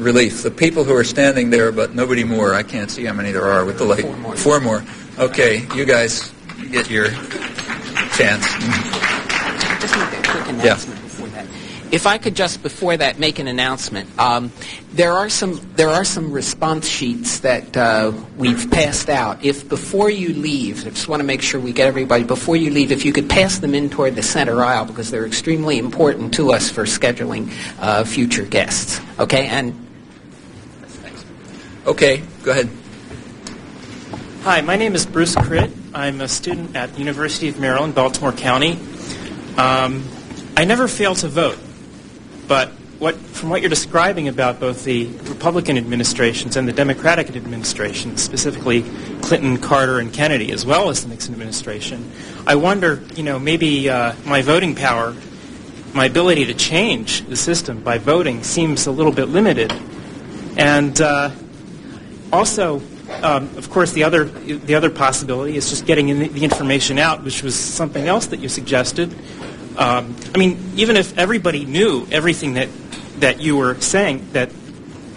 Speaker 3: relief. The people who are standing there, but nobody more. I can't see how many there are with the light. Four more. Okay, you guys get your chance.
Speaker 2: Just make a quick announcement before that. If I could just before that make an announcement, there are some response sheets that we've passed out. If before you leave, I just want to make sure we get everybody before you leave. If you could pass them in toward the center aisle, because they're extremely important to us for scheduling future guests. Okay,
Speaker 3: okay, go ahead.
Speaker 10: Hi, my name is Bruce Critt. I'm a student at the University of Maryland, Baltimore County. I never fail to vote, but from what you're describing about both the Republican administrations and the Democratic administrations, specifically Clinton, Carter, and Kennedy, as well as the Nixon administration, I wonder, maybe my voting power, my ability to change the system by voting seems a little bit limited. And also, of course, the other possibility is just getting the information out, which was something else that you suggested. Even if everybody knew everything that you were saying, that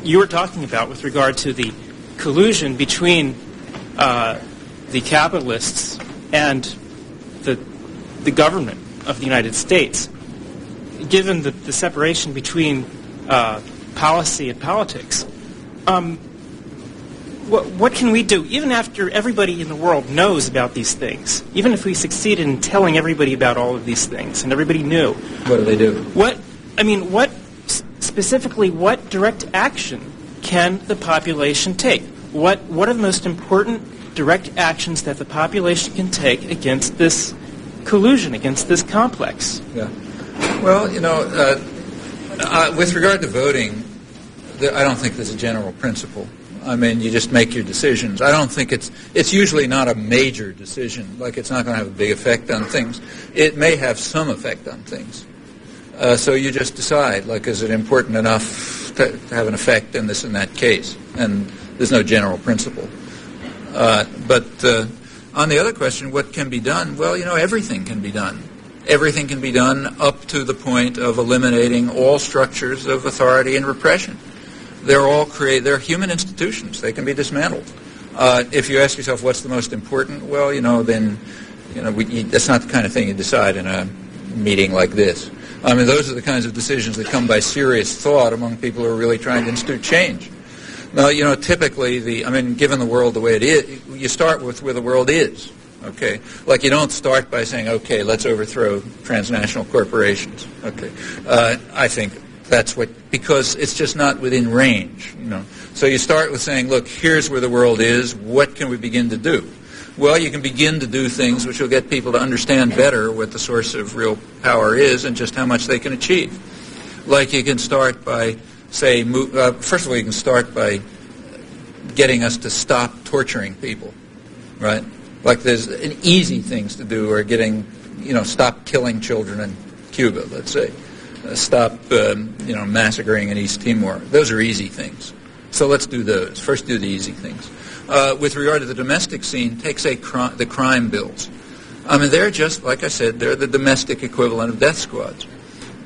Speaker 10: you were talking about with regard to the collusion between the capitalists and the government of the United States, given the separation between policy and politics, what can we do, even after everybody in the world knows about these things, even if we succeed in telling everybody about all of these things and everybody knew?
Speaker 3: What do they do?
Speaker 10: What direct action can the population take? What are the most important direct actions that the population can take against this collusion, against this complex?
Speaker 3: Yeah. Well, with regard to voting, I don't think there's a general principle. I mean, you just make your decisions. I don't think it's usually not a major decision, like it's not going to have a big effect on things. It may have some effect on things. So you just decide, like, is it important enough to have an effect in this and that case? And there's no general principle. But on the other question, what can be done? Well, everything can be done. Everything can be done up to the point of eliminating all structures of authority and repression. They're human institutions. They can be dismantled. If you ask yourself what's the most important, well, then that's not the kind of thing you decide in a meeting like this. I mean, those are the kinds of decisions that come by serious thought among people who are really trying to institute change. Now, typically, given the world the way it is, you start with where the world is. Okay, like you don't start by saying, okay, let's overthrow transnational corporations. Okay, I think that's because it's just not within range. So you start with saying, look, here's where the world is. What can we begin to do? Well, you can begin to do things which will get people to understand better what the source of real power is and just how much they can achieve. Like you can start by, first of all, you can start by getting us to stop torturing people, right? Like there's an easy things to do are stop killing children in Cuba, let's say. Stop, massacring in East Timor. Those are easy things. So let's do those. First do the easy things. With regard to the domestic scene, take, say, the crime bills. I mean, they're just, like I said, they're the domestic equivalent of death squads.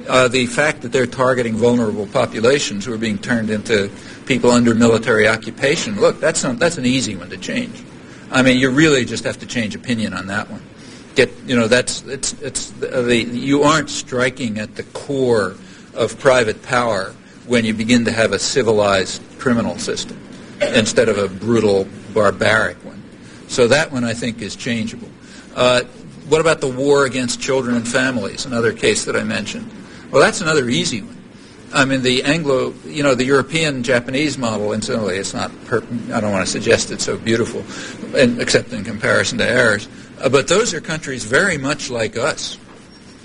Speaker 3: The fact that they're targeting vulnerable populations who are being turned into people under military occupation, look, that's an easy one to change. I mean, you really just have to change opinion on that one. You aren't striking at the core of private power when you begin to have a civilized criminal system instead of a brutal, barbaric one. So that one, I think, is changeable. What about the war against children and families, another case that I mentioned? Well, that's another easy one. I mean, the the European-Japanese model, incidentally, it's not, I don't want to suggest it's so beautiful, except in comparison to ours, but those are countries very much like us.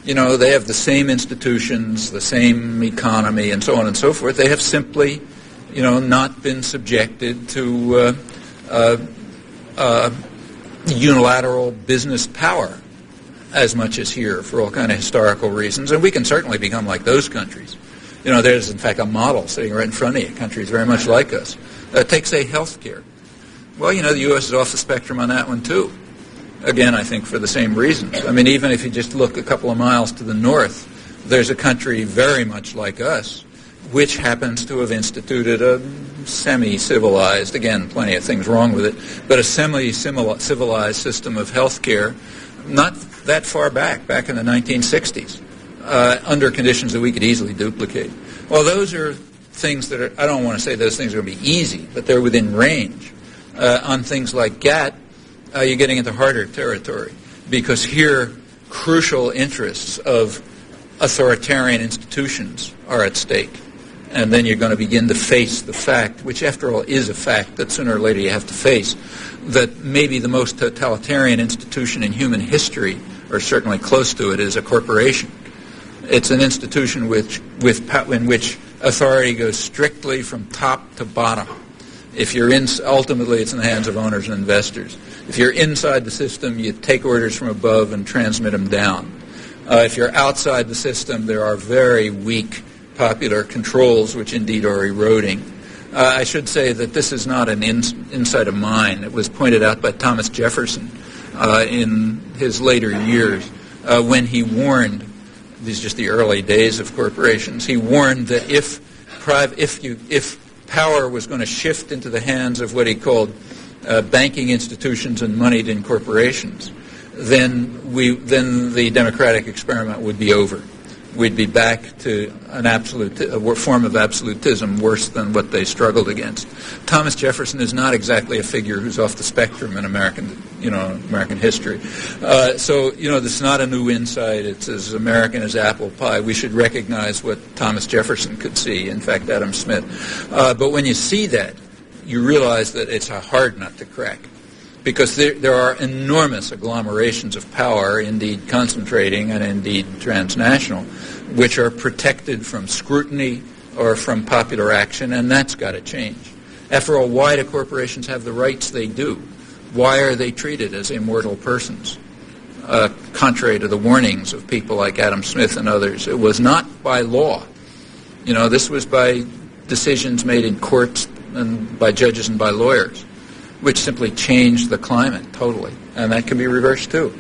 Speaker 3: They have the same institutions, the same economy, and so on and so forth. They have simply, not been subjected to unilateral business power as much as here for all kind of historical reasons. And we can certainly become like those countries. There's, in fact, a model sitting right in front of you, countries very much like us. Take, say, health care. Well, the U.S. is off the spectrum on that one, too. Again, I think for the same reasons. I mean, even if you just look a couple of miles to the north, there's a country very much like us, which happens to have instituted a semi-civilized, again, plenty of things wrong with it, but a semi-civilized system of health care not that far back in the 1960s. Under conditions that we could easily duplicate. Well, those are things that are, I don't want to say those things are going to be easy, but they're within range. On things like GATT, you're getting into harder territory because here crucial interests of authoritarian institutions are at stake. And then you're going to begin to face the fact, which after all is a fact that sooner or later you have to face, that maybe the most totalitarian institution in human history, or certainly close to it, is a corporation. It's an institution in which authority goes strictly from top to bottom. Ultimately, it's in the hands of owners and investors. If you're inside the system, you take orders from above and transmit them down. If you're outside the system, there are very weak popular controls, which indeed are eroding. I should say that this is not an insight of mine. It was pointed out by Thomas Jefferson in his later years when he warned. These are just the early days of corporations. He warned that if power was going to shift into the hands of what he called banking institutions and moneyed-in corporations, then the democratic experiment would be over. We'd be back to a form of absolutism worse than what they struggled against. Thomas Jefferson is not exactly a figure who's off the spectrum in American history. So this is not a new insight. It's as American as apple pie. We should recognize what Thomas Jefferson could see. In fact, Adam Smith. But when you see that, you realize that it's a hard nut to crack. Because there are enormous agglomerations of power, indeed concentrating and indeed transnational, which are protected from scrutiny or from popular action, and that's got to change. After all, why do corporations have the rights they do? Why are they treated as immortal persons? Contrary to the warnings of people like Adam Smith and others, it was not by law. This was by decisions made in courts and by judges and by lawyers, which simply changed the climate totally. And that can be reversed too.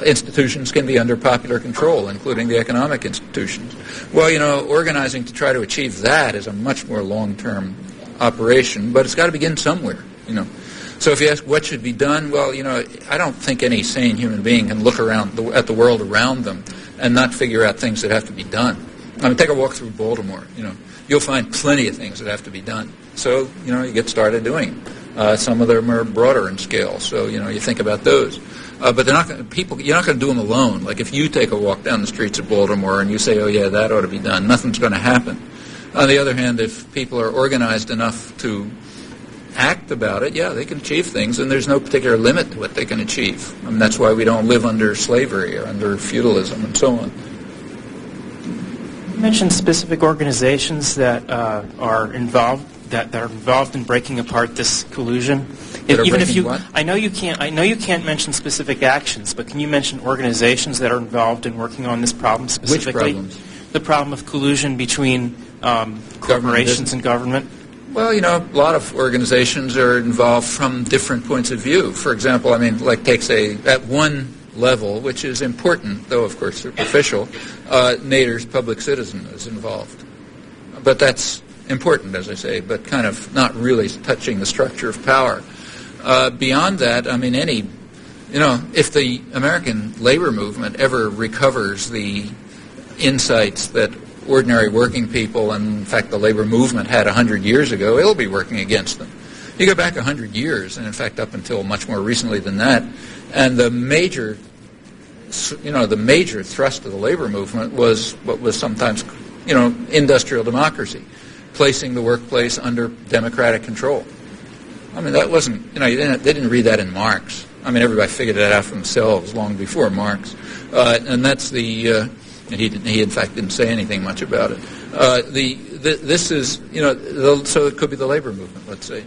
Speaker 3: Institutions can be under popular control, including the economic institutions. Well, organizing to try to achieve that is a much more long-term operation, but it's got to begin somewhere, So if you ask what should be done, well, I don't think any sane human being can look around at the world around them and not figure out things that have to be done. Take a walk through Baltimore, You'll find plenty of things that have to be done. So, you get started doing them. Some of them are broader in scale, so, you think about those. But you're not going to do them alone. Like if you take a walk down the streets of Baltimore and you say, oh yeah, that ought to be done, nothing's going to happen. On the other hand, if people are organized enough to act about it, yeah, they can achieve things, and there's no particular limit to what they can achieve. That's why we don't live under slavery or under feudalism and so on.
Speaker 10: You mentioned specific organizations that are involved in breaking apart this collusion. I know you can't mention specific actions, but can you mention organizations that are involved in working on this problem specifically?
Speaker 3: Which problems?
Speaker 10: The problem of collusion between corporations and government.
Speaker 3: Well, a lot of organizations are involved from different points of view. For example, at one level, which is important, though of course superficial, Nader's Public Citizen is involved. But that's important, as I say, but kind of not really touching the structure of power. Beyond that, if the American labor movement ever recovers the insights that ordinary working people, and in fact the labor movement had 100 years ago, it'll be working against them. You go back 100 years, and in fact up until much more recently than that, and the major thrust of the labor movement was what was sometimes, industrial democracy, placing the workplace under democratic control. That wasn't, they didn't read that in Marx. Everybody figured that out for themselves long before Marx. And that's and he in fact didn't say anything much about it. This is, so it could be the labor movement, let's say.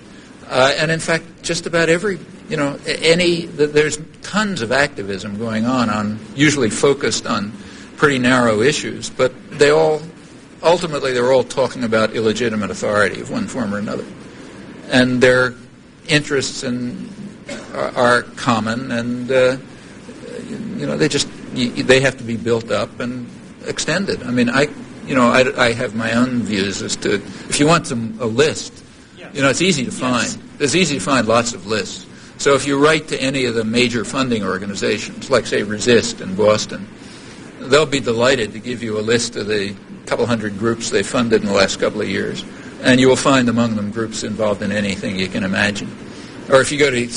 Speaker 3: And in fact, just about there's tons of activism going on usually focused on pretty narrow issues, but ultimately they're all talking about illegitimate authority of one form or another. And their interests are common, and they have to be built up and extended. I have my own views as to, if you want a list, it's easy to find. Yes. It's easy to find lots of lists. So if you write to any of the major funding organizations, like say Resist in Boston, they'll be delighted to give you a list of the couple hundred groups they funded in the last couple of years. And you will find among them groups involved in anything you can imagine. Or if you go to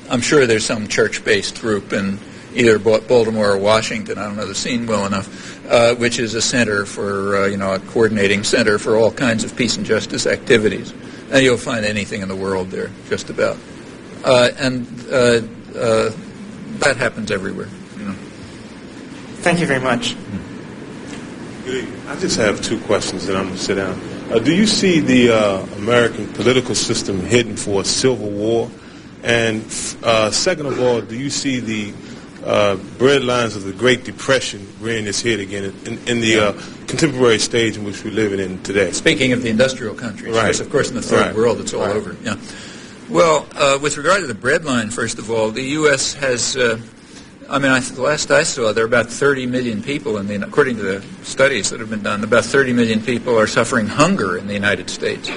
Speaker 3: I'm sure there's some church-based group in either Baltimore or Washington, I don't know the scene well enough, which is a center for, a coordinating center for all kinds of peace and justice activities. And you'll find anything in the world there, just about. That happens everywhere.
Speaker 10: Thank you very much.
Speaker 11: I just have two questions, and I'm going to sit down. Do you see the American political system heading for a civil war? And second of all, do you see the breadlines of the Great Depression rearing its head again in the contemporary stage in which we're living in today?
Speaker 3: Speaking of the industrial countries,
Speaker 11: right.
Speaker 3: Because of course in the third world it's all over. Yeah. Well, with regard to the breadline, first of all, the U.S. has, the last I saw, there are about 30 million people, according to the studies that have been done, about 30 million people are suffering hunger in the United States.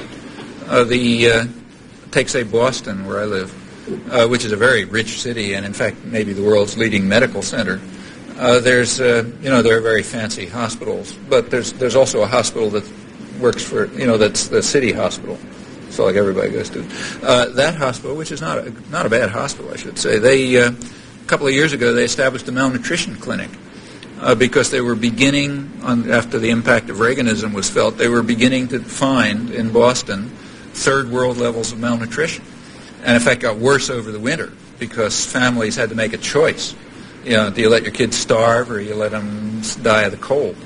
Speaker 3: Take, say, Boston, where I live, which is a very rich city and, in fact, maybe the world's leading medical center. There are very fancy hospitals, but there's also a hospital that works for, that's the city hospital. So like everybody goes to. That hospital, which is not a bad hospital, I should say, a couple of years ago they established a malnutrition clinic because they were beginning, after the impact of Reaganism was felt, they were beginning to find in Boston third world levels of malnutrition. And in fact got worse over the winter because families had to make a choice. Do you let your kids starve or you let them die of the cold?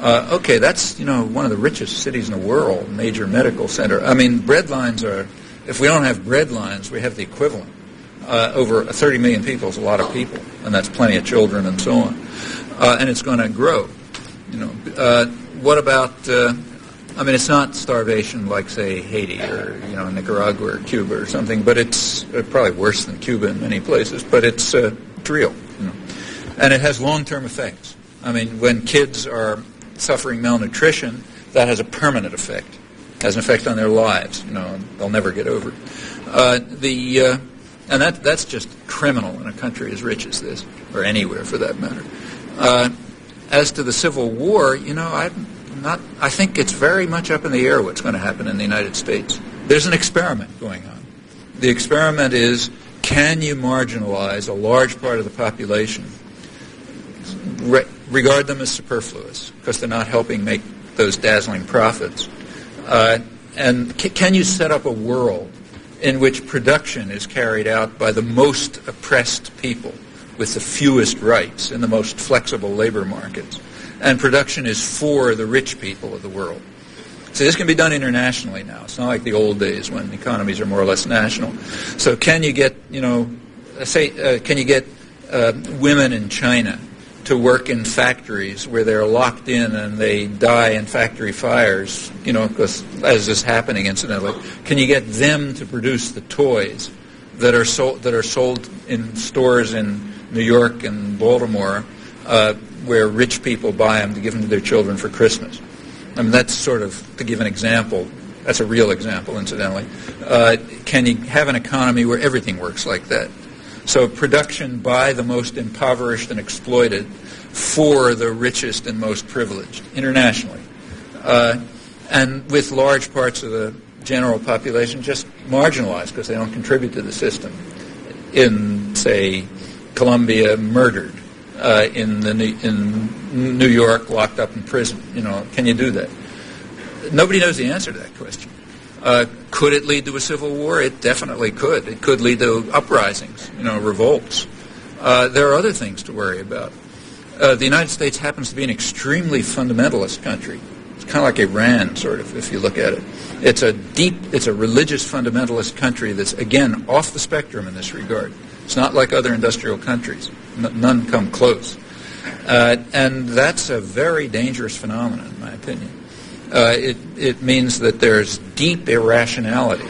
Speaker 3: Okay, that's, one of the richest cities in the world, major medical center. I mean, bread lines are, if we don't have bread lines, we have the equivalent. Over 30 million people is a lot of people, and that's plenty of children and so on. And it's going to grow. What about, it's not starvation like, say, Haiti or, Nicaragua or Cuba or something, but it's probably worse than Cuba in many places, but it's real. And it has long-term effects. I mean, when kids are suffering malnutrition, that has a permanent effect. It has an effect on their lives. They'll never get over it. And that's just criminal in a country as rich as this, or anywhere for that matter. As to the Civil War, I think it's very much up in the air what's going to happen in the United States. There's an experiment going on. The experiment is, can you marginalize a large part of the population, regard them as superfluous, because they're not helping make those dazzling profits, and can you set up a world in which production is carried out by the most oppressed people with the fewest rights in the most flexible labor markets, and production is for the rich people of the world. So this can be done internationally now. It's not like the old days when economies are more or less national. So can you get, can you get women in China to work in factories where they're locked in and they die in factory fires, because as is happening incidentally, can you get them to produce the toys that are sold in stores in New York and Baltimore, where rich people buy them to give them to their children for Christmas? I mean, that's sort of, to give an example, that's a real example, incidentally. Can you have an economy where everything works like that? So production by the most impoverished and exploited for the richest and most privileged internationally. And with large parts of the general population just marginalized because they don't contribute to the system. In, say, Colombia, murdered. In New York, locked up in prison. Can you do that? Nobody knows the answer to that question. Could it lead to a civil war? It definitely could. It could lead to uprisings, revolts. There are other things to worry about. The United States happens to be an extremely fundamentalist country. It's kind of like Iran, sort of, if you look at it. It's a religious fundamentalist country that's, again, off the spectrum in this regard. It's not like other industrial countries. None come close. And that's a very dangerous phenomenon, in my opinion. It means that there's deep irrationality,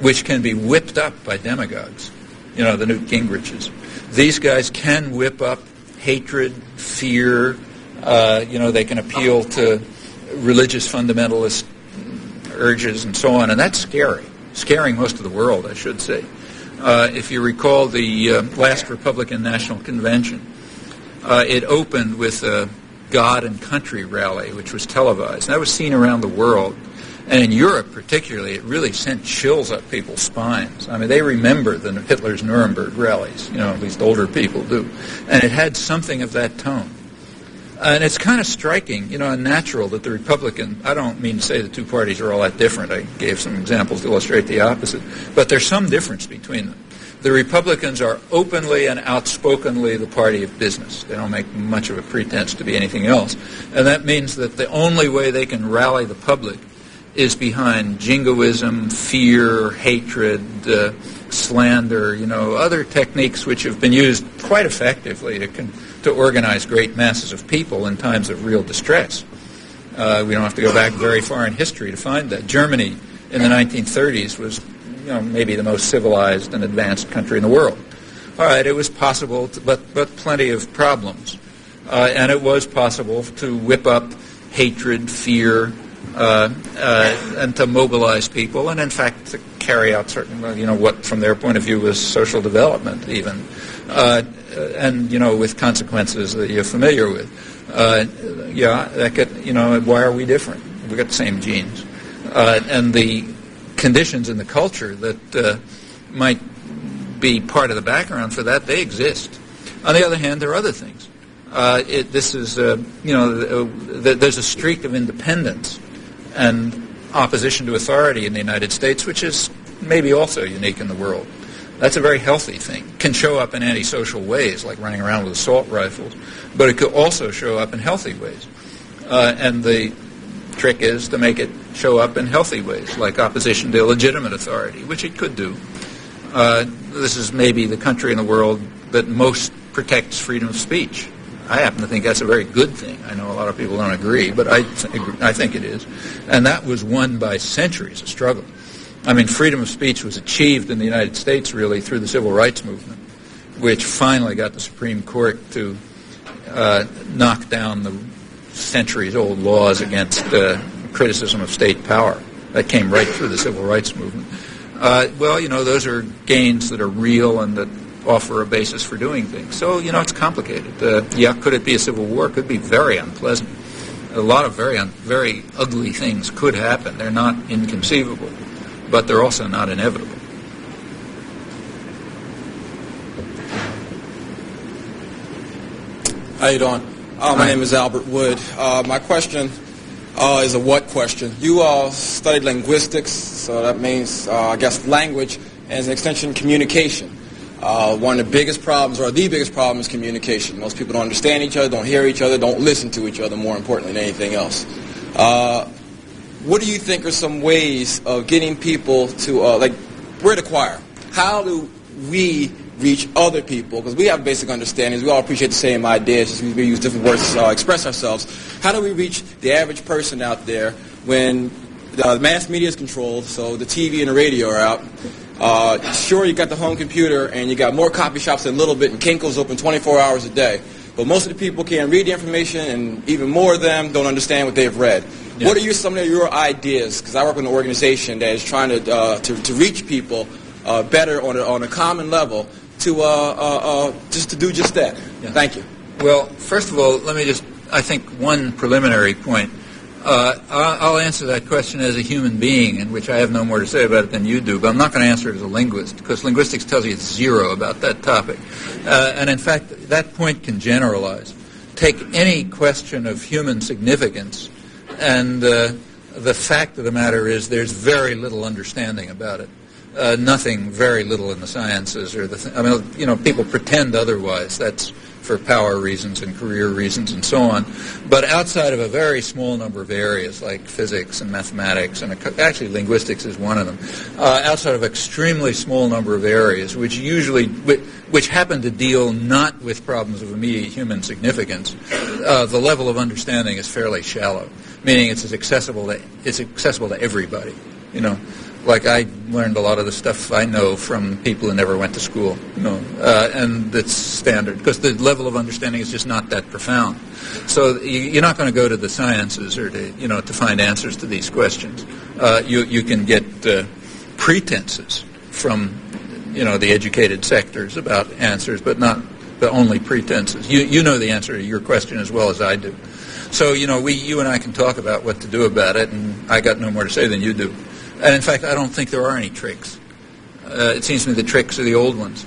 Speaker 3: which can be whipped up by demagogues, the Newt Gingriches. These guys can whip up hatred, fear, they can appeal to religious fundamentalist urges and so on, and that's scary. Scaring most of the world, I should say. If you recall the last Republican National Convention, it opened with a God and Country rally, which was televised. And that was seen around the world. And in Europe particularly, it really sent chills up people's spines. I mean, they remember Hitler's Nuremberg rallies, at least older people do. And it had something of that tone. And it's kind of striking, and natural that the Republican, I don't mean to say the two parties are all that different. I gave some examples to illustrate the opposite. But there's some difference between them. The Republicans are openly and outspokenly the party of business. They don't make much of a pretense to be anything else. And that means that the only way they can rally the public is behind jingoism, fear, hatred, slander, other techniques which have been used quite effectively to organize great masses of people in times of real distress. We don't have to go back very far in history to find that. Germany in the 1930s was maybe the most civilized and advanced country in the world. All right, it was possible, but plenty of problems. And it was possible to whip up hatred, fear, and to mobilize people, and in fact to carry out certain, what from their point of view was social development even, and, with consequences that you're familiar with. That could, why are we different? We've got the same genes. And the conditions in the culture that might be part of the background for that, they exist. On the other hand, there are other things. There's a streak of independence and opposition to authority in the United States, which is maybe also unique in the world. That's a very healthy thing. It can show up in antisocial ways, like running around with assault rifles, but it could also show up in healthy ways. And the trick is to make it show up in healthy ways, like opposition to illegitimate authority, which it could do. This is maybe the country in the world that most protects freedom of speech. I happen to think that's a very good thing. I know a lot of people don't agree, but I think it is. And that was won by centuries of struggle. I mean, freedom of speech was achieved in the United States, really, through the Civil Rights Movement, which finally got the Supreme Court to knock down the centuries-old laws against criticism of state power. That came right through the Civil Rights Movement. Well, those are gains that are real and that offer a basis for doing things. So, it's complicated. Could it be a civil war? It could be very unpleasant. A lot of very ugly things could happen. They're not inconceivable, but they're also not inevitable.
Speaker 12: How you doing? My name is Albert Wood. My question is a what question. You studied linguistics, so that means, I guess, language, and as an extension, communication. One of the biggest problems, or the biggest problem, is communication. Most people don't understand each other, don't hear each other, don't listen to each other, more importantly than anything else. What do you think are some ways of getting people to, we're the choir. How do we reach other people? Because we have basic understandings. We all appreciate the same ideas. Just we use different words to express ourselves. How do we reach the average person out there when the mass media is controlled, so the TV and the radio are out? Sure, you got the home computer, and you got more coffee shops than Little Bit, and Kinko's open 24 hours a day. But most of the people can't read the information, and even more of them don't understand what they've read. Yeah. What are some of your ideas? Because I work with an organization that is trying to reach people better on a common level to just to do just that. Yeah. Thank you.
Speaker 3: Well, first of all, let me I think one preliminary point. I'll answer that question as a human being, in which I have no more to say about it than you do, but I'm not going to answer it as a linguist, because linguistics tells you it's zero about that topic. And in fact, that point can generalize. Take any question of human significance, and the fact of the matter is there's very little understanding about it. Nothing, very little in the sciences, or people pretend otherwise. That's for power reasons and career reasons and so on. But outside of a very small number of areas like physics and mathematics, and actually linguistics is one of them, outside of extremely small number of areas, which happen to deal not with problems of immediate human significance, the level of understanding is fairly shallow, meaning it's accessible to everybody. Like I learned a lot of the stuff I know from people who never went to school, and it's standard because the level of understanding is just not that profound. So you're not going to go to the sciences or to find answers to these questions. You can get pretenses from the educated sectors about answers, but not the only pretenses. You know the answer to your question as well as I do. So you and I can talk about what to do about it, and I got no more to say than you do. And in fact, I don't think there are any tricks. It seems to me the tricks are the old ones.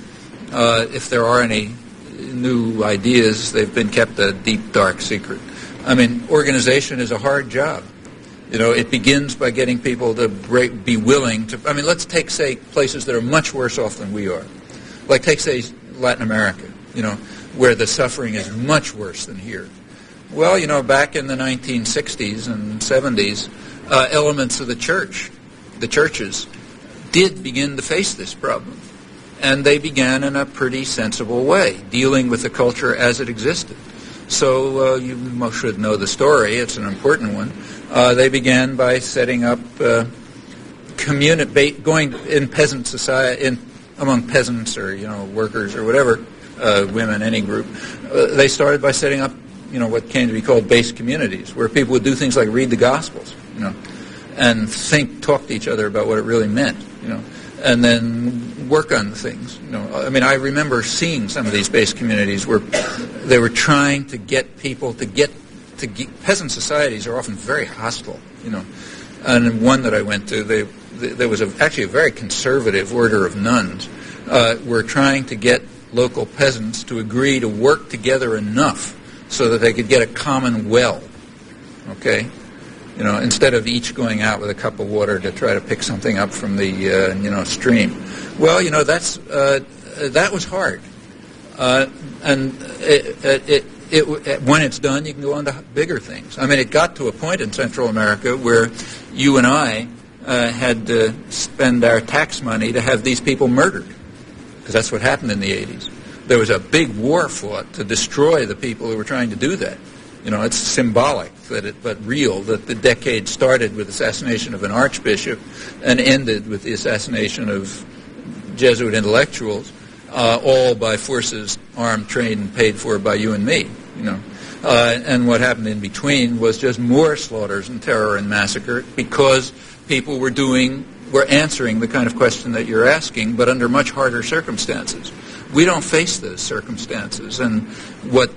Speaker 3: If there are any new ideas, they've been kept a deep, dark secret. I mean, organization is a hard job. It begins by getting people to be willing to... I mean, let's take, say, places that are much worse off than we are. Like, take, say, Latin America, where the suffering is much worse than here. Well, back in the 1960s and 70s, elements of the churches did begin to face this problem. And they began in a pretty sensible way, dealing with the culture as it existed. So you should know the story. It's an important one. They began by setting up going in peasant society, among peasants or workers or whatever, women, any group. They started by setting up what came to be called base communities, where people would do things like read the Gospels, and talk to each other about what it really meant, and then work on things. I mean, I remember seeing some of these base communities where they were trying to get people to get peasant societies are often very hostile, And one that I went to, there was actually a very conservative order of nuns were trying to get local peasants to agree to work together enough so that they could get a common well, okay? Instead of each going out with a cup of water to try to pick something up from the, stream. Well, that was hard. And when it's done, you can go on to bigger things. I mean, it got to a point in Central America where you and I had to spend our tax money to have these people murdered, because that's what happened in the 80s. There was a big war fought to destroy the people who were trying to do that. You know, it's symbolic, but real, that the decade started with the assassination of an archbishop and ended with the assassination of Jesuit intellectuals, all by forces armed, trained, and paid for by you and me. You know, and what happened in between was just more slaughters and terror and massacre, because people were answering the kind of question that you're asking, but under much harder circumstances. We don't face those circumstances, and what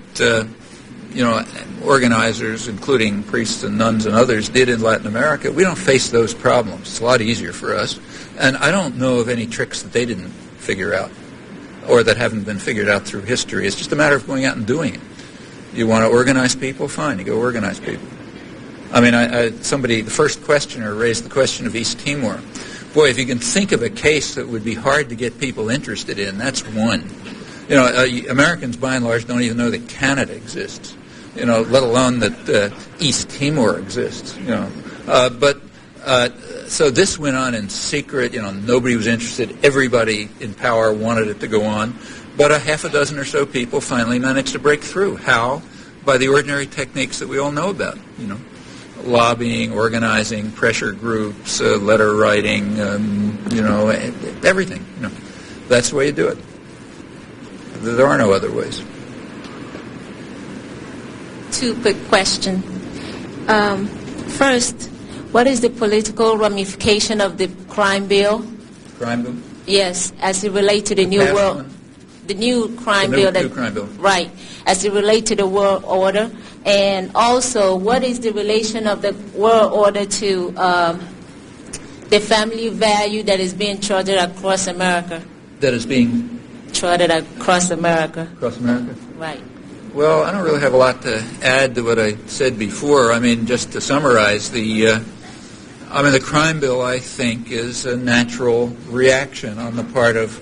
Speaker 3: organizers, including priests and nuns and others, did in Latin America, we don't face those problems. It's a lot easier for us, and I don't know of any tricks that they didn't figure out, or that haven't been figured out through history. It's just a matter of going out and doing it. You want to organize people? Fine, you go organize people. I mean, the first questioner raised the question of East Timor. Boy, if you can think of a case that would be hard to get people interested in, that's one. You know, Americans by and large don't even know that Canada exists, you know, let alone that East Timor exists, you know. So this went on in secret, you know, nobody was interested, everybody in power wanted it to go on, but a half a dozen or so people finally managed to break through. How? By the ordinary techniques that we all know about, you know. Lobbying, organizing, pressure groups, letter writing, everything. You know, that's the way you do it. There are no other ways.
Speaker 13: Two quick questions. First, what is the political ramification of the crime bill?
Speaker 3: Crime bill?
Speaker 13: Yes, as it relates to the new world.
Speaker 3: One?
Speaker 13: The new crime bill.
Speaker 3: New crime bill.
Speaker 13: Right, as it relates to the world order. And also, what is the relation of the world order to the family value that is being charted across America?
Speaker 3: That is being
Speaker 13: charted across America.
Speaker 3: Across America?
Speaker 13: Right.
Speaker 3: Well, I don't really have a lot to add to what I said before. I mean, just to summarize, the crime bill, I think, is a natural reaction on the part of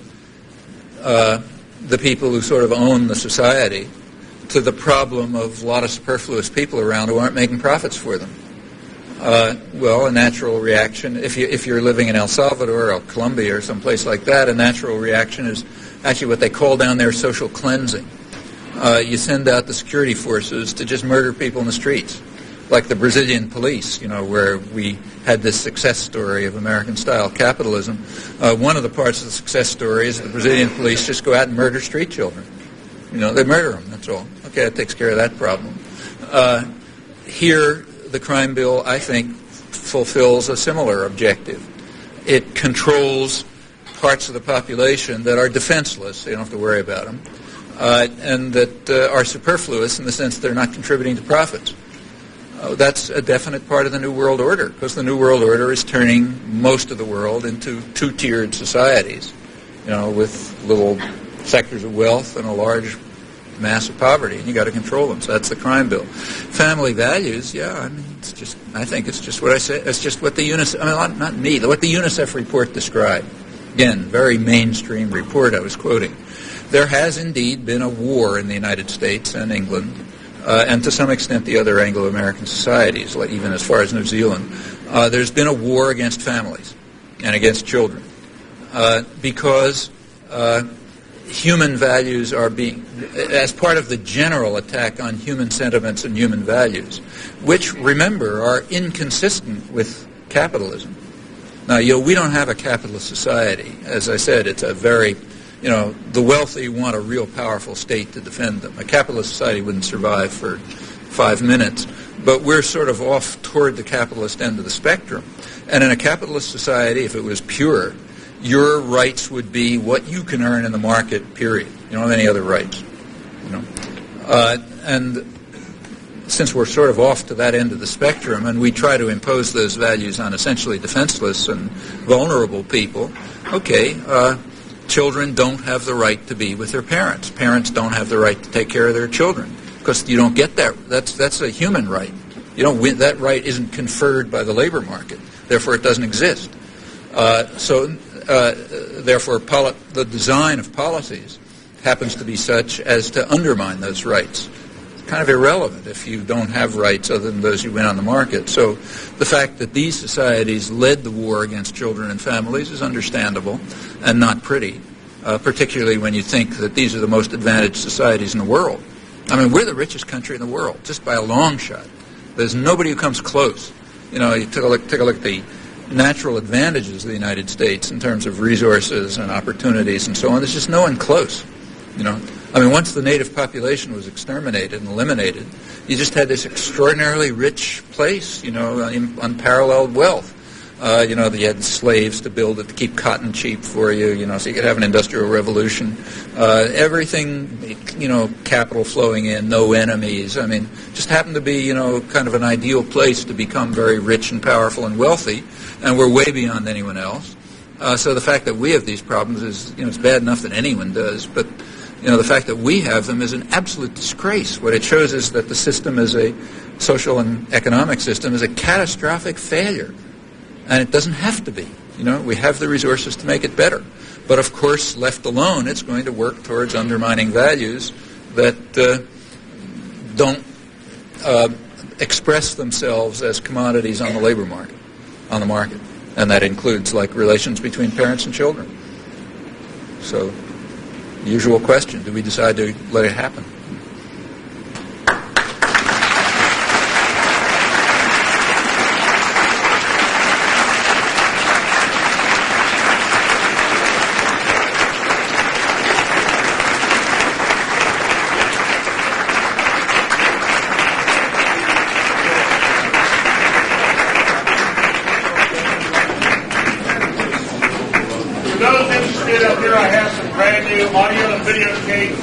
Speaker 3: the people who sort of own the society to the problem of a lot of superfluous people around who aren't making profits for them. A natural reaction, if you're living in El Salvador or Colombia or someplace like that, a natural reaction is actually what they call down there social cleansing. You send out the security forces to just murder people in the streets, like the Brazilian police, you know, where we had this success story of American-style capitalism. One of the parts of the success story is the Brazilian police just go out and murder street children. You know, they murder them, that's all. Okay, that takes care of that problem. Here, the crime bill, I think, fulfills a similar objective. It controls parts of the population that are defenseless, they don't have to worry about them, and that are superfluous in the sense they're not contributing to profits. That's a definite part of the New World Order, because the New World Order is turning most of the world into two-tiered societies, you know, with little sectors of wealth and a large mass of poverty, and you got to control them. So that's the crime bill. Family values, I think it's just what I said. It's just what the UNICEF, not me, what the UNICEF report described. Again, very mainstream report I was quoting. There has indeed been a war in the United States and England, and to some extent the other Anglo-American societies, like even as far as New Zealand. There's been a war against families and against children because human values are being, as part of the general attack on human sentiments and human values, which, remember, are inconsistent with capitalism. Now, we don't have a capitalist society. As I said, it's a very, the wealthy want a real powerful state to defend them. A capitalist society wouldn't survive for 5 minutes. But we're sort of off toward the capitalist end of the spectrum. And in a capitalist society, if it was pure, your rights would be what you can earn in the market, period. You don't have any other rights. And since we're sort of off to that end of the spectrum, and we try to impose those values on essentially defenseless and vulnerable people, children don't have the right to be with their parents. Parents don't have the right to take care of their children, because you don't get that. That's a human right. You don't win. That right isn't conferred by the labor market. Therefore, it doesn't exist. Therefore, the design of policies happens to be such as to undermine those rights. kind of irrelevant if you don't have rights other than those you win on the market. So the fact that these societies led the war against children and families is understandable and not pretty, particularly when you think that these are the most advantaged societies in the world. I mean, we're the richest country in the world, just by a long shot. There's nobody who comes close. You know, you take a look at the natural advantages of the United States in terms of resources and opportunities and so on. There's just no one close, you know. I mean, once the native population was exterminated and eliminated, you just had this extraordinarily rich place, you know, unparalleled wealth. You know, you had slaves to build it to keep cotton cheap for you, you know, so you could have an industrial revolution. Everything, you know, capital flowing in, no enemies. I mean, just happened to be, you know, kind of an ideal place to become very rich and powerful and wealthy, and we're way beyond anyone else. So the fact that we have these problems is, you know, it's bad enough that anyone does, but you know, the fact that we have them is an absolute disgrace. What it shows is that the system is a social and economic system is a catastrophic failure. And it doesn't have to be. You know, we have the resources to make it better. But of course, left alone, it's going to work towards undermining values that don't express themselves as commodities on the labor market, on the market. And that includes, like, relations between parents and children. So, usual question, do we decide to let it happen?
Speaker 14: For those interested up here, I have some brand new audio and videotape